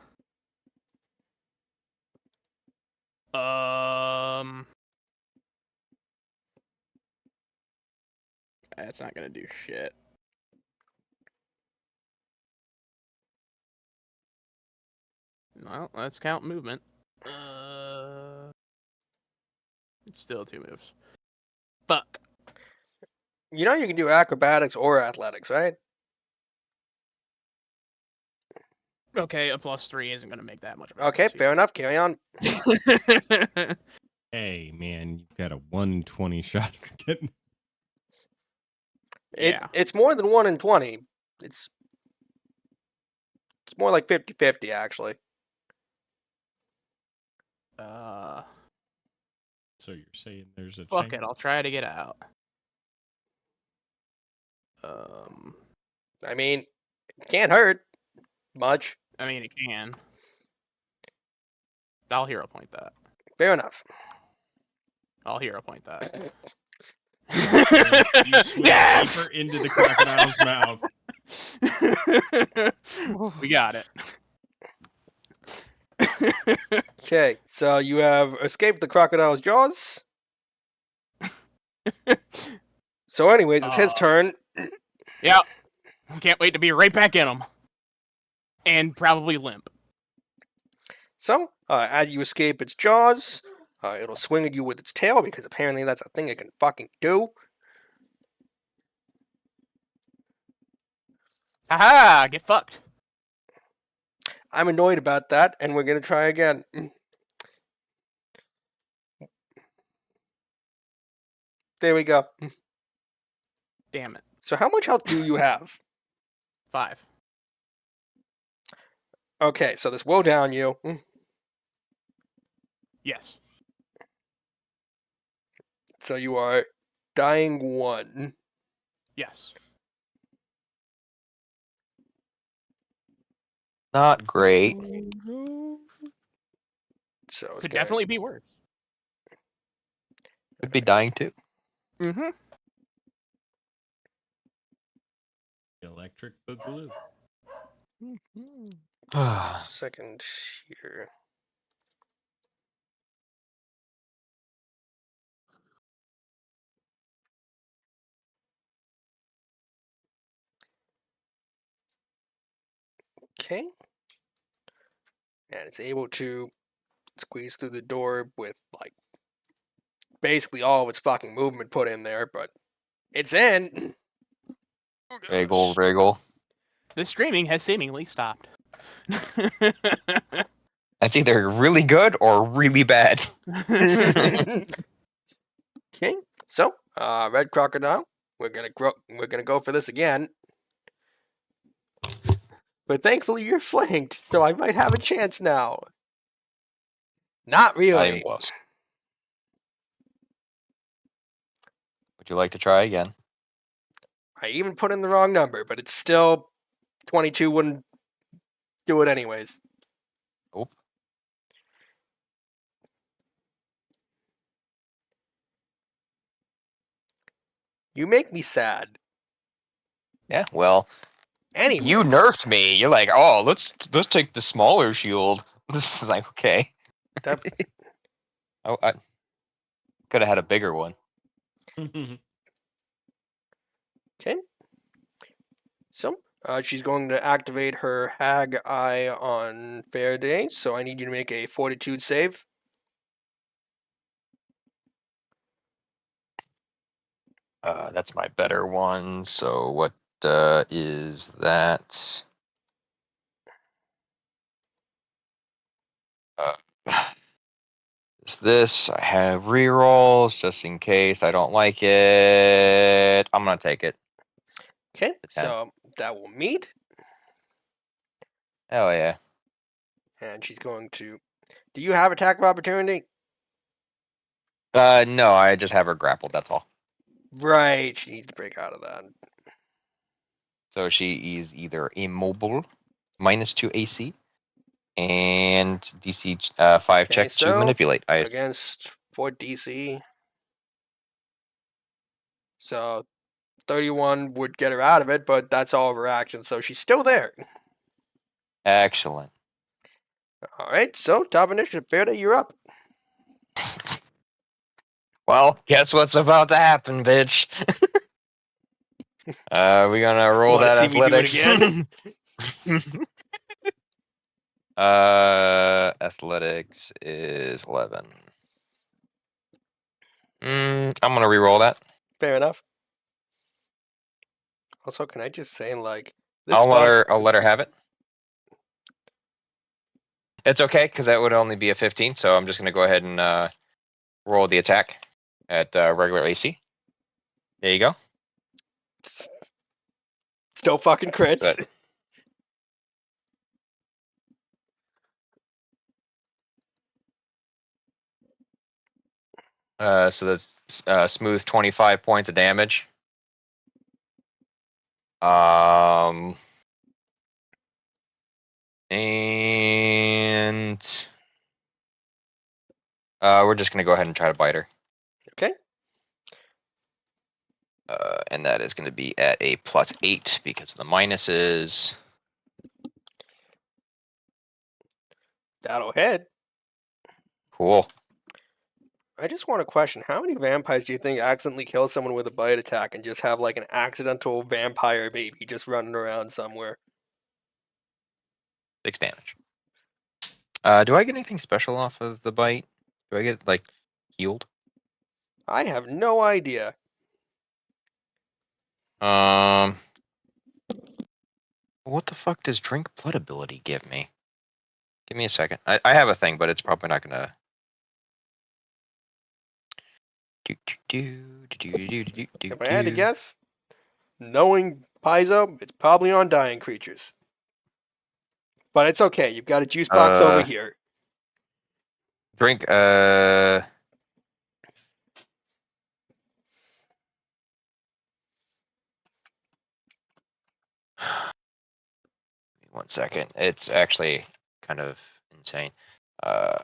That's not gonna do shit. Well, let's count movement. It's still 2 moves. Fuck. You know you can do acrobatics or athletics, right? Okay, a +3 isn't gonna make that much of a Okay, fair enough. Carry on. enough. Hey, man, you've got a 1 in 20 shot of getting. Yeah. It's more than 1 in 20. It's more like 50-50, actually. So you're saying there's a Fuck chance? it, I'll try to get out. I mean, it can't hurt much. I mean, it can. I'll hero point that. Fair enough. I'll hero point that. You swim deeper into the crocodile's mouth. We got it. Okay, so you have escaped the crocodile's jaws. So anyways, it's his turn. Yep. Can't wait to be right back in him. And probably limp. So, as you escape its jaws, it'll swing at you with its tail, because apparently that's a thing it can fucking do. Haha, get fucked. I'm annoyed about that, and we're gonna try again. There we go. Damn it. So how much health do you have? 5. Okay, so this will down you. Yes. So you are dying 1. Yes. Not great. So it's Could gonna, definitely be worse. Could be dying too. Mm-hmm. Electric Boogaloo. just a second here. Okay. And it's able to squeeze through the door with, like, basically all of its fucking movement put in there, but it's in. Wriggle, wriggle. The screaming has seemingly stopped. That's either really good or really bad. Okay. So, red crocodile. We're gonna go for this again. But thankfully you're flanked, so I might have a chance now. Not Not even really. close. Would you like to try again? I even put in the wrong number, but it's still 22 wouldn't do it anyways. Nope. You make me sad. Yeah, well, Anyways, you nerfed me. You're like, oh, let's take the smaller shield. This is like, okay. that, I could have had a bigger one. okay. So, she's going to activate her Hag Eye on Faraday, so I need you to make a Fortitude save. That's my better one. So what is that? Is this? I have rerolls just in case I don't like it. I'm gonna take it. Okay, 10. so that will meet, Hell yeah. and she's going to. Do you have attack of opportunity? No, I just have her grappled. That's all. Right, she needs to break out of that. So she is either immobile, -2 AC, and DC 5 Okay, check to so manipulate. against 4 DC. So 31 would get her out of it, but that's all of her action, so she's still there. Excellent. All right, so top initiative, Faraday, you're up. Well, guess what's about to happen, bitch. We gonna roll Wanna that see me do it athletics. again? Athletics is 11. I'm gonna re-roll that. Fair enough. Also, can I just say, like, this I'll spot? let her have it. It's okay because that would only be a 15, so I'm just gonna go ahead and roll the attack at regular AC. There you go. Still fucking crits. But- So that's smooth 25 points of damage. And we're just gonna go ahead and try to bite her. Okay. And that is gonna be at a +8 because of the minuses. That'll hit. Cool. I just want to question, how many vampires do you think accidentally kill someone with a bite attack and just have, like, an accidental vampire baby just running around somewhere? 6 damage. Do I get anything special off of the bite? Do I get like healed? I have no idea. What the fuck does drink blood ability give me? Give me a second. I have a thing, but it's probably not gonna. If I had to guess, knowing Paizo, it's probably on dying creatures. But it's okay. You've got a juice box over here. Drink. One second. It's actually kind of insane. Also,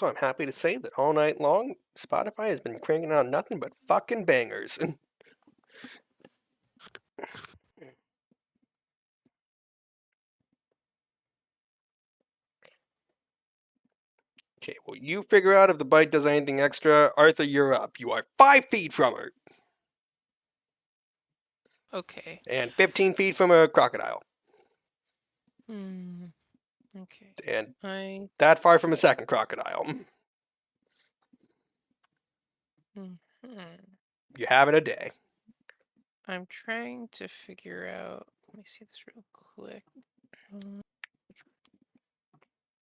I'm happy to say that all night long, Spotify has been cranking out nothing but fucking bangers. Okay, well, you figure out if the bite does anything extra. Arthur, you're up. You are 5 feet from her Okay. and 15 feet from a crocodile. Hmm. Okay. And I. that far from a second crocodile. Hmm. You're having a day. I'm trying to figure out. Let me see this real quick.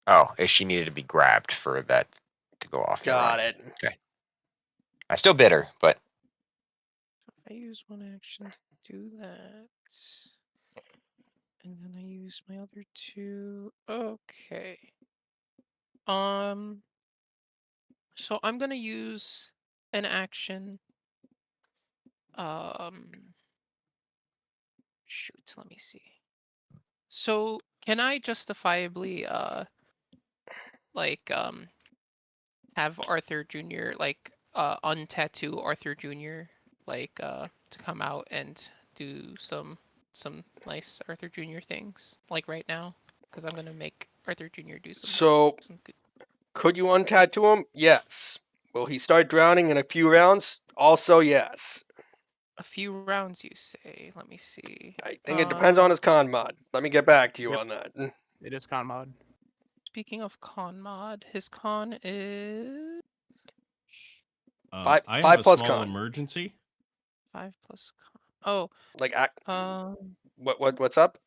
Oh, if she needed to be grabbed for that to go off. Got it. I still bit her, but I use one action to do that. And then I use my other two. Okay. So I'm gonna use an action. Shoot, let me see. So can I justifiably like have Arthur Jr. like untattoo Arthur Jr. like to come out and do some nice Arthur Jr. things like right now because I'm gonna make Arthur Jr. do So, some good. could you untattoo him? Yes. Will he start drowning in a few rounds? Also, yes. A few rounds, you say? Let me see. I think it depends on his con mod. Let me get back to you Yep. on that. It is con mod. Speaking of con mod, his con is Five I have a plus small con. emergency. 5 plus con. Oh, Like, um, what's up?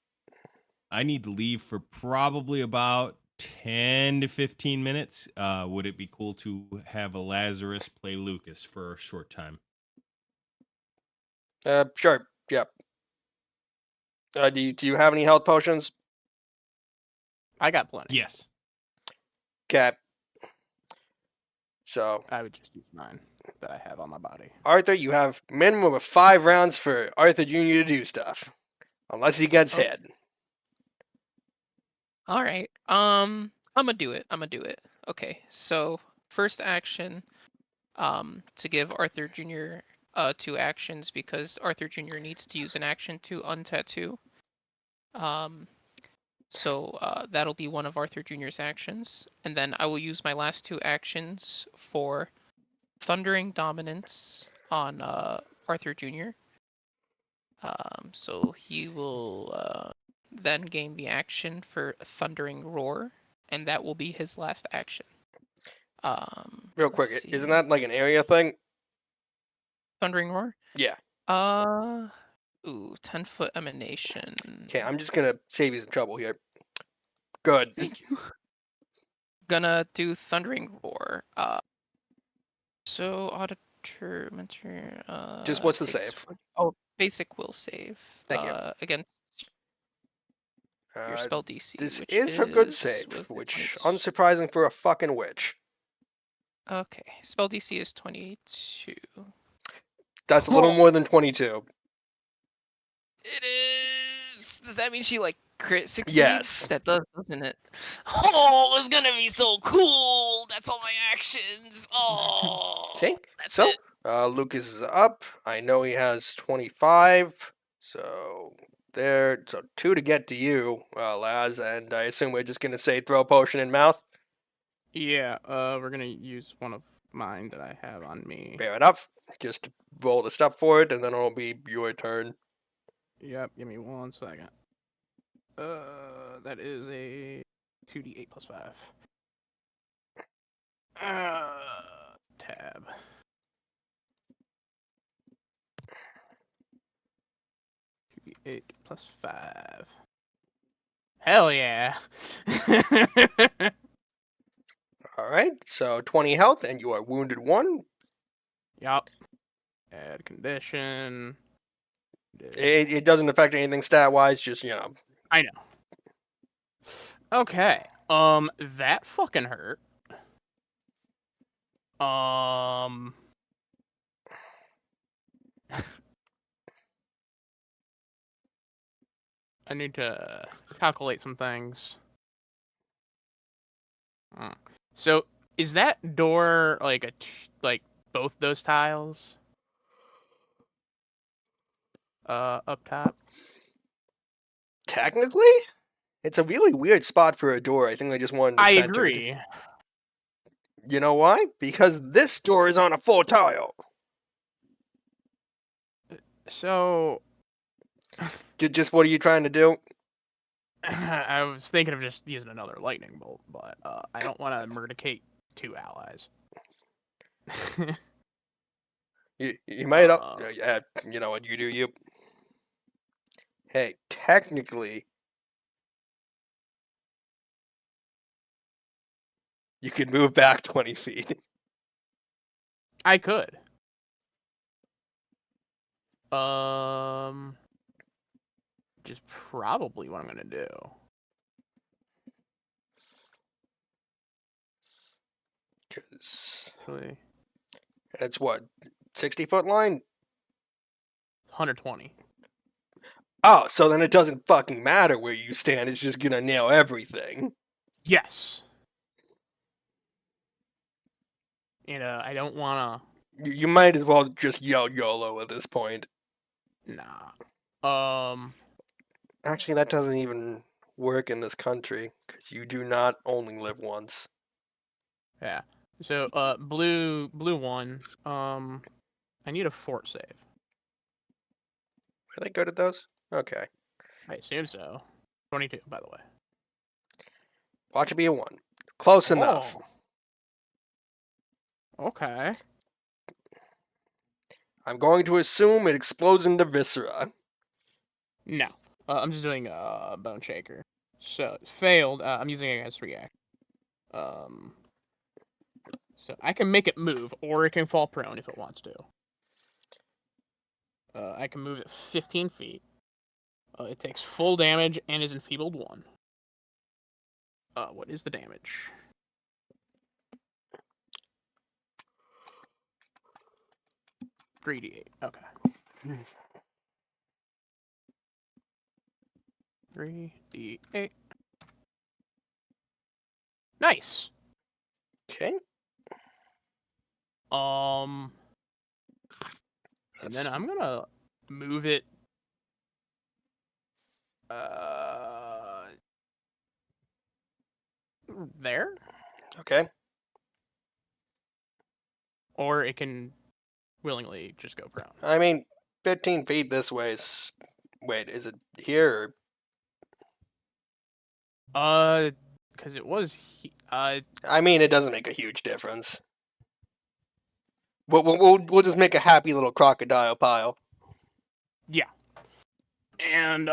I need to leave for probably about 10 to 15 minutes. Would it be cool to have a Lazarus play Lucas for a short time? Sure. Yep. Do you have any health potions? I got plenty. Yes. Okay. So, I would just use mine that I have on my body. Arthur, you have minimum of 5 rounds for Arthur Jr. to do stuff. Unless he gets Okay. hit. all right. I'm gonna do it. Okay, so first action, to give Arthur Jr. 2 actions because Arthur Jr. needs to use an action to untattoo. So that'll be one of Arthur Jr.'s actions, and then I will use my last 2 actions for Thundering Dominance on Arthur Jr. So he will then gain the action for Thundering Roar, and that will be his last action. Real let's quick, see. isn't that like an area thing? Thundering Roar? Yeah. 10-foot emanation. Okay, I'm just gonna save you some trouble here. Good. Thank you. Gonna do Thundering Roar. So Auditor Mentor. Just what's the takes save? Oh, basic will save. Thank you. Against your spell DC. This which is a good is save, with which 22. unsurprising for a fucking witch. Okay, spell DC is 22. That's a little more than 22. It is. Does that mean she like crit succeeds? Yes. That does, doesn't it? Oh, it's gonna be so cool. That's all my actions. Oh. Okay, That's so it. Lucas is up. I know he has 25. So there, so 2 to get to you, Laz, and I assume we're just gonna say throw a potion in mouth. Yeah, we're gonna use one of mine that I have on me. Fair enough. Just roll the stuff for it, and then it'll be your turn. Yep, give me 1 second. That is a 2d8 plus 5. Tab. 2d8 plus 5. Hell yeah! All right. right, so 20 health, and you are wounded 1. Yup. Add condition. It doesn't affect anything stat-wise, just, you know. I know. Okay. That fucking hurt. I need to calculate some things. So, is that door like like both those tiles? Up top. Technically, it's a really weird spot for a door. I think they just wanted it I centered. agree. You know why? Because this door is on a full tile. So, Just what are you trying to do? I was thinking of just using another lightning bolt, but I don't want to murdicate 2 allies. You might up. Yeah, you know what? You do you. Hey, technically, you can move back 20 feet. I could. Which is probably what I'm gonna do. Because Actually, it's what, 60-foot line? 120. Oh, so then it doesn't fucking matter where you stand. It's just gonna nail everything. Yes. I don't wanna. You might as well just yell YOLO at this point. Nah. Actually, that doesn't even work in this country, because you do not only live once. Yeah. So, blue 1. I need a fort save. Are they good at those? Okay. I assume so. 22, by the way. Watch it be a 1. Close enough. Oh. Okay. I'm going to assume it explodes into viscera. No. I'm just doing a bone shaker. So, failed. I'm using it as react. So I can make it move, or it can fall prone if it wants to. I can move it 15 feet. It takes full damage and is enfeebled 1. What is the damage? $3d8. Okay. 3d8. Nice. Okay. And then I'm gonna move it. There, Okay. or it can willingly just go prone. I mean, 15 feet this way is... Wait, is it here or... Because it was. I mean, it doesn't make a huge difference. We'll just make a happy little crocodile pile. Yeah. And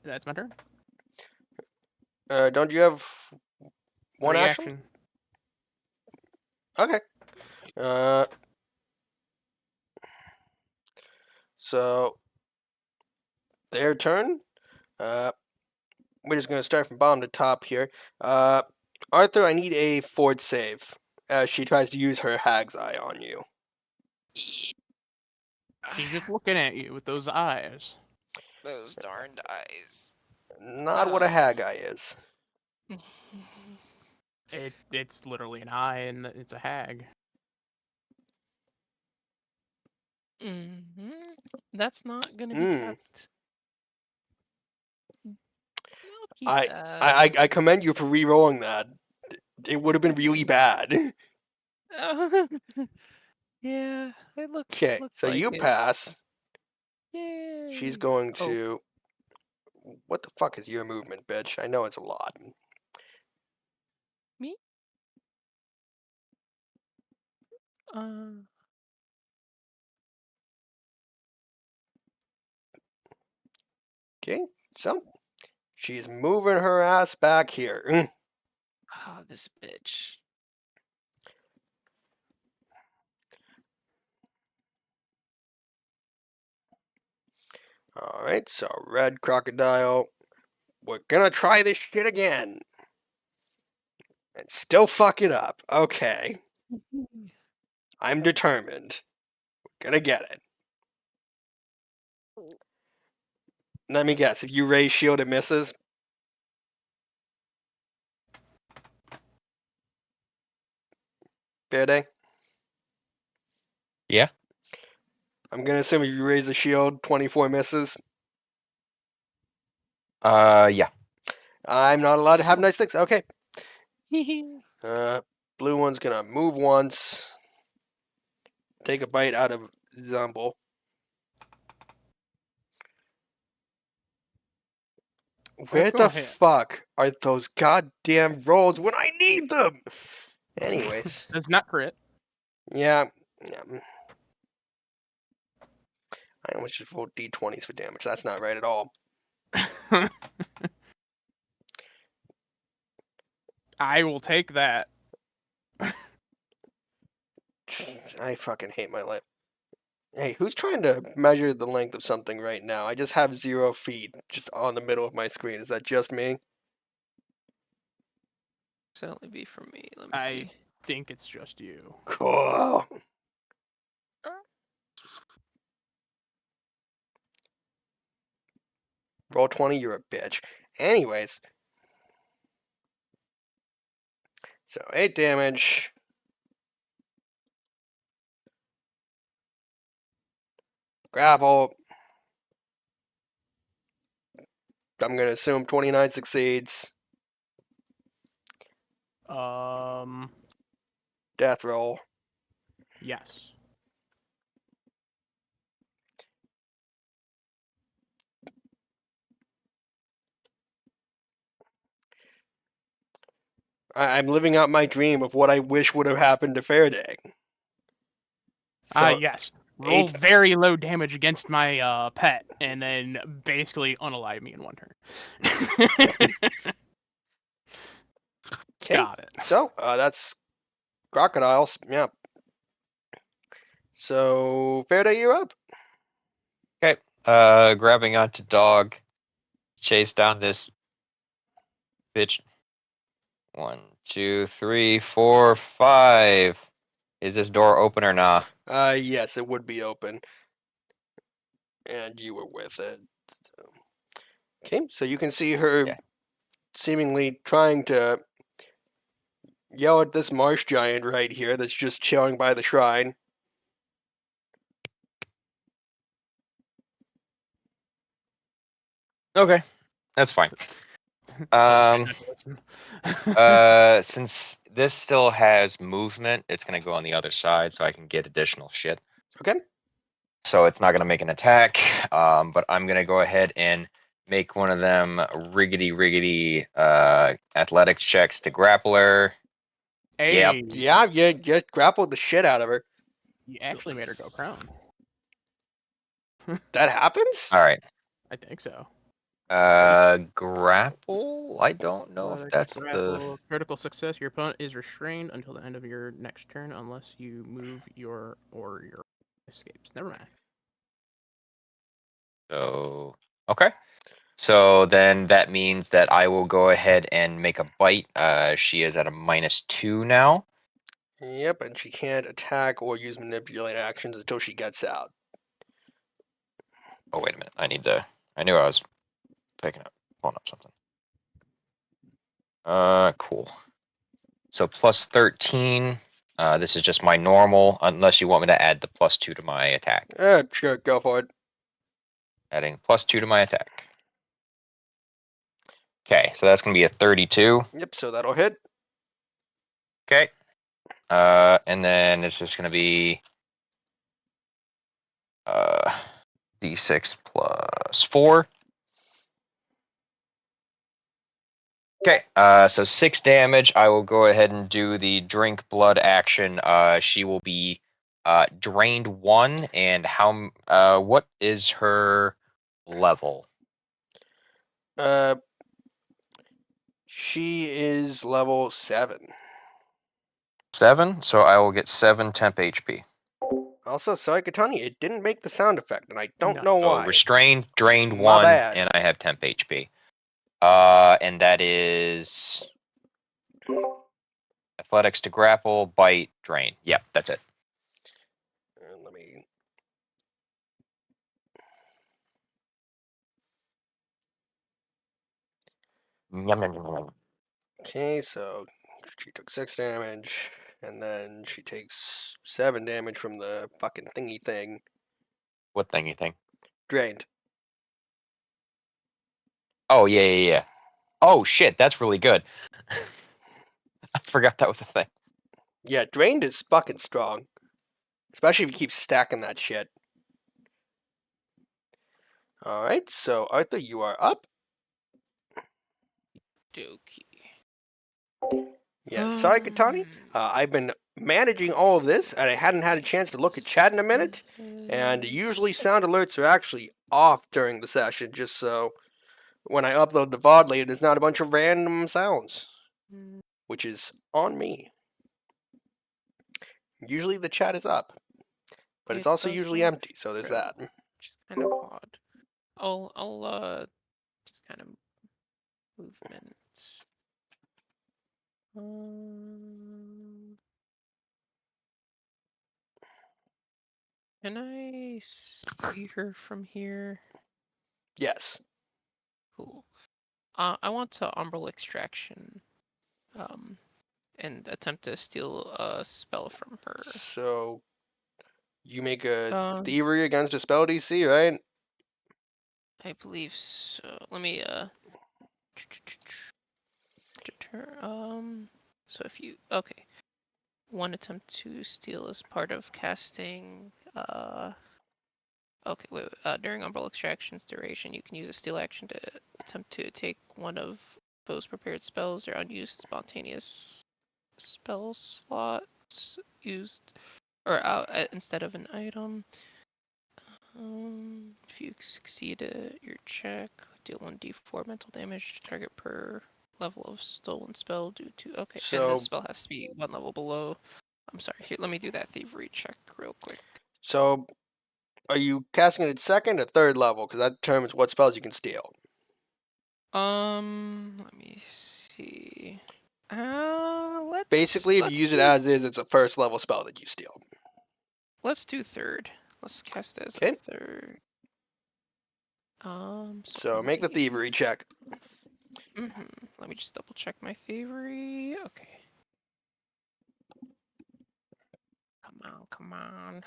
that's my turn. Don't you have one action? Okay. So their turn. We're just gonna start from bottom to top here. Arthur, I need a fort save as she tries to use her hag's eye on you. She's just looking at you with those eyes. Those darned eyes. Not what a hag eye is. It's literally an eye, and it's a hag. That's not gonna be kept. I'll keep that. I commend you for re-rolling that. It would have been really bad. Yeah, it looks. Okay, so like you it. pass. Yay. She's going Oh. to... What the fuck is your movement, bitch? I know it's a lot. Me? Okay, so she's moving her ass back here. Ah, this bitch. All right, so red crocodile. We're gonna try this shit again. And still fuck it up. Okay. I'm determined. We're gonna get it. Let me guess. If you raise shield, it misses. Fair day. Yeah. I'm gonna assume if you raise the shield, 24 misses. Yeah. I'm not allowed to have nice things. Okay. Blue one's gonna move once. Take a bite out of Zumble. Where go the ahead. fuck are those goddamn rolls when I need them? Anyways, Does not crit. yeah. I almost just rolled d20s for damage. That's not right at all. I will take that. I fucking hate my life. Hey, who's trying to measure the length of something right now? I just have 0 feet just on the middle of my screen. Is that just me? Certainly be for me. Let me I see. think it's just you. Cool. Roll 20, you're a bitch. Anyways. So 8 damage. Grapple. I'm gonna assume 29 succeeds. Death roll. Yes. I'm living out my dream of what I wish would have happened to Faraday. So, Yes. Roll 8. very low damage against my pet, and then basically unalive me in one turn. Okay. Got it. So, that's crocodiles. Yeah. So, Faraday, you're up. Okay. Grabbing onto dog, chase down this bitch. 1, 2, 3, 4, 5. Is this door open or not? Yes, it would be open. And you were with it. Okay, so you can see her Yeah. seemingly trying to yell at this marsh giant right here that's just chilling by the shrine. Okay, that's fine. Since this still has movement, it's gonna go on the other side so I can get additional shit. Okay. So it's not gonna make an attack. But I'm gonna go ahead and make one of them riggedy athletics checks to grapple her. Hey, Yeah, you just grappled the shit out of her. you actually made her go Nice. prone. That happens? All right. I think so. Grapple? I don't know if Athletics, that's the. grapple, critical success. Your opponent is restrained until the end of your next turn unless you move your escapes. Never mind. So okay. So then that means that I will go ahead and make a bite. She is at a -2 now. Yep, and she can't attack or use manipulate actions until she gets out. Oh wait a minute. I knew I was pulling up something. Cool. So +13. This is just my normal, unless you want me to add the +2 to my attack. Sure, go for it. Adding +2 to my attack. Okay, so that's gonna be a 32. Yep, so that'll hit. Okay. And then it's just gonna be d6 plus 4. Okay, so 6 damage. I will go ahead and do the drink blood action. She will be drained 1, and what is her level? Uh, She is level 7. 7, so I will get 7 temp HP. Also, sorry, Katani, it didn't make the sound effect, and I don't No. know So why. restrained, drained My 1, bad. and I have temp HP. And that is athletics to grapple, bite, drain. Yep, that's it. Let me. Okay, so she took 6 damage, and then she takes 7 damage from the fucking thingy thing. What thing you think? Drained. Oh, yeah. Oh, shit, that's really good. I forgot that was a thing. Yeah, drained is fucking strong. Especially if you keep stacking that shit. Alright, so Arthur, you are up. Dokey. Yeah, sorry, Katani. I've been managing all of this, and I hadn't had a chance to look at chat in a minute. And usually sound alerts are actually off during the session, just so when I upload the VOD later, there's not a bunch of random sounds. Which is on me. Usually the chat is up. But it's It also does usually look empty, so there's that. Which is kind of odd. I'll just kind of movements. Can I see her from here? Yes. Cool. I want to umbral extraction. And attempt to steal a spell from her. So you make a Um, thievery against a spell DC, right? I believe so. Let me so if you okay. One attempt to steal is part of casting okay, wait. During Umbral Extraction's duration, you can use a steal action to attempt to take one of those prepared spells or unused spontaneous spell slots used or instead of an item. If you succeed your check, deal 1d4 mental damage to target per level of stolen spell due to okay, and So- this spell has to be 1 level below. I'm sorry. Here, let me do that thievery check real quick. So are you casting it at 2nd or 3rd level? Because that determines what spells you can steal. Let me see. Let's Basically, if you use it as is, it's a 1st level spell that you steal. let's do 3rd. Let's cast it as Okay. a 3rd. So make the thievery check. Let me just double check my thievery. Okay. Come on.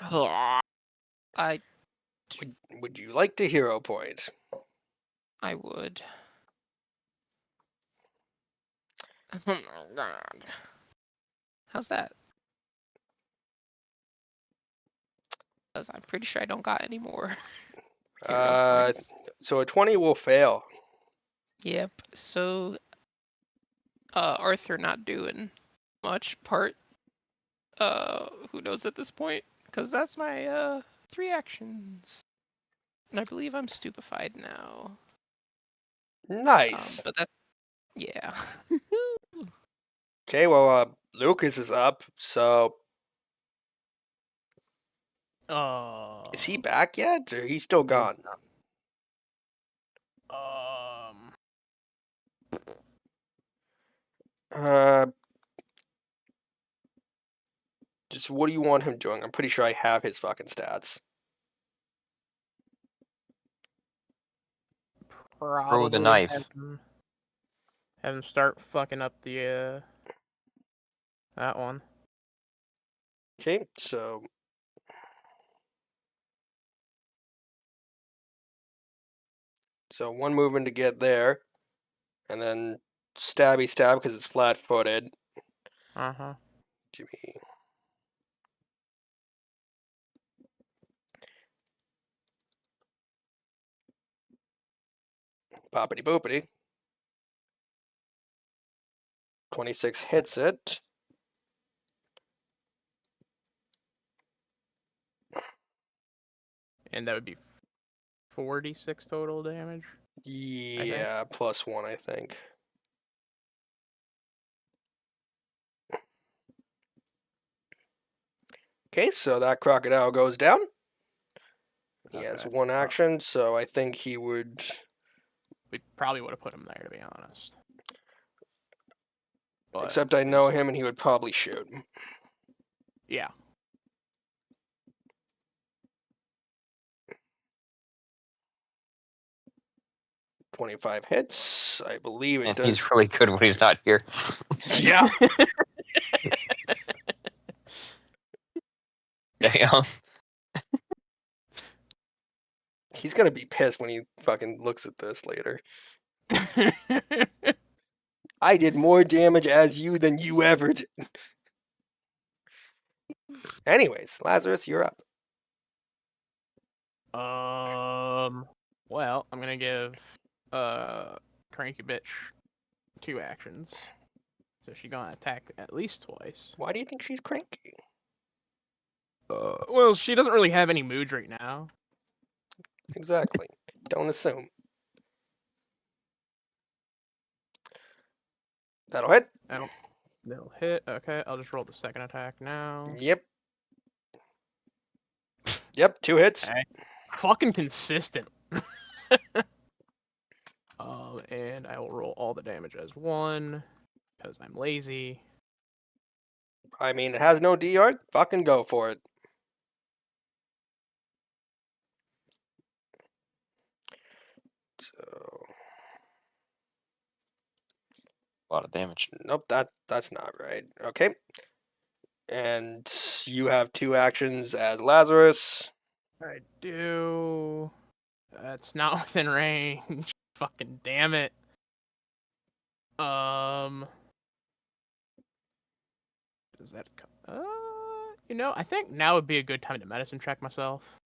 Would you like to hero point? I would. Oh my god. How's that? Because I'm pretty sure I don't got any more hero points. So a 20 will fail. Yep. So, Arthur not doing much. Part, who knows at this point? Because that's my, 3 actions. And I believe I'm stupefied now. Nice. But that's, yeah. Okay, well, Lucas is up, so is he back yet, or he's still gone? Just what do you want him doing? I'm pretty sure I have his fucking stats. Probably the knife. Have him start fucking up the that one. Okay, so one movement to get there, and then stabby stab because it's flat-footed. Uh-huh. Give me. Poppity boopity. 26 hits it. And that would be 46 total damage. Yeah, +1, I think. Okay, so that crocodile goes down. He has Okay. one action, so I think he would. We probably would have put him there, to be honest. But Except I know he's- him, and he would probably shoot. Yeah. 25 hits. I believe it And does. he's really good when he's not here. Yeah. Damn. He's gonna be pissed when he fucking looks at this later. I did more damage as you than you ever did. Anyways, Lazarus, you're up. Well, I'm gonna give Cranky Bitch 2 actions. So she's gonna attack at least twice. Why do you think she's cranky? Well, she doesn't really have any mood right now. Exactly. Don't assume. That'll hit. That'll hit. Okay, I'll just roll the second attack now. Yep. Yep, 2 hits. Okay. Fucking consistent. And I will roll all the damage as 1 because I'm lazy. I mean, it has no DR. Fucking go for it. So, A lot of damage. nope, that's not right. Okay. And you have 2 actions as Lazarus. I do. That's not within range. Fucking damn it. Does that I think now would be a good time to medicine check myself.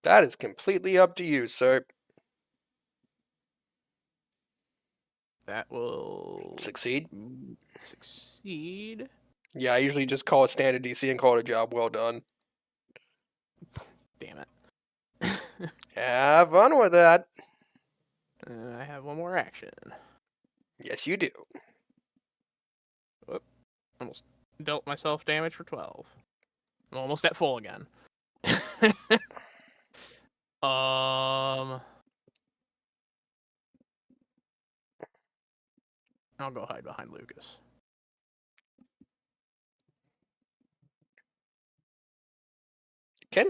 That is completely up to you, sir. That will Succeed. succeed. Yeah, I usually just call it standard DC and call it a job well done. Damn it. Have fun with that. I have one more action. Yes, you do. Almost dealt myself damage for 12. I'm almost at full again. I'll go hide behind Lucas. Okay.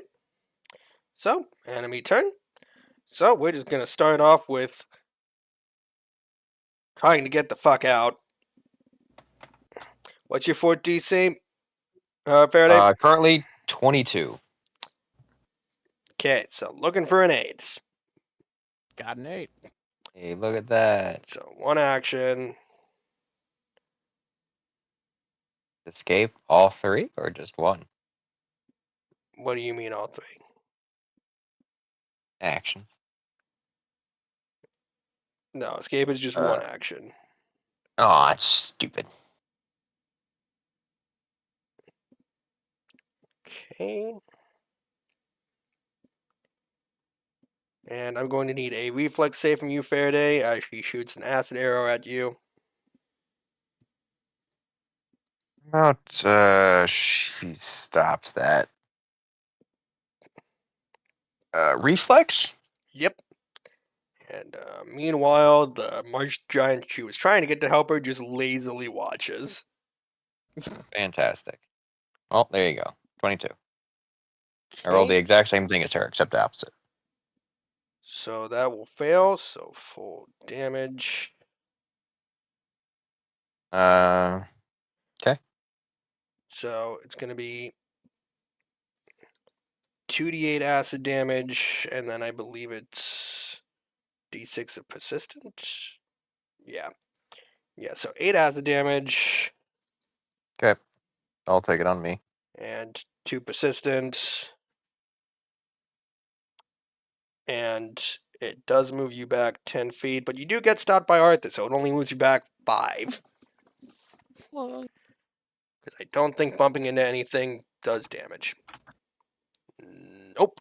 So, enemy turn. So, we're just going to start off with trying to get the fuck out. What's your fort DC? Faraday? Currently 22. Okay, so looking for an 8. Got an 8. Hey, look at that. So, 1 action. Escape all 3 or just 1? What do you mean, all 3? Action. No, escape is just 1 action. Oh, that's stupid. Okay. And I'm going to need a reflex save from you, Faraday, as she shoots an acid arrow at you. About she stops that. Reflex? Yep. And meanwhile, the marsh giant she was trying to get to help her just lazily watches. Fantastic. Well, there you go. 22. I rolled the Okay, exact same thing as her, except the opposite. so that will fail, so full damage. So it's going to be 2d8 acid damage, and then I believe it's d6 of persistent. Yeah. Yeah, so 8 acid damage Okay. I'll take it on me. and 2 persistent. And it does move you back 10 feet, but you do get stopped by Arthur, so it only moves you back 5. Well, Because I don't think bumping into anything does damage. Nope.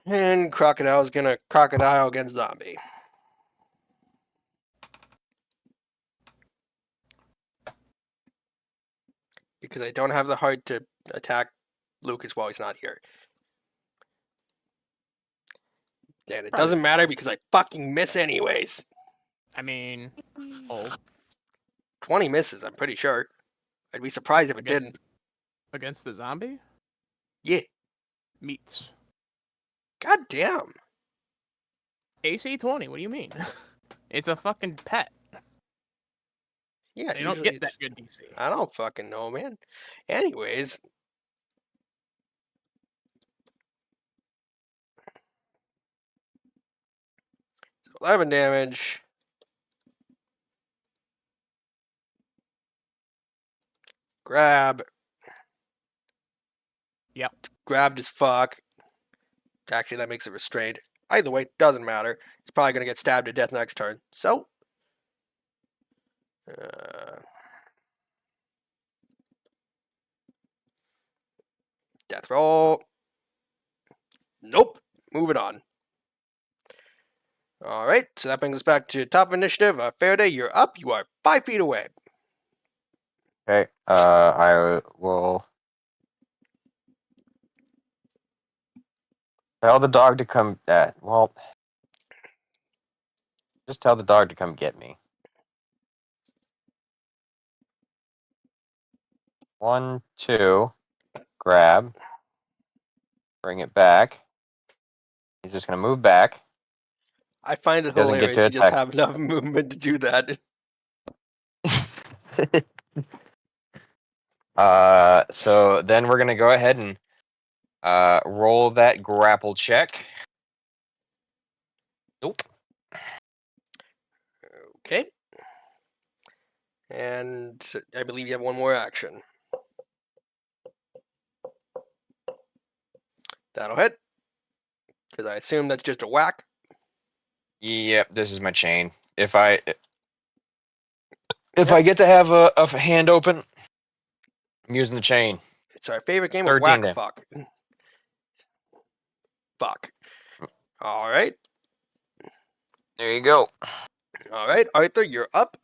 And Crocodile's gonna crocodile against zombie. because I don't have the heart to attack Lucas while he's not here. And it Probably doesn't matter because I fucking miss anyways. I mean, oh, 20 misses, I'm pretty sure. I'd be surprised if it Again? didn't. against the zombie? Yeah. Meats. God damn. AC 20, what do you mean? It's a fucking pet. Yeah, They don't usually get that it's- good DC. I don't fucking know, man. Anyways. 11 damage. Grab. Yep. Grabbed as fuck. Actually, that makes it restrained. Either way, doesn't matter. He's probably going to get stabbed to death next turn. So. Death roll. Nope. Moving on. All right, so that brings us back to top of initiative. Faraday, you're up. You are 5 feet away. Okay. I will tell the dog to come. Well, just tell the dog to come get me. 1, 2, grab, bring it back. He's just gonna move back. I find it Doesn't get hilarious to you just attack. have enough movement to do that. So then we're gonna go ahead and roll that grapple check. Nope. Okay. And I believe you have one more action. That'll hit. Because I assume that's just a whack. Yep, this is my chain. If I Yep. get to have a hand open, I'm using the chain. It's our favorite game of 13 whack then. fuck. Fuck. Alright. There you go. Alright, Arthur, you're up.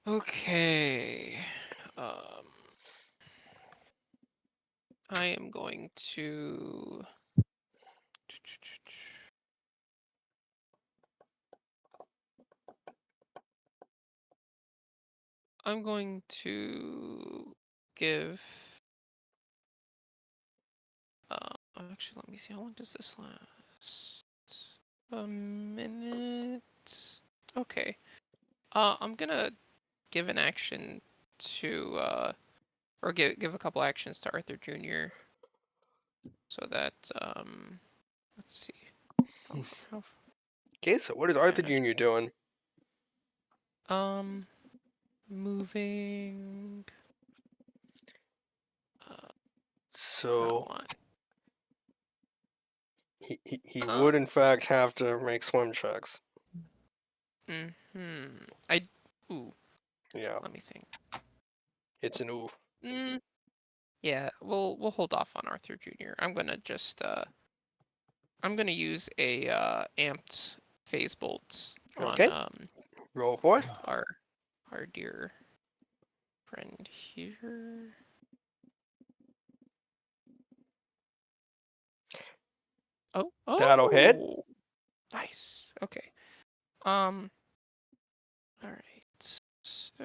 Okay. I am going to. I'm going to give. Actually, let me see. How long does this last? A minute. Okay. I'm gonna give an action to, or give a couple actions to Arthur Jr. So that, let's see. How Okay, so what is Arthur Jr. doing? moving. So Not he would in fact have to make swim checks. Mm-hmm. Ooh, Yeah, let me think. it's an oof. Yeah, we'll hold off on Arthur Jr. I'm gonna just I'm gonna use a amped phase bolt on Okay. Roll for it. our dear friend here. Oh, That'll hit. Nice. Okay. All right. So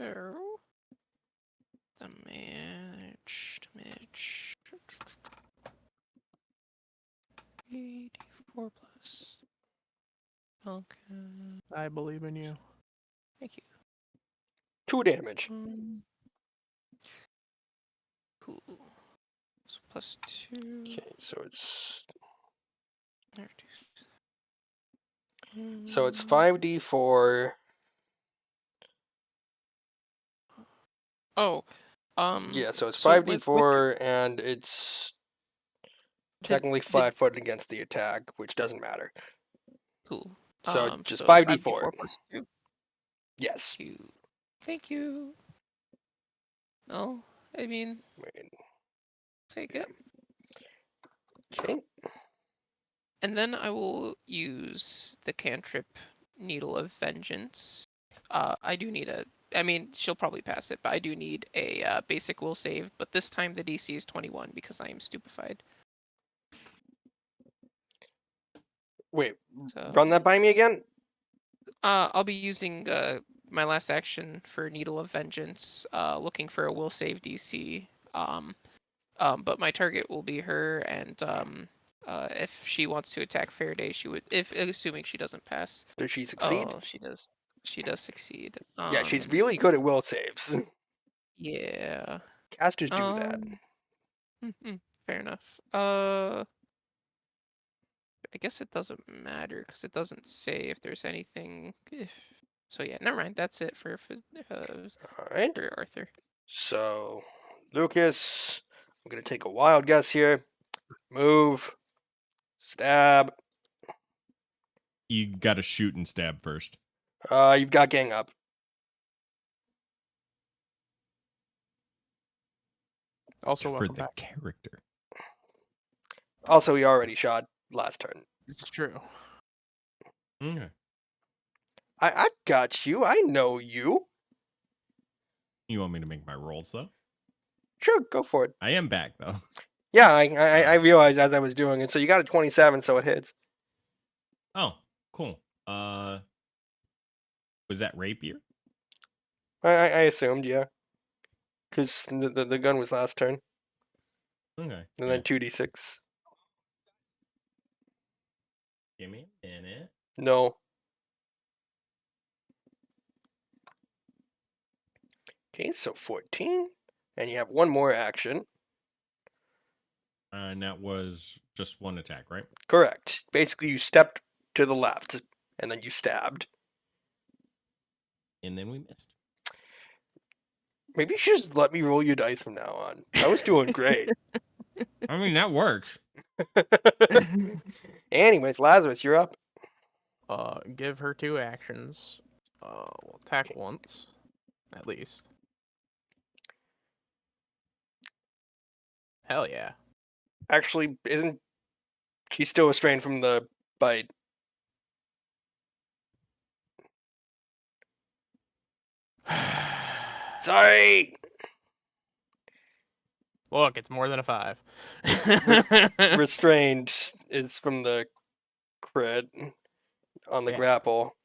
damage. 84 plus. Okay. I believe in you. Thank you. 2 damage. Cool. So plus 2. Okay, so it's There it is. so it's 5d4. Oh. Yeah, so it's so with 5d4 and it's technically did- flat-footed against the attack, which doesn't matter. Cool. So just so 5d4. plus 2. Yes. Thank you. No, I mean, Wait, take it. okay. And then I will use the cantrip Needle of Vengeance. I do need a I mean, she'll probably pass it, but I do need a basic will save. But this time the DC is 21 because I am stupefied. Wait, So run that by me again? I'll be using my last action for Needle of Vengeance, looking for a will save DC. But my target will be her, and if she wants to attack Faraday, she would. If assuming she doesn't pass. Does she succeed? Oh, she does. She does succeed. Yeah, she's really good at will saves. Yeah. Casters do that. Fair enough. I guess it doesn't matter because it doesn't say if there's anything. So yeah, never mind. That's it for All right. for Arthur. So, Lucas, I'm gonna take a wild guess here. Move, stab. You got to shoot and stab first. You've got gang up. – Also, For welcome the back. character. Also, he already shot last turn. It's true. Okay. I got you. I know you. You want me to make my rolls though? Sure, go for it. I am back though. Yeah, I realized as I was doing it. So you got a 27, so it hits. Oh, cool. Was that rapier? I assumed, yeah. Because the gun was last turn. Okay. And then 2d6. Give me a minute. No. Okay, so 14. And you have one more action. And that was just one attack, right? Correct. Basically, you stepped to the left, and then you stabbed. And then we missed. Maybe you should just let me roll your dice from now on. I was doing great. I mean, that works. Anyways, Lazarus, you're up. Give her 2 actions. We'll attack once, at least. Hell yeah. Actually, isn't she still restrained from the bite? Sorry! Look, it's more than a 5. Restrained is from the crit on the Yeah. grapple.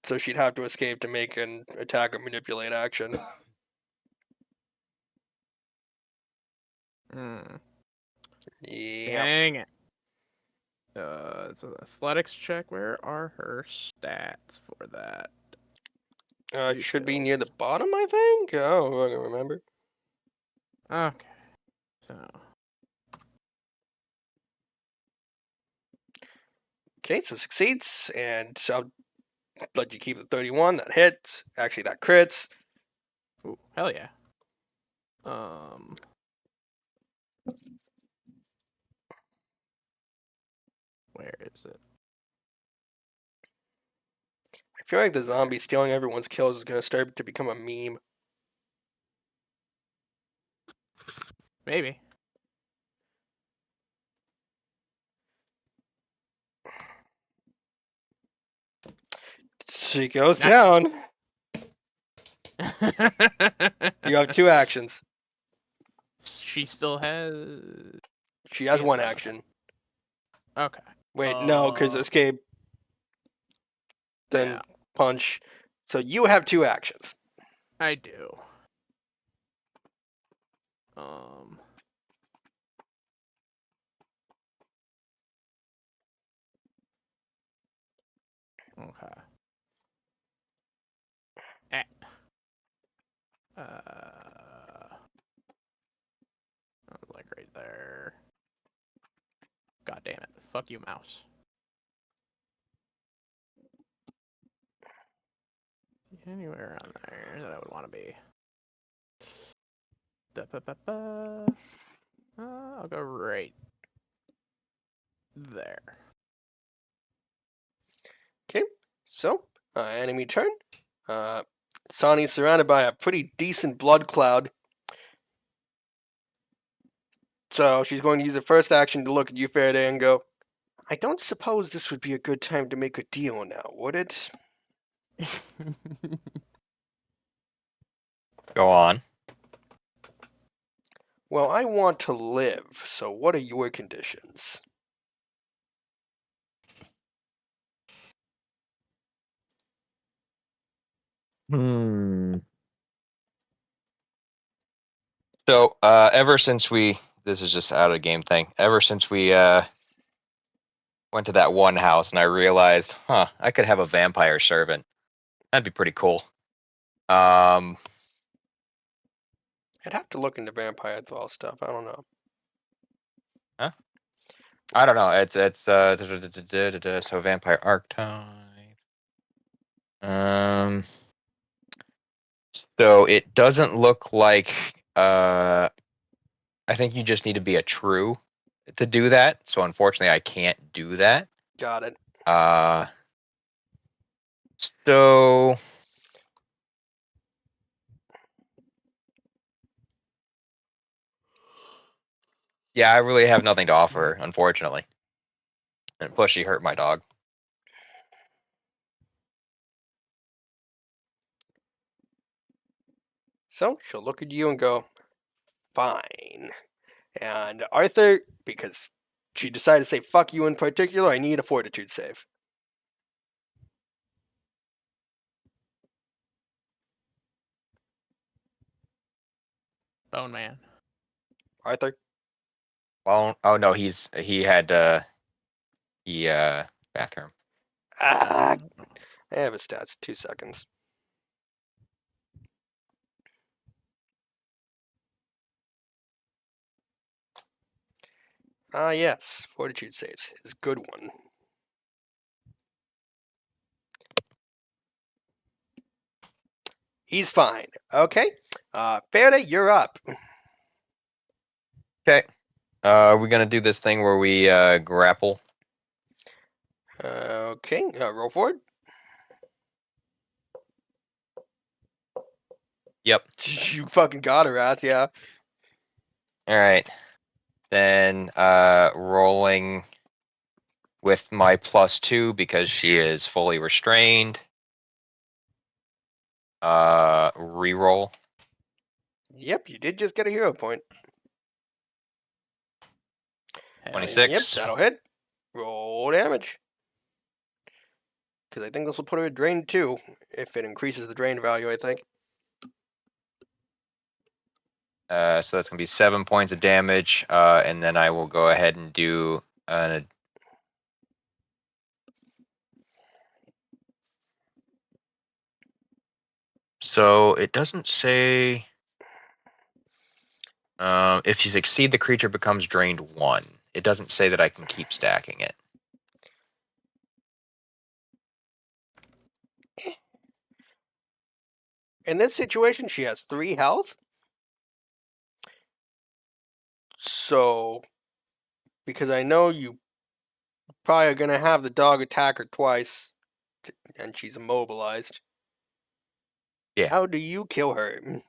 So she'd have to escape to make an attack or manipulate action. Hmm. Yeah. Dang it. It's an athletics check. Where are her stats for that? It should be near the bottom, I think? Oh, I don't remember. Okay. So. Okay, so succeeds, and so I'll let you keep the 31. That hits. Actually, that crits. Ooh, hell yeah. Where is it? I feel like the zombie stealing everyone's kills is going to start to become a meme. Maybe. She goes down. You have 2 actions. She still has. She has Yes, 1 ma'am. action. Okay. Wait, no, because escape, then Yeah, punch. So you have 2 actions. I do. Um. Okay. Eh. Like right there. God damn it. Fuck you, mouse. Anywhere around there that I would want to be. I'll go right there. Okay, so enemy turn. Sahni's surrounded by a pretty decent blood cloud. So she's going to use the first action to look at you, Faraday, and go, I don't suppose this would be a good time to make a deal now, would it? Go on. Well, I want to live, so what are your conditions? So, ever since this is just out of the game thing. Ever since we went to that one house and I realized, I could have a vampire servant. That'd be pretty cool. I'd have to look into vampire stuff. I don't know. I don't know. It's so vampire archetype. So it doesn't look like I think you just need to be a true to do that. So unfortunately I can't do that. Got it. So yeah, I really have nothing to offer, unfortunately. And plus she hurt my dog. So she'll look at you and go, fine. And Arthur, because she decided to say fuck you in particular, I need a fortitude save. Bone Man. Arthur? Well, oh no, he had bathroom. I have his stats. 2 seconds. Yes. Fortitude saves. Is good one. He's fine. Okay. Faraday, you're up. Okay. We're gonna do this thing where we grapple. Okay. Roll forward. Yep. You fucking got her ass, yeah. All right. Then rolling with my +2 because she is fully restrained. Reroll. Yep, you did just get a hero point. Hell 26. Yep, that'll hit. Roll damage. Because I think this will put her at drain 2, if it increases the drain value, I think. So that's gonna be 7 points of damage, and then I will go ahead and do an. So it doesn't say. If you succeed, the creature becomes drained 1. It doesn't say that I can keep stacking it. In this situation, she has 3 health. So, because I know you probably are going to have the dog attack her twice, and she's immobilized. Yeah. How do you kill her?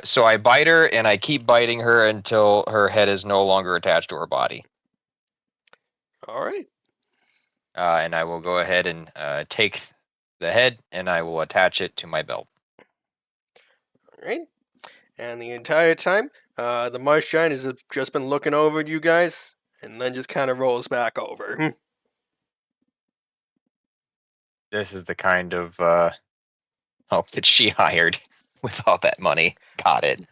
So I bite her, and I keep biting her until her head is no longer attached to her body. Alright. And I will go ahead and take the head, and I will attach it to my belt. Alright. And the entire time, the Marsh Giant has just been looking over at you guys, and then just kind of rolls back over. This is the kind of help that she hired with all that money. Got it.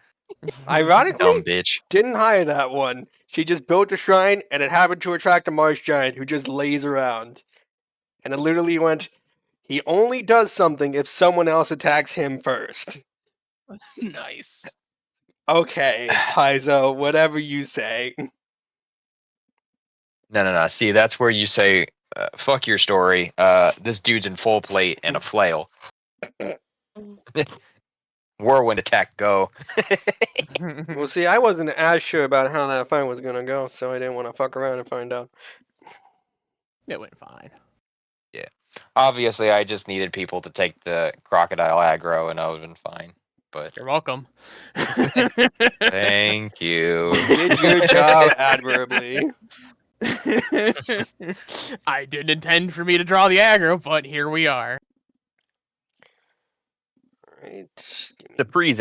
Ironically, Dumb bitch. didn't hire that one. She just built a shrine, and it happened to attract a Marsh Giant who just lays around. And it literally went, he only does something if someone else attacks him first. Nice. Okay, Paizo, whatever you say. No. See, that's where you say, fuck your story. This dude's in full plate and a flail. Whirlwind attack, go. Well, see, I wasn't as sure about how that fight was gonna go, so I didn't want to fuck around and find out. It went fine. Obviously, I just needed people to take the crocodile aggro, and I would have been fine. But You're welcome. thank you. Did your job admirably. I didn't intend for me to draw the aggro, but here we are. Right. Surprise.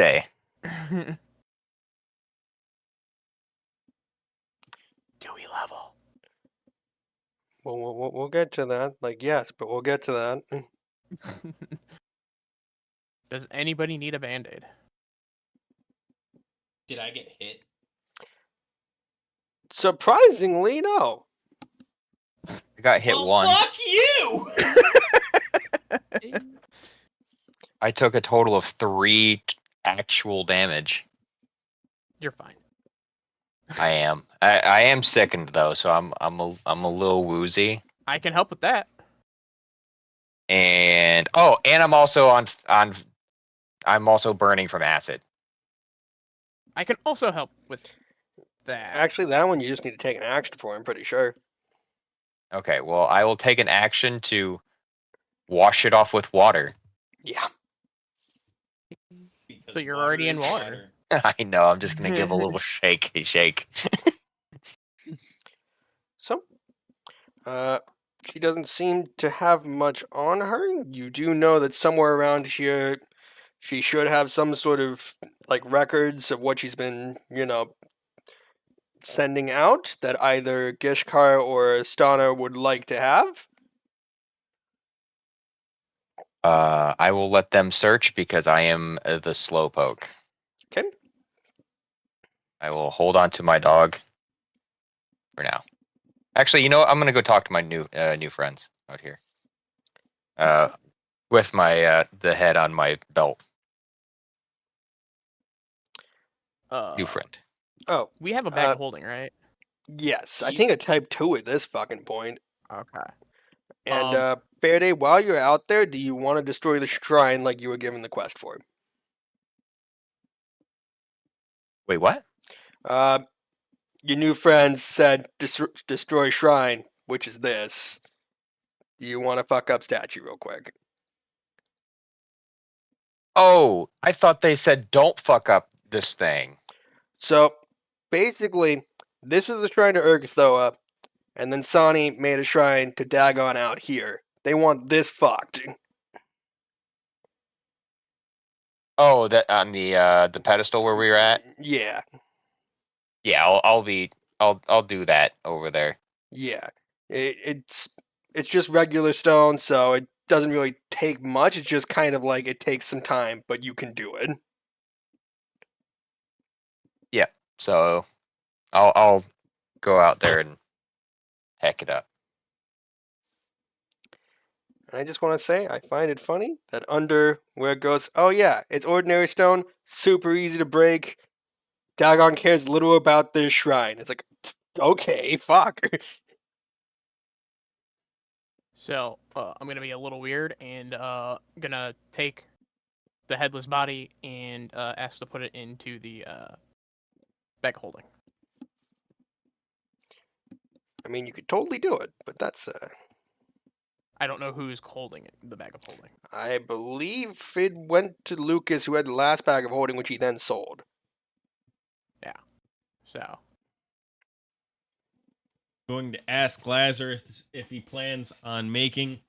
Dewey level. We'll get to that. Like, yes, but we'll get to that. Does anybody need a band-aid? Did I get hit? Surprisingly, no. I got hit Well, once. fuck you! I took a total of 3 actual damage. You're fine. I am. I am sickened though, so I'm a little woozy. I can help with that. And I'm also I'm also burning from acid. I can also help with that. Actually, that one you just need to take an action for, I'm pretty sure. Okay, well I will take an action to wash it off with water. Yeah. Because So you're already in is water. I know, I'm just gonna give a little shake. So, she doesn't seem to have much on her. You do know that somewhere around here, she should have some sort of, like, records of what she's been, sending out that either Gishkar or Stana would like to have. I will let them search because I am the slowpoke. Okay. I will hold on to my dog for now. Actually, you know what? I'm gonna go talk to my new friends out here. With my the head on my belt. New friend. Oh, We have a bag of holding, right? yes. I think a type 2 at this fucking point. Okay. And, Faraday, while you're out there, do you want to destroy the shrine like you were given the quest for? Wait, what? Your new friends said destroy shrine, which is this. Do you want to fuck up statue real quick? Oh, I thought they said don't fuck up this thing. So, basically, this is the shrine to Urgathoa, and then Sani made a shrine to Dagon out here. They want this fucked. Oh, that on the pedestal where we were at. Yeah, Yeah, I'll do that over there. yeah. It's just regular stone, so it doesn't really take much. It's just kind of like it takes some time, but you can do it. So I'll go out there and heck it up. And I just want to say, I find it funny that under where it goes, oh yeah, it's ordinary stone, super easy to break. Dagon cares little about this shrine. It's like, okay, fuck. So I'm gonna be a little weird and gonna take the headless body and ask to put it into the bag of holding. I mean, you could totally do it, but that's, I don't know who's holding it, the bag of holding. I believe it went to Lucas, who had the last bag of holding, which he then sold. So Going to ask Lazarus if he plans on making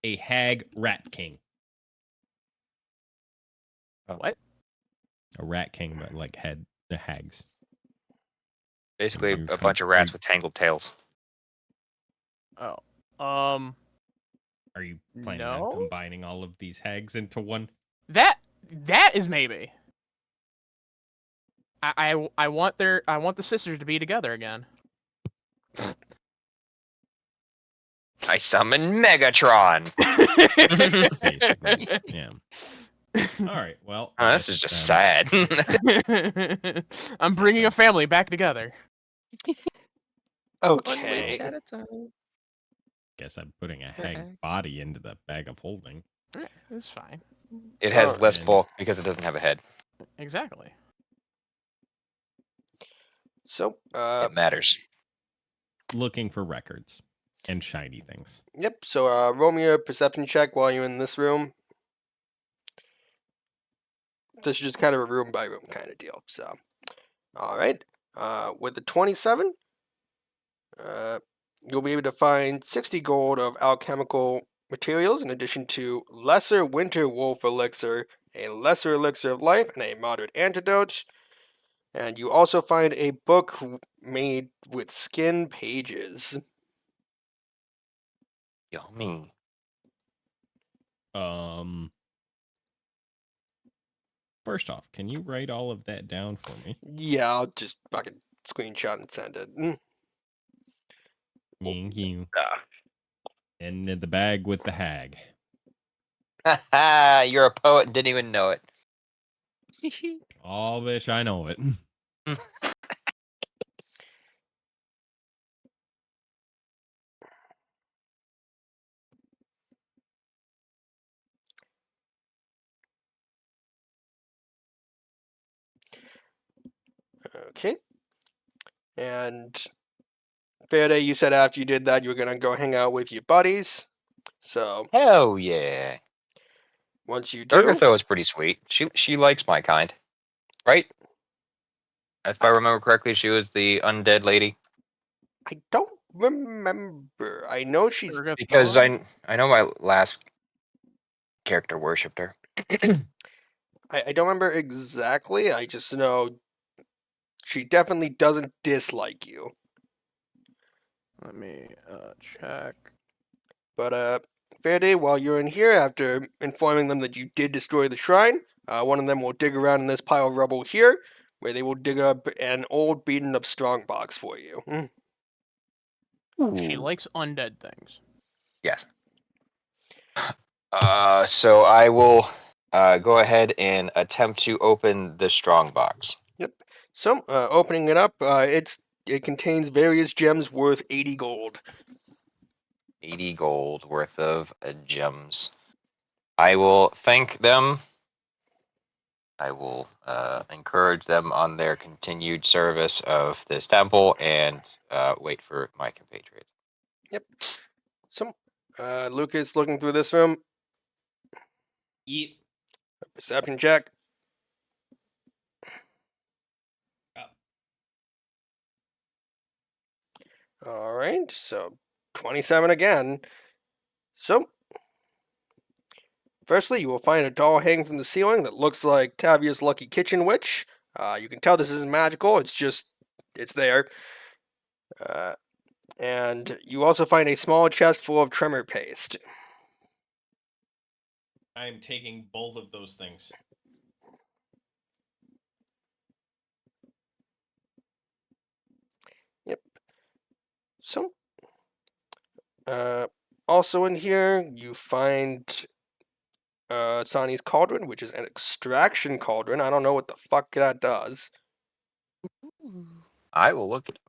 a hag rat king. what? A rat king, but like the hags. Basically, You're a bunch of rats you- with tangled tails. Oh. Are you planning No? on combining all of these hags into one? That is maybe. I want the sisters to be together again. I summon Megatron. Basically, yeah. All right. Well, Oh, this is just then sad. I'm bringing a family back together. One Okay. wish at a time. Guess I'm putting a hag body into the bag of holding. It's fine. It has less And- bulk because it doesn't have a head. Exactly. So, It matters. Looking for records and shiny things. yep, so, roll me a perception check while you're in this room. This is just kind of a room by room kind of deal, so. Alright, with the 27, you'll be able to find 60 gold of alchemical materials in addition to lesser winter wolf elixir a lesser elixir of life, and a moderate antidote. And you also find a book made with skin pages. Yummy. First off, can you write all of that down for me? Yeah, I'll just fucking screenshot and send it. Thank you. Ah. And in the bag with the hag. Haha, you're a poet and didn't even know it. Oh, bitch, I know it. Okay. And Faraday, you said after you did that, you were gonna go hang out with your buddies. So Hell yeah. once you do, Urgatho is pretty sweet. She likes my kind. Right? If I remember correctly, she was the undead lady. I don't remember. I know she's. Because Urgathoa? I know my last character worshipped her. I don't remember exactly. I just know she definitely doesn't dislike you. Let me check. But Faraday, while you're in here, after informing them that you did destroy the shrine, one of them will dig around in this pile of rubble here, where they will dig up an old beaten up strongbox for you. She likes undead things. Yes. So I will go ahead and attempt to open the strong box. Yep. So, opening it up, it contains various gems worth 80 gold. 80 gold worth of gems. I will thank them. I will encourage them on their continued service of this temple and wait for my compatriots. Yep. So, Lucas looking through this room. Eat. Perception check. Up. All right, so 27 again. So, firstly, you will find a doll hanging from the ceiling that looks like Tavia's Lucky Kitchen Witch. You can tell this isn't magical, it's there. And you also find a small chest full of tremor paste. I'm taking both of those things. Yep. So, also in here, you find Sahni's Cauldron, which is an extraction cauldron. I don't know what the fuck that does. I will look at it.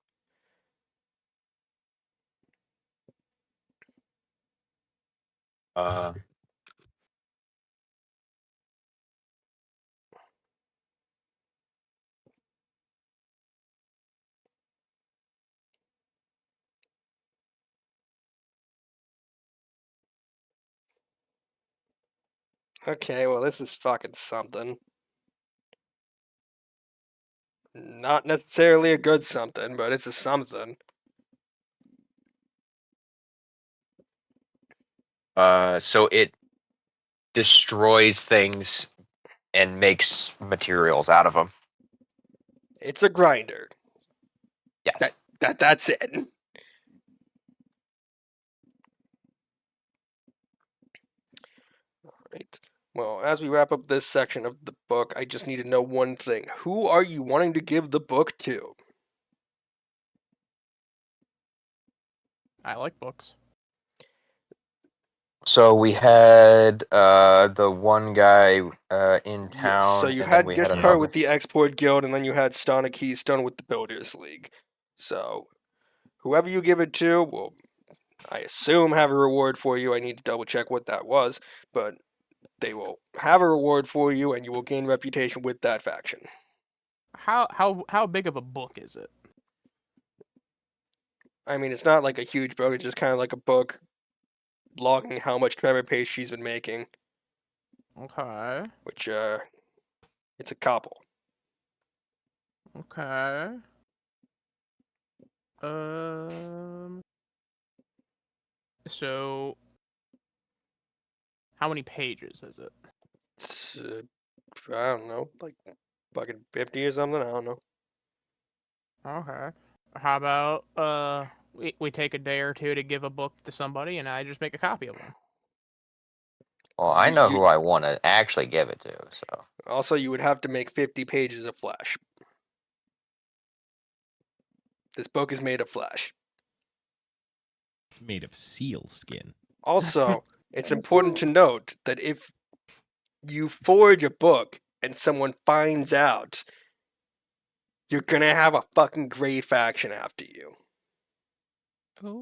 Okay, well, this is fucking something. Not necessarily a good something, but it's a something. So it destroys things and makes materials out of them. It's a grinder. Yes. That's it. Right. Well, as we wrap up this section of the book, I just need to know one thing. Who are you wanting to give the book to? I like books. So we had the one guy in town. Yes, so you and then had we gift had card another. with the Export Guild, and then you had Stana Keystone with the Builders League. So, whoever you give it to will, I assume, have a reward for you. I need to double check what that was, but they will have a reward for you, and you will gain reputation with that faction. How big of a book is it? I mean, it's not like a huge book, it's just kind of like a book logging how much tremor paste she's been making, Okay. which, it's a couple. Okay. So how many pages is it? It's, I don't know, like fucking 50 or something. I don't know. Okay. How about we take a day or two to give a book to somebody, and I just make a copy of one. Well, I You, know you who I want to actually give it to. So also you would have to make 50 pages of Flash. This book is made of Flash. It's made of seal skin. Also, it's important to note that if you forge a book and someone finds out, you're gonna have a fucking great faction after you.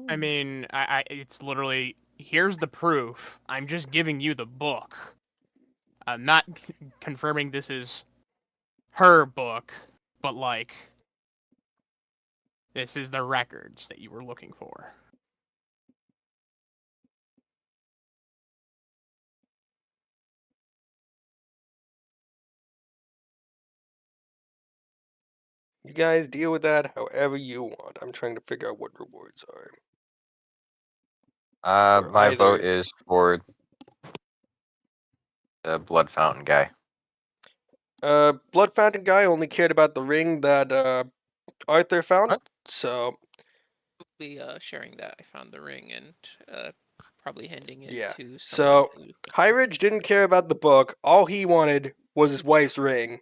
I mean, it's literally here's the proof. I'm just giving you the book. I'm not confirming this is her book, but like this is the records that you were looking for. You guys deal with that however you want. I'm trying to figure out what rewards are. Or my vote either is for the blood fountain guy. Blood Fountain guy only cared about the ring that Arthur found. What? So Be sharing that. I found the ring and probably handing it yeah. to So someone who. High Ridge didn't care about the book. All he wanted was his wife's ring,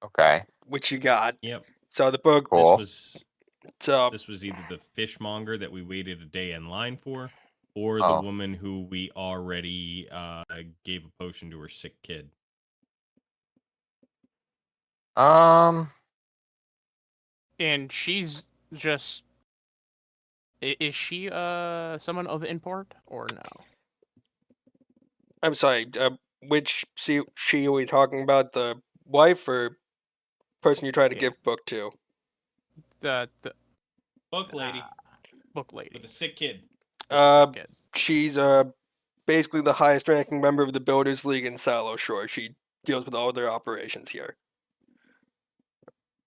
Okay, which you got. Yep. So the book. cool. This was either the fishmonger that we waited a day in line for, or the Oh. woman who we already gave a potion to her sick kid. And she's just is she someone of import or no? I'm sorry. Which she are we talking about? The wife or person you're trying to Yeah. give book to? The Book lady book lady. with a sick kid. Sick kid. She's basically the highest ranking member of the Builders League in Sallowshore. She deals with all their operations here.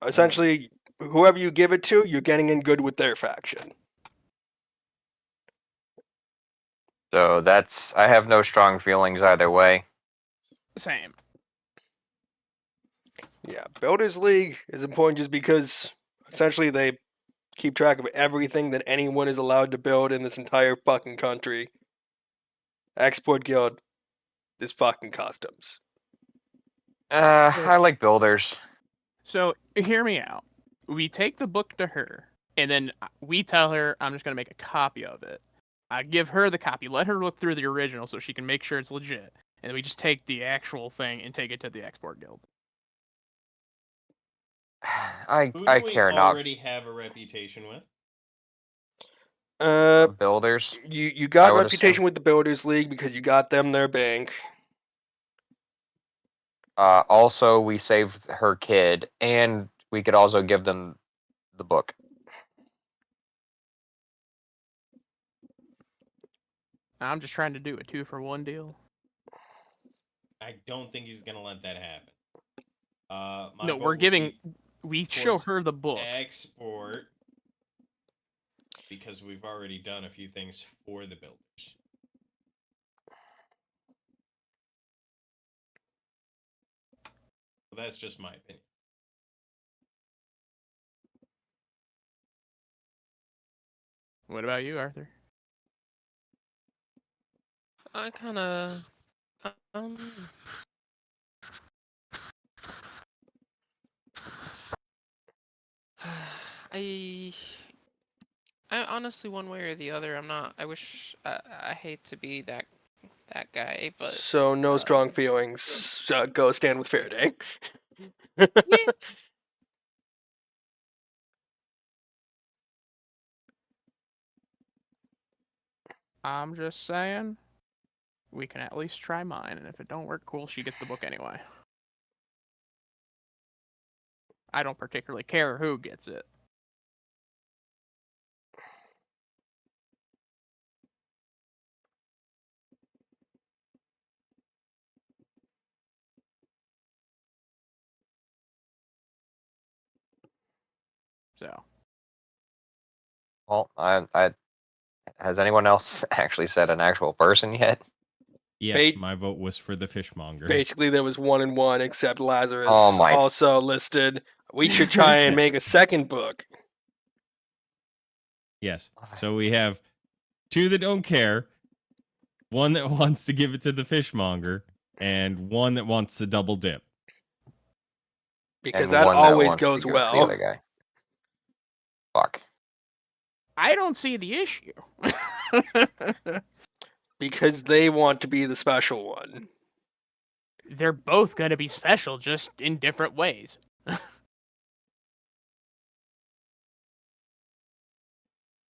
Essentially, whoever you give it to, you're getting in good with their faction. So that's I have no strong feelings either way. Same. Yeah, Builders League is important just because essentially they keep track of everything that anyone is allowed to build in this entire fucking country. Export Guild is fucking customs. I like builders. So hear me out. We take the book to her, and then we tell her, "I'm just gonna make a copy of it." I give her the copy. Let her look through the original so she can make sure it's legit. And then we just take the actual thing and take it to the Export Guild. I Who I do we care not. already have a reputation with? Builders. You I got would reputation assume. with the Builders League because you got them their bank. Also, we saved her kid, and we could also give them the book. I'm just trying to do a 2-for-1 deal. I don't think he's gonna let that happen. My No, vote we're would giving. be We show towards her the book. export because we've already done a few things for the builders. Well, that's just my opinion. What about you, Arthur? I kind of. Um. I. I honestly, one way or the other, I'm not. I wish. I hate to be that guy, but So no strong feelings. Go stand with Faraday. yeah. I'm just saying. We can at least try mine, and if it don't work, cool. She gets the book anyway. I don't particularly care who gets it. So. Well, I has anyone else actually said an actual person yet? Yes, Ba- my vote was for the fishmonger. Basically, there was 1 and 1, except Lazarus Oh my- also listed. We should try and make a second book. Yes. So we have 2 that don't care, 1 that wants to give it to the fishmonger, and 1 that wants to double dip. Because and that one always wants to goes give it to the well. other guy. Fuck. I don't see the issue. Because they want to be the special one. They're both going to be special, just in different ways.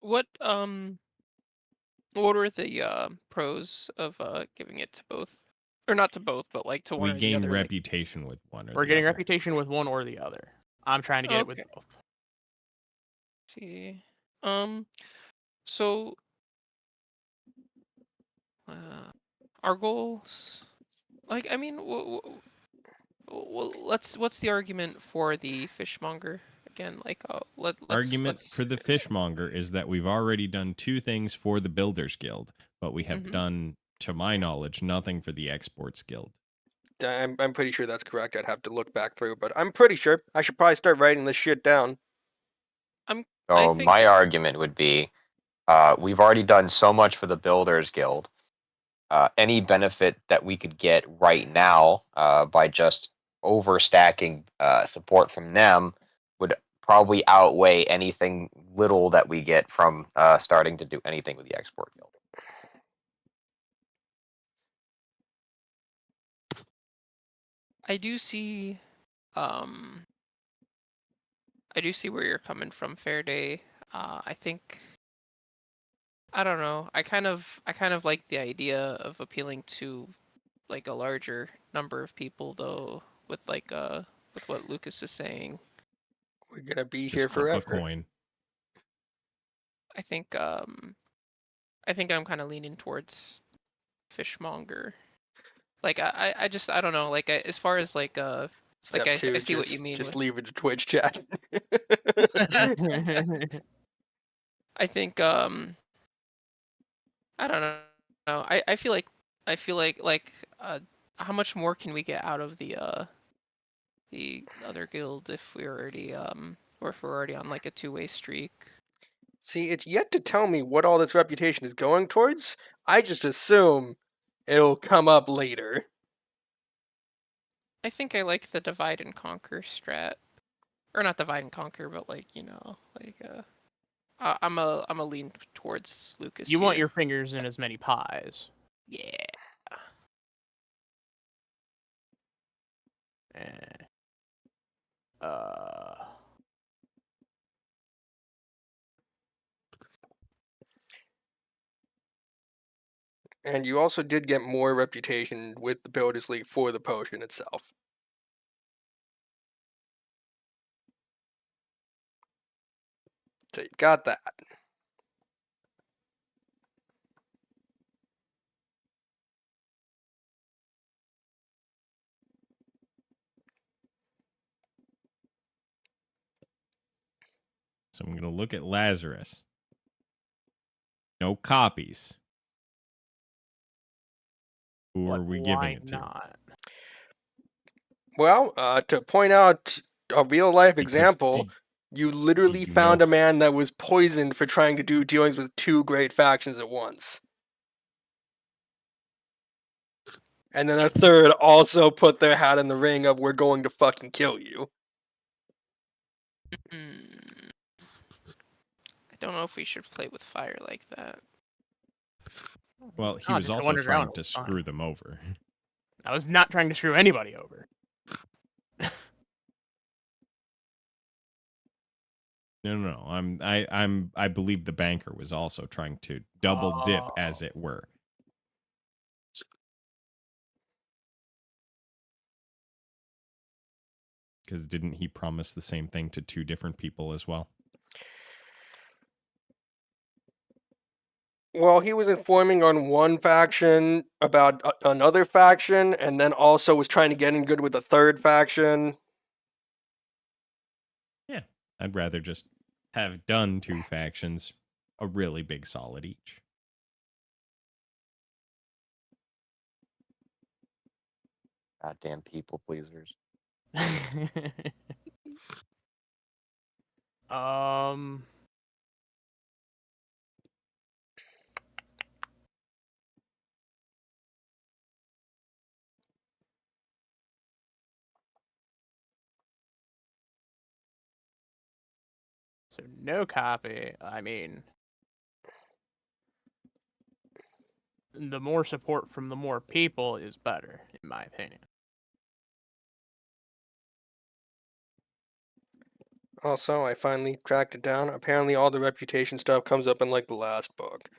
What were the pros of giving it to both, or not to both, but like to one We or the gain other? like- reputation with one or We're the getting other. reputation with one or the other. I'm trying to get it with Okay. both. see, so our goals, like, I mean, well, what's the argument for the fishmonger again? Like, let's Argument for the fishmonger is that we've already done 2 things for the Builders Guild, but we have Mhm. done, to my knowledge, nothing for the Exports Guild. I'm pretty sure that's correct. I'd have to look back through, but I'm pretty sure. I should probably start writing this shit down. I So think my argument would be, we've already done so much for the Builders Guild. Any benefit that we could get right now by just overstacking support from them would probably outweigh anything little that we get from starting to do anything with the Export Guild. I do see, um, I do see where you're coming from, Fairday. I think, I don't know. I kind of like the idea of appealing to like a larger number of people, though, with like with what Lucas is saying. We're gonna be Just here flip a forever. coin. I think I'm kind of leaning towards fishmonger. Like I just I don't know. Like as far as like Step I 2, see what you mean. just with- leave it to Twitch chat. I think I don't know. I feel like how much more can we get out of the other guild if we're already or if we're already on like a 2-way streak. See, it's yet to tell me what all this reputation is going towards. I just assume it'll come up later. I think I like the divide and conquer strat, or not divide and conquer, but like I'm a lean towards Lucas. You want here. your fingers in as many pies. Yeah. Eh. And you also did get more reputation with the Builders League for the potion itself. So you got that. So I'm going to look at Lazarus. No copies. Who But are we why giving it to? not? Well, to point out a real life Because example, you literally you found know- a man that was poisoned for trying to do dealings with 2 great factions at once. And then a third also put their hat in the ring of we're going to fucking kill you. I don't know if we should play with fire like that. Well, he No, was just go also underground, trying to it's fine. screw them over. I was not trying to screw anybody over. No. I believe the banker was also trying to double dip, as it were. Because didn't he promise the same thing to 2 different people as well? Well, he was informing on one faction about another faction, and then also was trying to get in good with the third faction. Yeah. I'd rather just have done 2 factions, a really big solid each. Goddamn people pleasers. um. So no copy. I mean, the more support from the more people is better, in my opinion. Also, I finally tracked it down. Apparently, all the reputation stuff comes up in like the last book.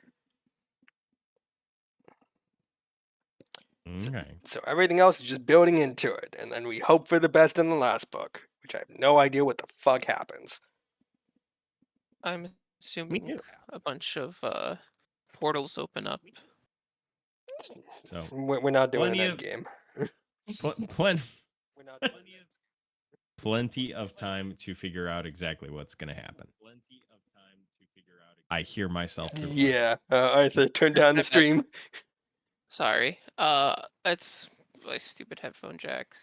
Okay. So everything else is just building into it, and then we hope for the best in the last book, which I have no idea what the fuck happens. I'm Me assuming too. a bunch of portals open up. So We're not doing Plenty an of- endgame. We're not plenty of time to figure out exactly what's going to happen. I hear myself through. Yeah, Arthur, turn down the stream. Sorry. It's my stupid headphone jacks.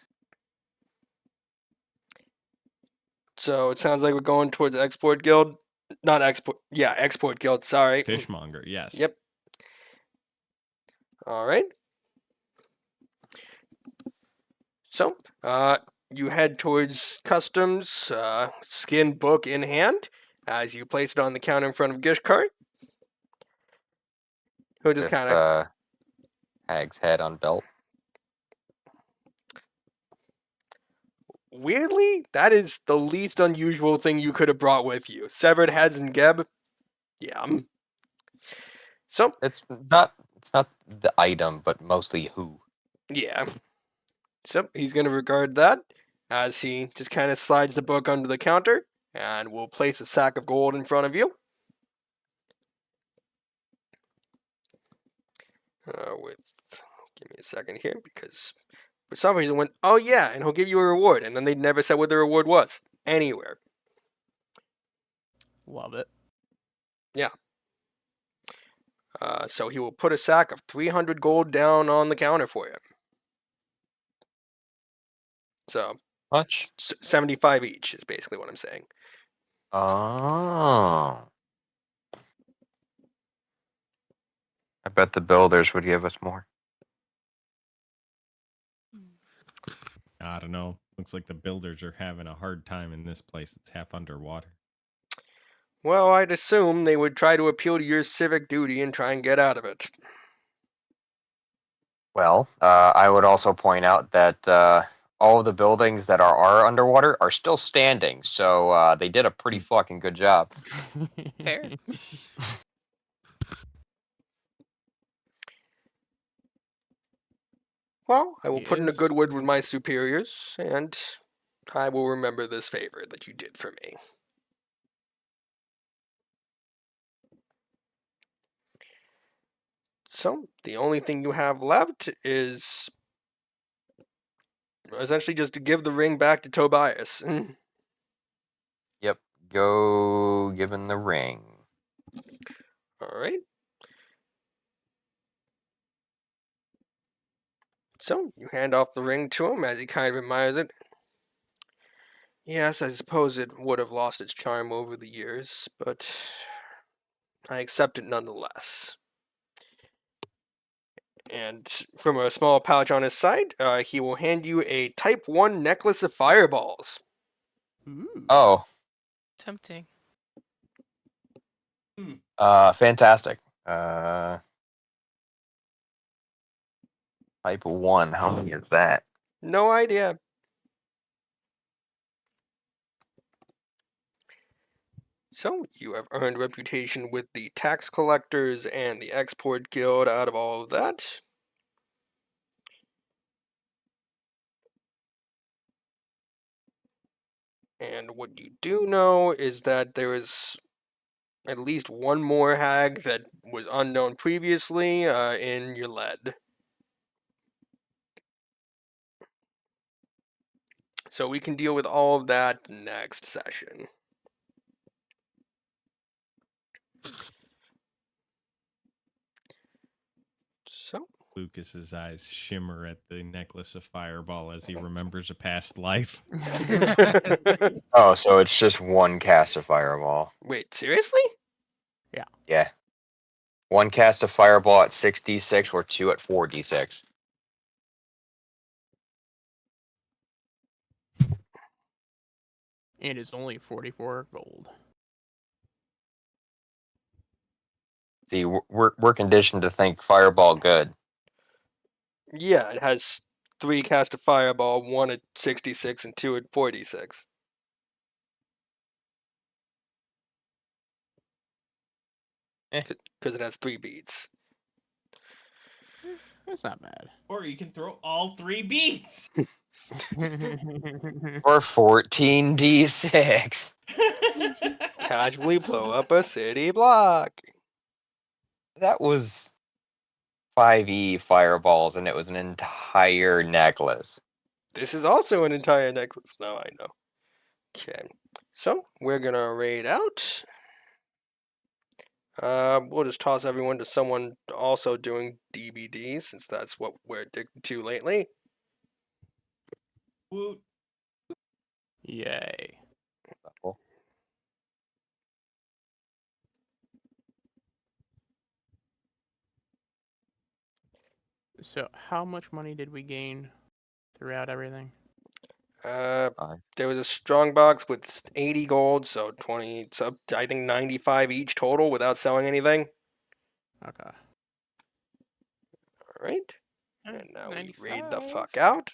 So it sounds like we're going towards Export Guild. Not Export. Yeah, Export Guild. Sorry. Fishmonger, yes. Yep. All right. So, you head towards customs, skin book in hand, as you place it on the counter in front of Gishkar, who just With kind of Hag's head on belt. weirdly, that is the least unusual thing you could have brought with you. Severed heads and Geb. Yeah. So, It's not the item, but mostly who. yeah. So, he's going to regard that as he just kind of slides the book under the counter and will place a sack of gold in front of you. Give me a second here, because for some reason went, oh yeah, and he'll give you a reward, and then they never said what the reward was anywhere. Love it. So he will put a sack of 300 gold down on the counter for you. So Much? 75 each is basically what I'm saying. Oh. I bet the builders would give us more. I don't know. Looks like the builders are having a hard time in this place that's half underwater. Well, I'd assume they would try to appeal to your civic duty and try and get out of it. Well, I would also point out that all of the buildings that are underwater are still standing, so they did a pretty fucking good job. Fair. Well, I will He put in a is. good word with my superiors, and I will remember this favor that you did for me. So, the only thing you have left is essentially just to give the ring back to Tobias. Yep, go give him the ring. Alright. So, you hand off the ring to him as he kind of admires it. Yes, I suppose it would have lost its charm over the years, but I accept it nonetheless. And from a small pouch on his side, he will hand you a Type 1 necklace of fireballs. Ooh. Oh, Tempting. fantastic. Type 1, how many is that? No idea. So, you have earned reputation with the tax collectors and the export guild out of all of that. And what you do know is that there is at least one more hag that was unknown previously in your lead. So we can deal with all of that next session. So, Lucas's eyes shimmer at the necklace of fireball as he remembers a past life. Oh, so it's just one cast of fireball. Wait, seriously? Yeah. One cast of fireball at 6d6 or two at 4d6. And it's only 44 gold. See, we're conditioned to think fireball good. Yeah, it has 3 cast of fireball, 1 at 66 and 2 at 46. Eh. Because it has 3 beats. That's not bad. Or you can throw all 3 beats. Or 14d6. Casually blow up a city block. That was 5e fireballs, and it was an entire necklace. This is also an entire necklace. No, I know. Okay. So, we're gonna raid out. We'll just toss everyone to someone also doing DBD, since that's what we're addicted to lately. Woot. Yay. So, how much money did we gain throughout everything? Fine. There was a strong box with 80 gold, so 20, so I think 95 each total without selling anything. Okay. Alright. And now we raid the 95. fuck out.